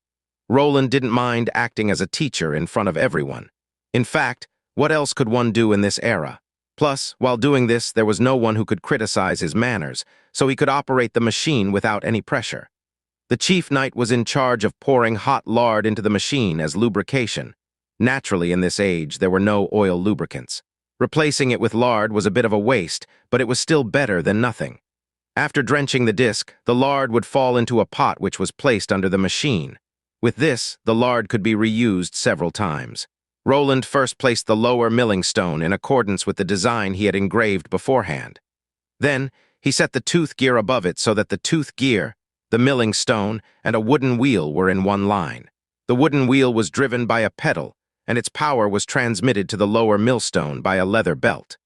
Roland didn't mind acting as a teacher in front of everyone. In fact, what else could one do in this era? Plus, while doing this, there was no one who could criticize his manners, so he could operate the machine without any pressure. The chief knight was in charge of pouring hot lard into the machine as lubrication. Naturally, in this age, there were no oil lubricants. Replacing it with lard was a bit of a waste, but it was still better than nothing. After drenching the disc, the lard would fall into a pot which was placed under the machine. With this, the lard could be reused several times. Roland first placed the lower milling stone in accordance with the design he had engraved beforehand. Then, he set the tooth gear above it so that the tooth gear, the milling stone, and a wooden wheel were in one line. The wooden wheel was driven by a pedal, and its power was transmitted to the lower millstone by a leather belt.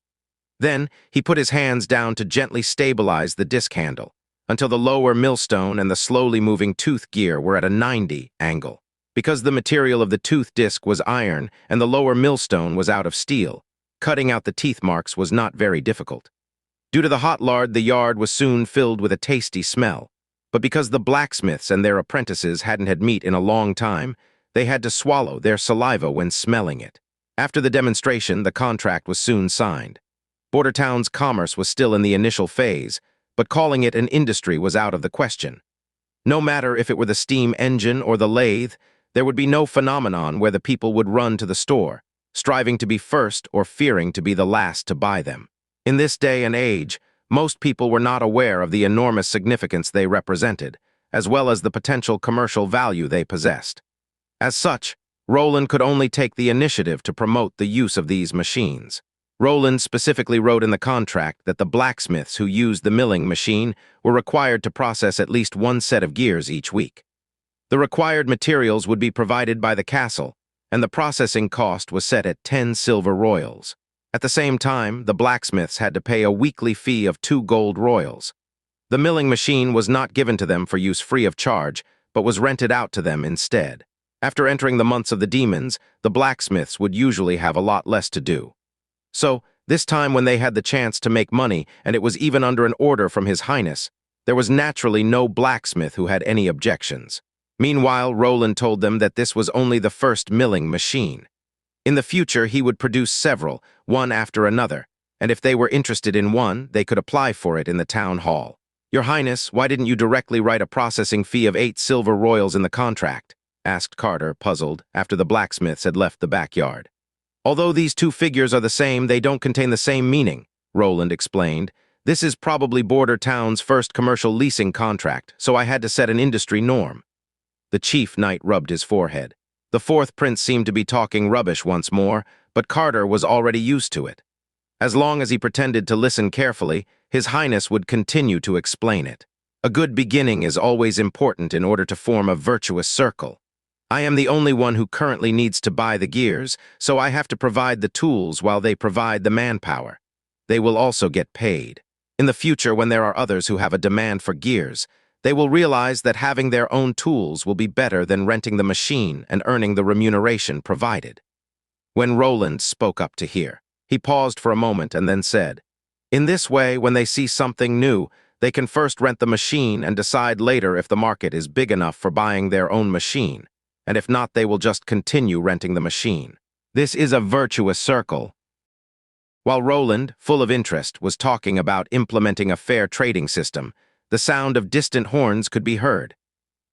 Then, he put his hands down to gently stabilize the disc handle, until the lower millstone and the slowly moving tooth gear were at a 90 angle. Because the material of the tooth disc was iron and the lower millstone was out of steel, cutting out the teeth marks was not very difficult. Due to the hot lard, the yard was soon filled with a tasty smell. But because the blacksmiths and their apprentices hadn't had meat in a long time, they had to swallow their saliva when smelling it. After the demonstration, the contract was soon signed. Bordertown's commerce was still in the initial phase, but calling it an industry was out of the question. No matter if it were the steam engine or the lathe, there would be no phenomenon where the people would run to the store, striving to be first or fearing to be the last to buy them. In this day and age, most people were not aware of the enormous significance they represented, as well as the potential commercial value they possessed. As such, Roland could only take the initiative to promote the use of these machines. Roland specifically wrote in the contract that the blacksmiths who used the milling machine were required to process at least 1 set of gears each week. The required materials would be provided by the castle, and the processing cost was set at 10 silver royals. At the same time, the blacksmiths had to pay a weekly fee of 2 gold royals. The milling machine was not given to them for use free of charge, but was rented out to them instead. After entering the months of the demons, the blacksmiths would usually have a lot less to do. So, this time when they had the chance to make money, and it was even under an order from His Highness, there was naturally no blacksmith who had any objections. Meanwhile, Roland told them that this was only the first milling machine. In the future, he would produce several, one after another, and if they were interested in one, they could apply for it in the town hall. "Your Highness, why didn't you directly write a processing fee of 8 silver royals in the contract?" asked Carter, puzzled, after the blacksmiths had left the backyard. "Although these 2 figures are the same, they don't contain the same meaning," Roland explained. "This is probably Border Town's first commercial leasing contract, so I had to set an industry norm." The chief knight rubbed his forehead. The 4th prince seemed to be talking rubbish once more, but Carter was already used to it. As long as he pretended to listen carefully, His Highness would continue to explain it. "A good beginning is always important in order to form a virtuous circle. I am the only one who currently needs to buy the gears, so I have to provide the tools while they provide the manpower. They will also get paid. In the future, when there are others who have a demand for gears, they will realize that having their own tools will be better than renting the machine and earning the remuneration provided." When Roland spoke up to hear, he paused for a moment and then said, "In this way, when they see something new, they can first rent the machine and decide later if the market is big enough for buying their own machine, and if not, they will just continue renting the machine. This is a virtuous circle." While Roland, full of interest, was talking about implementing a fair trading system, the sound of distant horns could be heard.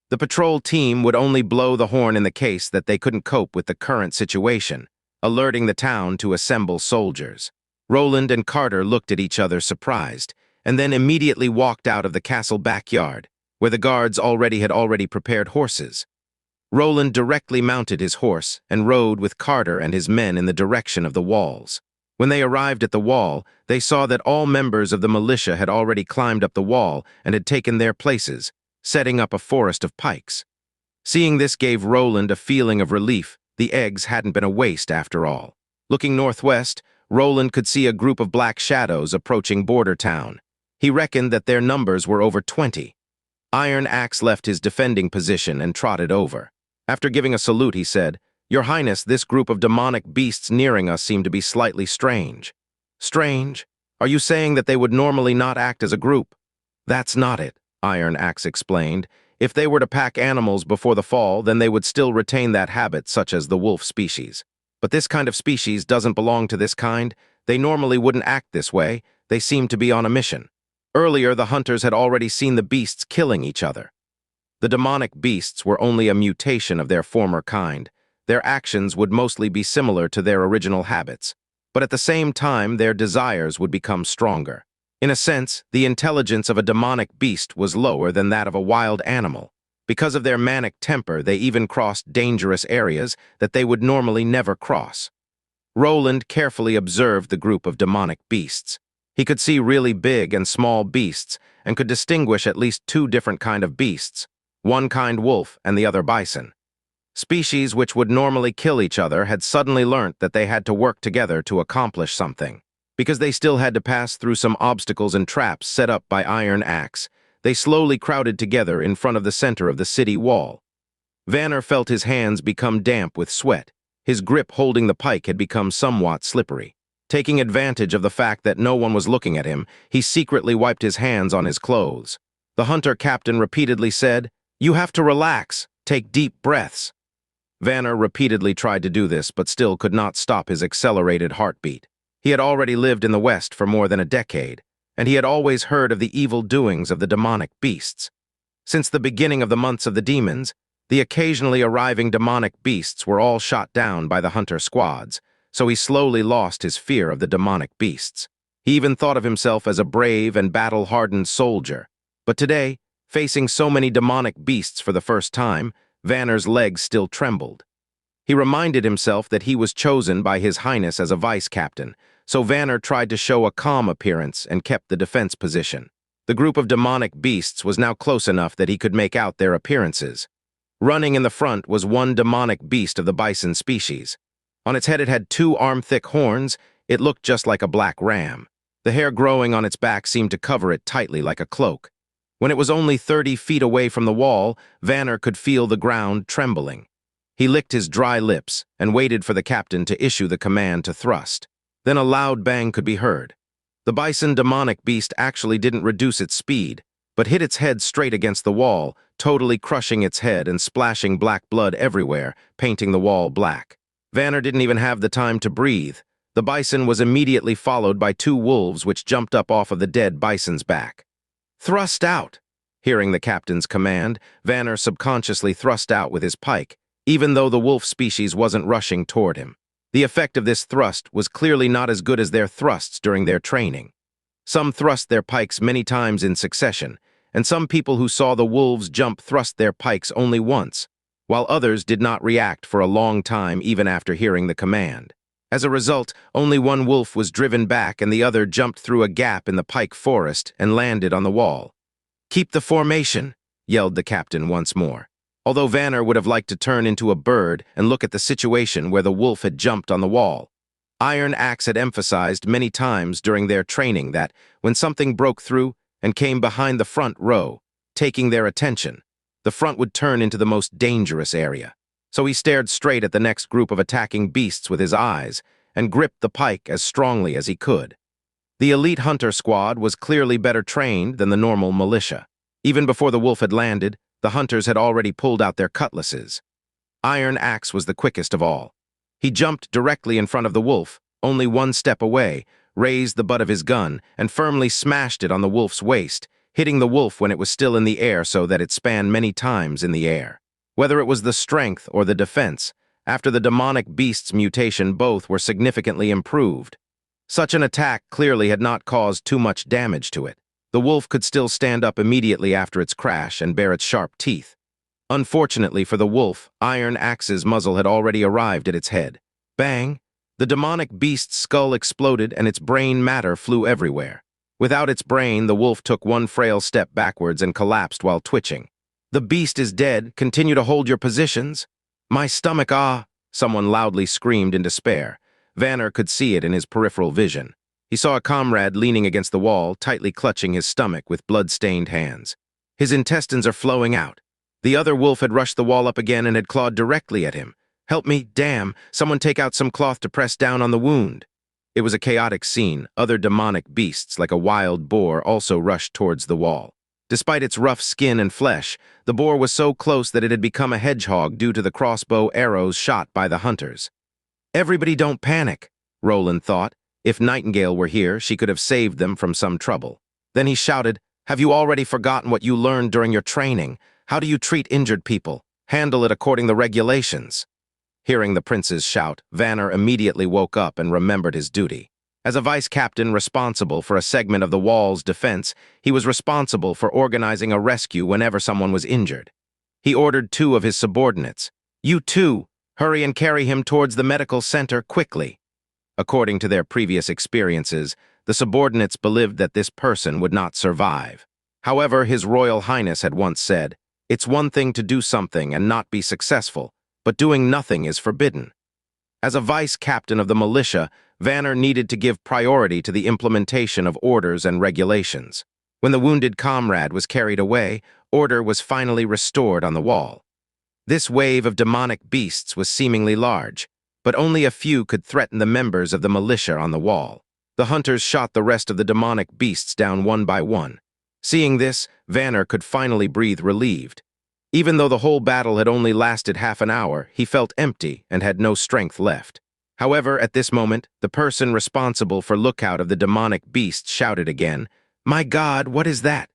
The patrol team would only blow the horn in the case that they couldn't cope with the current situation, alerting the town to assemble soldiers. Roland and Carter looked at each other surprised, and then immediately walked out of the castle backyard, where the guards had prepared horses. Roland directly mounted his horse and rode with Carter and his men in the direction of the walls. When they arrived at the wall, they saw that all members of the militia had already climbed up the wall and had taken their places, setting up a forest of pikes. Seeing this gave Roland a feeling of relief. The eggs hadn't been a waste after all. Looking northwest, Roland could see a group of black shadows approaching Border Town. He reckoned that their numbers were over 20. Iron Axe left his defending position and trotted over. After giving a salute, he said, "Your Highness, this group of demonic beasts nearing us seem to be slightly strange." "Strange? Are you saying that they would normally not act as a group?" "That's not it," Iron Axe explained. "If they were to pack animals before the fall, then they would still retain that habit, such as the wolf species. But this kind of species doesn't belong to this kind. They normally wouldn't act this way. They seem to be on a mission. Earlier, the hunters had already seen the beasts killing each other. The demonic beasts were only a mutation of their former kind. Their actions would mostly be similar to their original habits, but at the same time, their desires would become stronger. In a sense, the intelligence of a demonic beast was lower than that of a wild animal. Because of their manic temper, they even crossed dangerous areas that they would normally never cross." Roland carefully observed the group of demonic beasts. He could see really big and small beasts and could distinguish at least 2 different kinds of beasts, one kind wolf and the other bison. Species which would normally kill each other had suddenly learnt that they had to work together to accomplish something. Because they still had to pass through some obstacles and traps set up by Iron Axe, they slowly crowded together in front of the center of the city wall. Vanner felt his hands become damp with sweat. His grip holding the pike had become somewhat slippery. Taking advantage of the fact that no one was looking at him, he secretly wiped his hands on his clothes. The hunter captain repeatedly said, "You have to relax. Take deep breaths." Vanner repeatedly tried to do this, but still could not stop his accelerated heartbeat. He had already lived in the West for more than a decade, and he had always heard of the evil doings of the demonic beasts. Since the beginning of the months of the demons, the occasionally arriving demonic beasts were all shot down by the hunter squads, so he slowly lost his fear of the demonic beasts. He even thought of himself as a brave and battle-hardened soldier. But today, facing so many demonic beasts for the first time, Vanner's legs still trembled. He reminded himself that he was chosen by His Highness as a vice-captain, so Vanner tried to show a calm appearance and kept the defense position. The group of demonic beasts was now close enough that he could make out their appearances. Running in the front was one demonic beast of the bison species. On its head it had 2 arm-thick horns. It looked just like a black ram. The hair growing on its back seemed to cover it tightly like a cloak. When it was only 30 feet away from the wall, Vanner could feel the ground trembling. He licked his dry lips and waited for the captain to issue the command to thrust. Then a loud bang could be heard. The bison demonic beast actually didn't reduce its speed, but hit its head straight against the wall, totally crushing its head and splashing black blood everywhere, painting the wall black. Vanner didn't even have the time to breathe. The bison was immediately followed by 2 wolves which jumped up off of the dead bison's back. "Thrust out!" Hearing the captain's command, Vanner subconsciously thrust out with his pike, even though the wolf species wasn't rushing toward him. The effect of this thrust was clearly not as good as their thrusts during their training. Some thrust their pikes many times in succession, and some people who saw the wolves jump thrust their pikes only once, while others did not react for a long time even after hearing the command. As a result, only one wolf was driven back and the other jumped through a gap in the pike forest and landed on the wall. "Keep the formation," yelled the captain once more. Although Vanner would have liked to turn into a bird and look at the situation where the wolf had jumped on the wall. Iron Axe had emphasized many times during their training that when something broke through and came behind the front row, taking their attention, the front would turn into the most dangerous area. So he stared straight at the next group of attacking beasts with his eyes and gripped the pike as strongly as he could. The elite hunter squad was clearly better trained than the normal militia. Even before the wolf had landed, the hunters had already pulled out their cutlasses. Iron Axe was the quickest of all. He jumped directly in front of the wolf, only 1 step away, raised the butt of his gun, and firmly smashed it on the wolf's waist, hitting the wolf when it was still in the air so that it spanned many times in the air. Whether it was the strength or the defense, after the demonic beast's mutation, both were significantly improved. Such an attack clearly had not caused too much damage to it. The wolf could still stand up immediately after its crash and bare its sharp teeth. Unfortunately for the wolf, Iron Axe's muzzle had already arrived at its head. Bang! The demonic beast's skull exploded and its brain matter flew everywhere. Without its brain, the wolf took 1 frail step backwards and collapsed while twitching. "The beast is dead. Continue to hold your positions." "My stomach, ah!" someone loudly screamed in despair. Vanner could see it in his peripheral vision. He saw a comrade leaning against the wall, tightly clutching his stomach with blood-stained hands. "His intestines are flowing out." The other wolf had rushed the wall up again and had clawed directly at him. "Help me, damn! Someone take out some cloth to press down on the wound." It was a chaotic scene. Other demonic beasts, like a wild boar, also rushed towards the wall. Despite its rough skin and flesh, the boar was so close that it had become a hedgehog due to the crossbow arrows shot by the hunters. "Everybody don't panic," Roland thought. If Nightingale were here, she could have saved them from some trouble. Then he shouted, "Have you already forgotten what you learned during your training? How do you treat injured people? Handle it according to the regulations." Hearing the prince's shout, Vanner immediately woke up and remembered his duty. As a vice captain responsible for a segment of the wall's defense, he was responsible for organizing a rescue whenever someone was injured. He ordered 2 of his subordinates, "You 2, hurry and carry him towards the medical center quickly." According to their previous experiences, the subordinates believed that this person would not survive. However, His Royal Highness had once said, "It's one thing to do something and not be successful, but doing nothing is forbidden." As a vice captain of the militia, Vanner needed to give priority to the implementation of orders and regulations. When the wounded comrade was carried away, order was finally restored on the wall. This wave of demonic beasts was seemingly large, but only a few could threaten the members of the militia on the wall. The hunters shot the rest of the demonic beasts down one by one. Seeing this, Vanner could finally breathe relieved. Even though the whole battle had only lasted half an hour, he felt empty and had no strength left. However, at this moment, the person responsible for lookout of the demonic beasts shouted again, "My God, what is that?"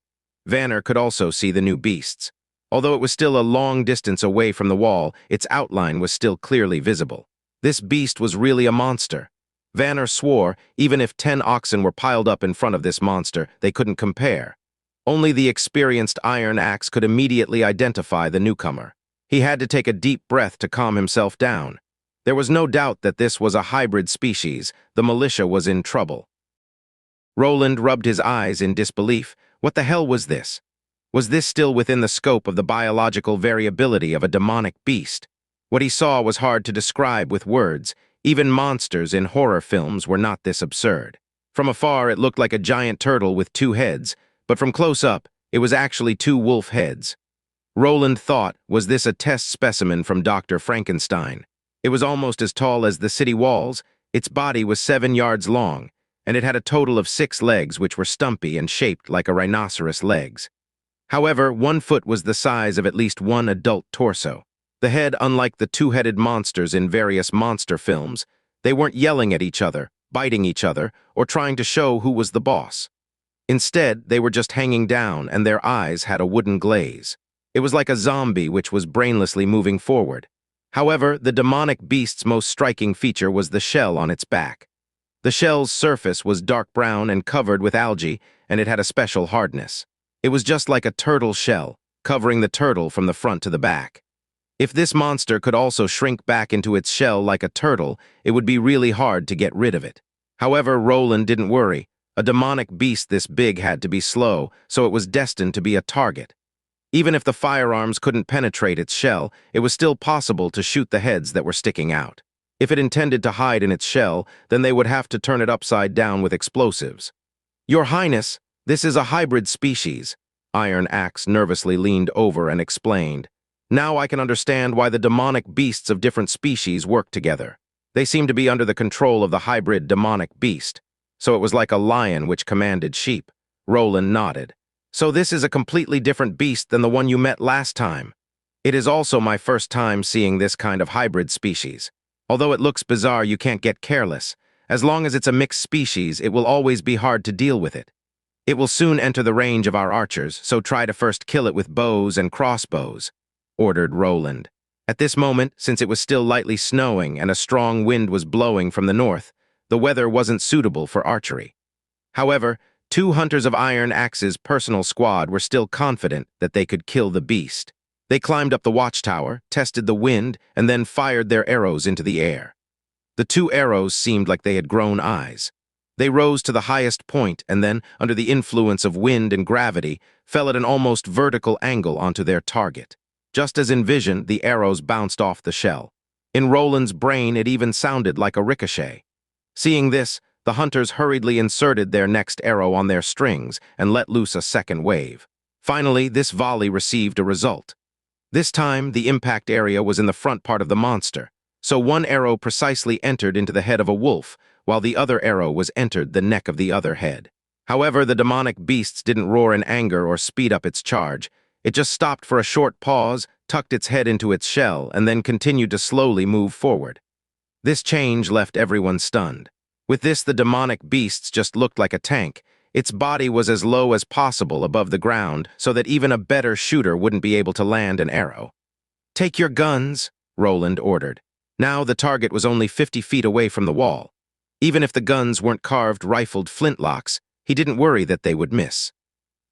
Vanner could also see the new beasts. Although it was still a long distance away from the wall, its outline was still clearly visible. This beast was really a monster. Vanner swore, even if 10 oxen were piled up in front of this monster, they couldn't compare. Only the experienced Iron Axe could immediately identify the newcomer. He had to take a deep breath to calm himself down. There was no doubt that this was a hybrid species. The militia was in trouble. Roland rubbed his eyes in disbelief. What the hell was this? Was this still within the scope of the biological variability of a demonic beast? What he saw was hard to describe with words. Even monsters in horror films were not this absurd. From afar, it looked like a giant turtle with two heads, but from close up, it was actually two wolf heads. Roland thought, was this a test specimen from Dr. Frankenstein? It was almost as tall as the city walls, its body was 7 yards long, and it had a total of 6 legs which were stumpy and shaped like a rhinoceros' legs. However, 1 foot was the size of at least one adult torso. The head, unlike the two-headed monsters in various monster films, they weren't yelling at each other, biting each other, or trying to show who was the boss. Instead, they were just hanging down and their eyes had a wooden glaze. It was like a zombie which was brainlessly moving forward. However, the demonic beast's most striking feature was the shell on its back. The shell's surface was dark brown and covered with algae, and it had a special hardness. It was just like a turtle shell, covering the turtle from the front to the back. If this monster could also shrink back into its shell like a turtle, it would be really hard to get rid of it. However, Roland didn't worry. A demonic beast this big had to be slow, so it was destined to be a target. Even if the firearms couldn't penetrate its shell, it was still possible to shoot the heads that were sticking out. If it intended to hide in its shell, then they would have to turn it upside down with explosives. "Your Highness, this is a hybrid species." Iron Axe nervously leaned over and explained. "Now I can understand why the demonic beasts of different species work together. They seem to be under the control of the hybrid demonic beast. So it was like a lion which commanded sheep." Roland nodded. "So this is a completely different beast than the one you met last time." "It is also my first time seeing this kind of hybrid species. Although it looks bizarre, you can't get careless. As long as it's a mixed species, it will always be hard to deal with it. It will soon enter the range of our archers, so try to first kill it with bows and crossbows," ordered Roland. At this moment, since it was still lightly snowing and a strong wind was blowing from the north, the weather wasn't suitable for archery. However, 2 hunters of Iron Axe's personal squad were still confident that they could kill the beast. They climbed up the watchtower, tested the wind, and then fired their arrows into the air. The 2 arrows seemed like they had grown eyes. They rose to the highest point and then, under the influence of wind and gravity, fell at an almost vertical angle onto their target. Just as in vision, the arrows bounced off the shell. In Roland's brain, it even sounded like a ricochet. Seeing this, the hunters hurriedly inserted their next arrow on their strings and let loose a second wave. Finally, this volley received a result. This time, the impact area was in the front part of the monster, so one arrow precisely entered into the head of a wolf, while the other arrow was entered the neck of the other head. However, the demonic beasts didn't roar in anger or speed up its charge. It just stopped for a short pause, tucked its head into its shell, and then continued to slowly move forward. This change left everyone stunned. With this, the demonic beasts just looked like a tank. Its body was as low as possible above the ground so that even a better shooter wouldn't be able to land an arrow. "Take your guns," Roland ordered. Now the target was only 50 feet away from the wall. Even if the guns weren't carved rifled flintlocks, he didn't worry that they would miss.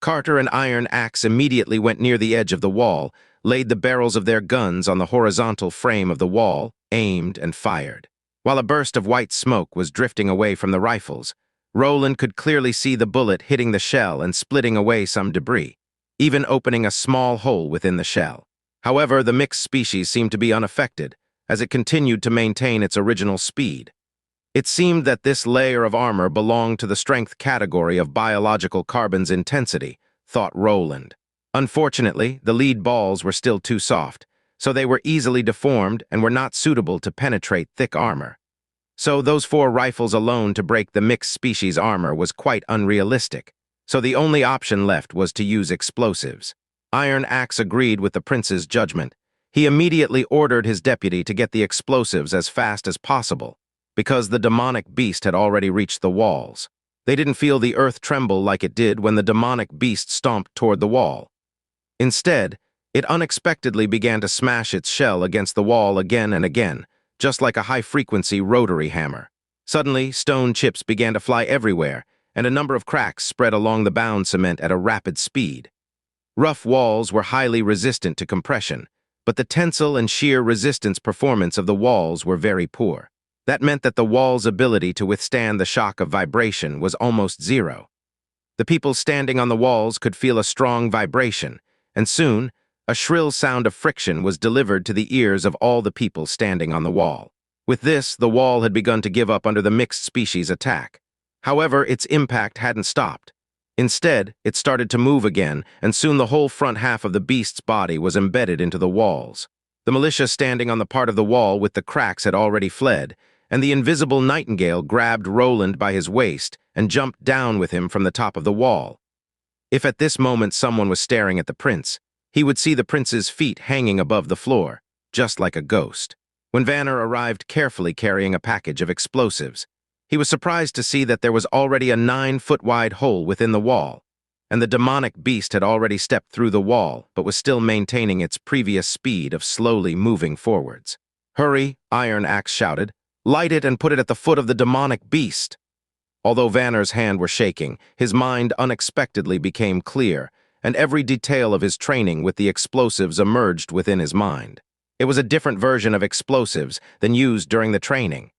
Carter and Iron Axe immediately went near the edge of the wall, laid the barrels of their guns on the horizontal frame of the wall, aimed, and fired. While a burst of white smoke was drifting away from the rifles, Roland could clearly see the bullet hitting the shell and splitting away some debris, even opening a small hole within the shell. However, the mixed species seemed to be unaffected, as it continued to maintain its original speed. It seemed that this layer of armor belonged to the strength category of biological carbon's intensity, thought Roland. Unfortunately, the lead balls were still too soft, so they were easily deformed and were not suitable to penetrate thick armor. So those 4 rifles alone to break the mixed species armor was quite unrealistic, so the only option left was to use explosives. Iron Axe agreed with the prince's judgment. He immediately ordered his deputy to get the explosives as fast as possible, because the demonic beast had already reached the walls. They didn't feel the earth tremble like it did when the demonic beast stomped toward the wall. Instead, it unexpectedly began to smash its shell against the wall again and again, just like a high-frequency rotary hammer. Suddenly, stone chips began to fly everywhere, and a number of cracks spread along the bound cement at a rapid speed. Rough walls were highly resistant to compression, but the tensile and shear resistance performance of the walls were very poor. That meant that the wall's ability to withstand the shock of vibration was almost zero. The people standing on the walls could feel a strong vibration, and soon, a shrill sound of friction was delivered to the ears of all the people standing on the wall. With this, the wall had begun to give up under the mixed species attack. However, its impact hadn't stopped. Instead, it started to move again, and soon the whole front half of the beast's body was embedded into the walls. The militia standing on the part of the wall with the cracks had already fled, and the invisible nightingale grabbed Roland by his waist and jumped down with him from the top of the wall. If at this moment someone was staring at the prince, he would see the prince's feet hanging above the floor, just like a ghost. When Vanner arrived carefully carrying a package of explosives, he was surprised to see that there was already a 9-foot-wide hole within the wall, and the demonic beast had already stepped through the wall but was still maintaining its previous speed of slowly moving forwards. "Hurry," Iron Axe shouted. "Light it and put it at the foot of the demonic beast." Although Vanner's hand were shaking, his mind unexpectedly became clear, and every detail of his training with the explosives emerged within his mind. It was a different version of explosives than used during the training.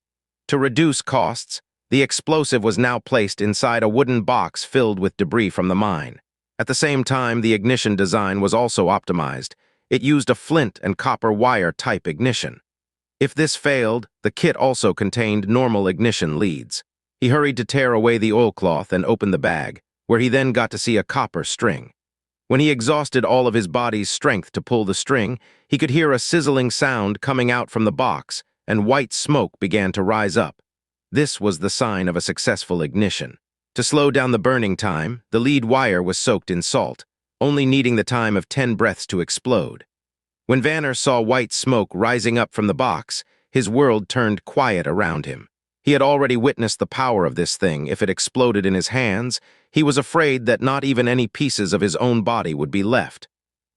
To reduce costs, the explosive was now placed inside a wooden box filled with debris from the mine. At the same time, the ignition design was also optimized. It used a flint and copper wire type ignition. If this failed, the kit also contained normal ignition leads. He hurried to tear away the oilcloth and open the bag, where he then got to see a copper string. When he exhausted all of his body's strength to pull the string, he could hear a sizzling sound coming out from the box, and white smoke began to rise up. This was the sign of a successful ignition. To slow down the burning time, the lead wire was soaked in salt, only needing the time of 10 breaths to explode. When Vanner saw white smoke rising up from the box, his world turned quiet around him. He had already witnessed the power of this thing. If it exploded in his hands, he was afraid that not even any pieces of his own body would be left.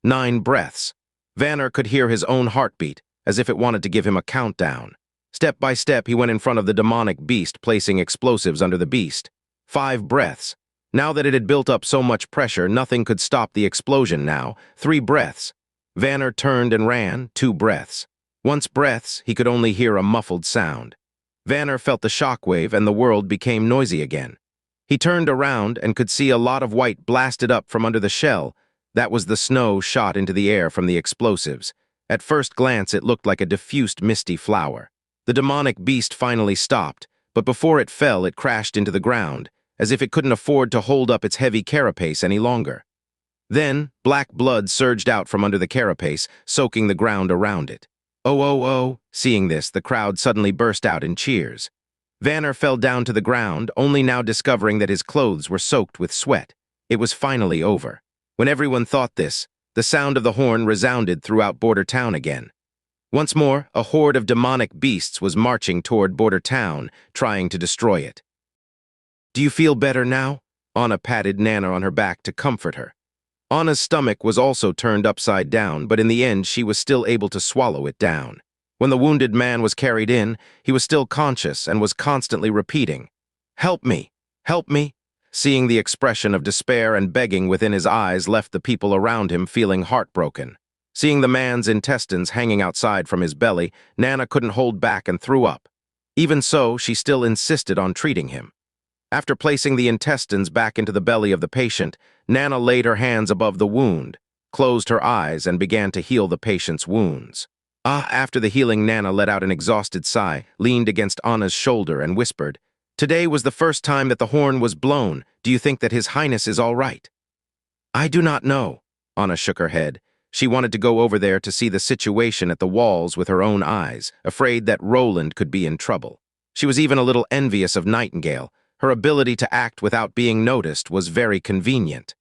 9 breaths. Vanner could hear his own heartbeat, as if it wanted to give him a countdown. Step by step, he went in front of the demonic beast, placing explosives under the beast. 5 breaths. Now that it had built up so much pressure, nothing could stop the explosion now. 3 breaths. Vanner turned and ran. 2 breaths. Once breaths, he could only hear a muffled sound. Vanner felt the shockwave and the world became noisy again. He turned around and could see a lot of white blasted up from under the shell. That was the snow shot into the air from the explosives. At first glance, it looked like a diffused misty flower. The demonic beast finally stopped, but before it fell, it crashed into the ground, as if it couldn't afford to hold up its heavy carapace any longer. Then, black blood surged out from under the carapace, soaking the ground around it. "Oh, oh, oh!" Seeing this, the crowd suddenly burst out in cheers. Vanner fell down to the ground, only now discovering that his clothes were soaked with sweat. It was finally over. When everyone thought this, the sound of the horn resounded throughout Border Town again. Once more, a horde of demonic beasts was marching toward Border Town, trying to destroy it. "Do you feel better now?" Anna patted Nana on her back to comfort her. Anna's stomach was also turned upside down, but in the end she was still able to swallow it down. When the wounded man was carried in, he was still conscious and was constantly repeating, "Help me! Help me!" Seeing the expression of despair and begging within his eyes left the people around him feeling heartbroken. Seeing the man's intestines hanging outside from his belly, Nana couldn't hold back and threw up. Even so, she still insisted on treating him. After placing the intestines back into the belly of the patient, Nana laid her hands above the wound, closed her eyes, and began to heal the patient's wounds. After the healing, Nana let out an exhausted sigh, leaned against Anna's shoulder, and whispered, "Today was the first time that the horn was blown. Do you think that His Highness is all right?" "I do not know." Anna shook her head. She wanted to go over there to see the situation at the walls with her own eyes, afraid that Roland could be in trouble. She was even a little envious of Nightingale. Her ability to act without being noticed was very convenient.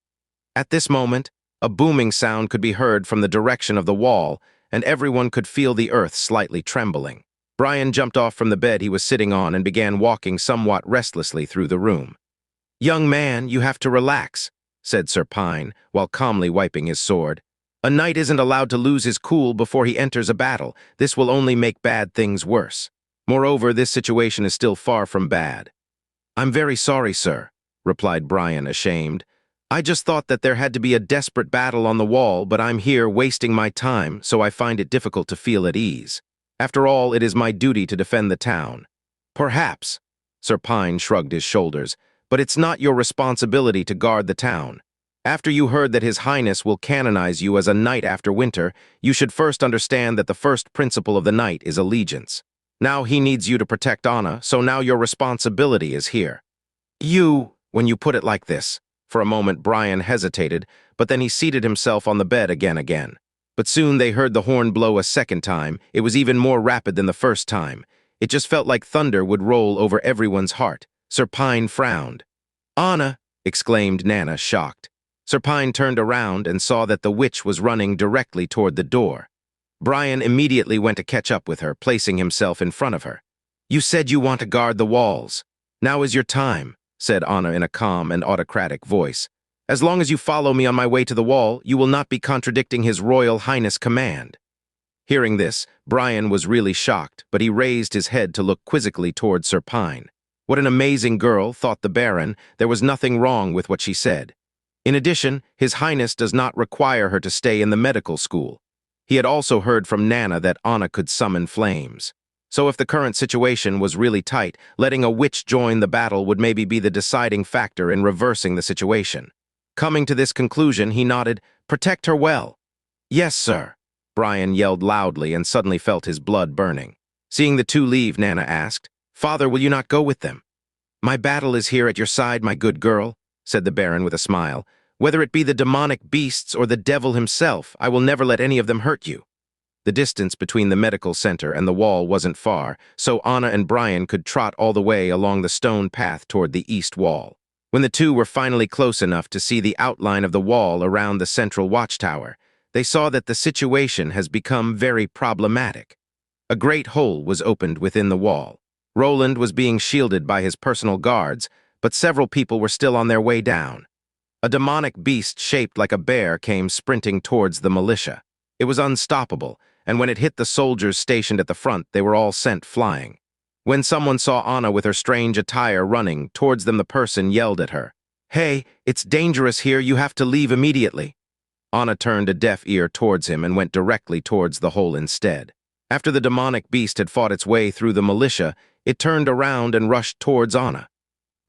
At this moment, a booming sound could be heard from the direction of the wall, and everyone could feel the earth slightly trembling. Brian jumped off from the bed he was sitting on and began walking somewhat restlessly through the room. "Young man, you have to relax," said Sir Pine, while calmly wiping his sword. "A knight isn't allowed to lose his cool before he enters a battle. This will only make bad things worse. Moreover, this situation is still far from bad." "I'm very sorry, sir," replied Brian, ashamed. "I just thought that there had to be a desperate battle on the wall, but I'm here wasting my time, so I find it difficult to feel at ease. After all, it is my duty to defend the town." "Perhaps," Sir Pine shrugged his shoulders, "but it's not your responsibility to guard the town. After you heard that His Highness will canonize you as a knight after winter, you should first understand that the first principle of the knight is allegiance. Now he needs you to protect Anna, so now your responsibility is here. When you put it like this. For a moment, Brian hesitated, but then he seated himself on the bed again. But soon they heard the horn blow a second time. It was even more rapid than the first time. It just felt like thunder would roll over everyone's heart. Sir Pine frowned. Anna, exclaimed Nana, shocked. Sir Pine turned around and saw that the witch was running directly toward the door. Brian immediately went to catch up with her, placing himself in front of her. You said you want to guard the walls. Now is your time, said Anna in a calm and autocratic voice. As long as you follow me on my way to the wall, you will not be contradicting His Royal Highness' command. Hearing this, Brian was really shocked, but he raised his head to look quizzically toward Sir Pine. What an amazing girl, thought the Baron. There was nothing wrong with what she said. In addition, His Highness does not require her to stay in the medical school. He had also heard from Nana that Anna could summon flames. So if the current situation was really tight, letting a witch join the battle would maybe be the deciding factor in reversing the situation. Coming to this conclusion, he nodded, "Protect her well." "Yes, sir," Brian yelled loudly and suddenly felt his blood burning. Seeing the two leave, Nana asked, "Father, will you not go with them?" "My battle is here at your side, my good girl," said the Baron with a smile. "Whether it be the demonic beasts or the devil himself, I will never let any of them hurt you." The distance between the medical center and the wall wasn't far, so Anna and Brian could trot all the way along the stone path toward the east wall. When the two were finally close enough to see the outline of the wall around the central watchtower, they saw that the situation has become very problematic. A great hole was opened within the wall. Roland was being shielded by his personal guards, but several people were still on their way down. A demonic beast shaped like a bear came sprinting towards the militia. It was unstoppable, and when it hit the soldiers stationed at the front, they were all sent flying. When someone saw Anna with her strange attire running towards them, the person yelled at her, "Hey, it's dangerous here, you have to leave immediately." Anna turned a deaf ear towards him and went directly towards the hole instead. After the demonic beast had fought its way through the militia, it turned around and rushed towards Anna.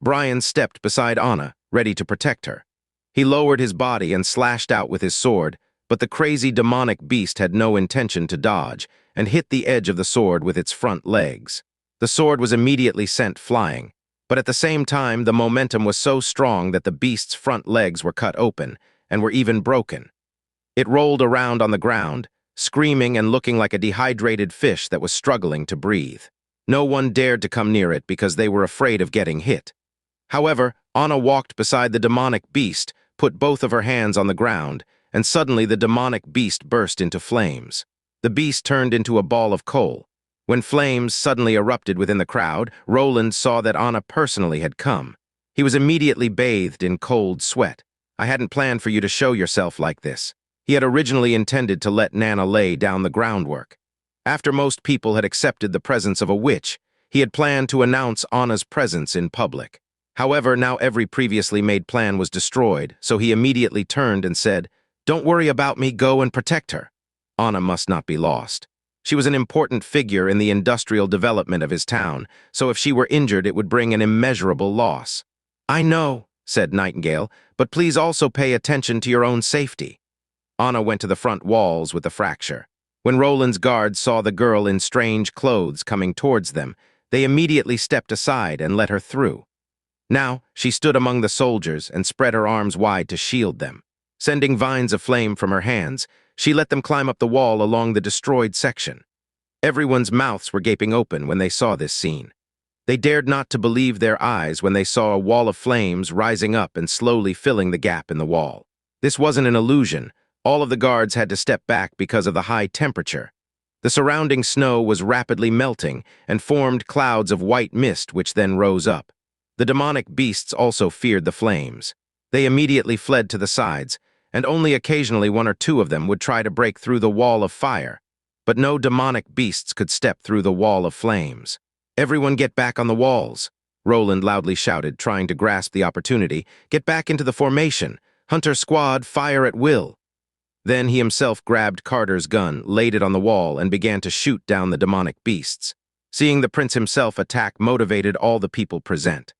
Brian stepped beside Anna, ready to protect her. He lowered his body and slashed out with his sword, but the crazy demonic beast had no intention to dodge and hit the edge of the sword with its front legs. The sword was immediately sent flying, but at the same time the momentum was so strong that the beast's front legs were cut open and were even broken. It rolled around on the ground, screaming and looking like a dehydrated fish that was struggling to breathe. No one dared to come near it because they were afraid of getting hit. However, Anna walked beside the demonic beast, put both of her hands on the ground, and suddenly the demonic beast burst into flames. The beast turned into a ball of coal. When flames suddenly erupted within the crowd, Roland saw that Anna personally had come. He was immediately bathed in cold sweat. "I hadn't planned for you to show yourself like this." He had originally intended to let Nana lay down the groundwork. After most people had accepted the presence of a witch, he had planned to announce Anna's presence in public. However, now every previously made plan was destroyed, so he immediately turned and said, "Don't worry about me, go and protect her." Anna must not be lost. She was an important figure in the industrial development of his town, so if she were injured it would bring an immeasurable loss. "I know," said Nightingale, "but please also pay attention to your own safety." Anna went to the front walls with the fracture. When Roland's guards saw the girl in strange clothes coming towards them, they immediately stepped aside and let her through. Now, she stood among the soldiers and spread her arms wide to shield them. Sending vines of flame from her hands, she let them climb up the wall along the destroyed section. Everyone's mouths were gaping open when they saw this scene. They dared not to believe their eyes when they saw a wall of flames rising up and slowly filling the gap in the wall. This wasn't an illusion. All of the guards had to step back because of the high temperature. The surrounding snow was rapidly melting and formed clouds of white mist which then rose up. The demonic beasts also feared the flames. They immediately fled to the sides, and only occasionally one or two of them would try to break through the wall of fire. But no demonic beasts could step through the wall of flames. "Everyone get back on the walls," Roland loudly shouted, trying to grasp the opportunity. "Get back into the formation. Hunter squad, fire at will." Then he himself grabbed Carter's gun, laid it on the wall, and began to shoot down the demonic beasts. Seeing the prince himself attack motivated all the people present.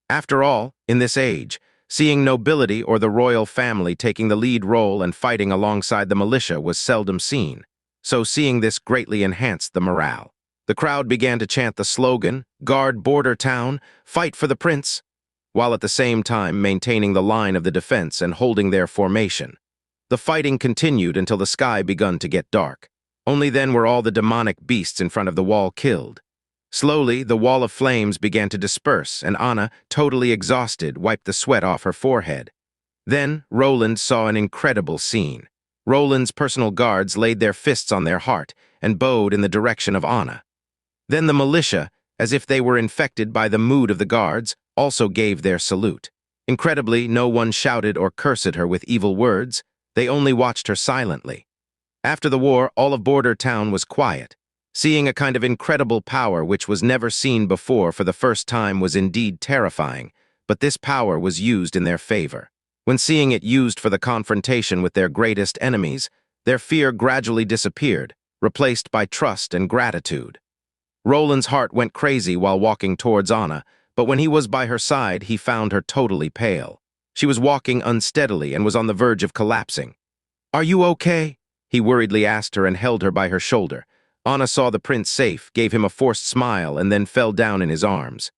After all, in this age, seeing nobility or the royal family taking the lead role and fighting alongside the militia was seldom seen, so seeing this greatly enhanced the morale. The crowd began to chant the slogan, "Guard border town, fight for the prince," while at the same time maintaining the line of the defense and holding their formation. The fighting continued until the sky begun to get dark. Only then were all the demonic beasts in front of the wall killed. Slowly, the wall of flames began to disperse, and Anna, totally exhausted, wiped the sweat off her forehead. Then, Roland saw an incredible scene. Roland's personal guards laid their fists on their heart and bowed in the direction of Anna. Then the militia, as if they were infected by the mood of the guards, also gave their salute. Incredibly, no one shouted or cursed her with evil words. They only watched her silently. After the war, all of Border Town was quiet. Seeing a kind of incredible power which was never seen before for the first time was indeed terrifying, but this power was used in their favor. When seeing it used for the confrontation with their greatest enemies, their fear gradually disappeared, replaced by trust and gratitude. Roland's heart went crazy while walking towards Anna, but when he was by her side, he found her totally pale. She was walking unsteadily and was on the verge of collapsing. "Are you okay?" He worriedly asked her and held her by her shoulder. Anna saw the prince safe, gave him a forced smile, and then fell down in his arms.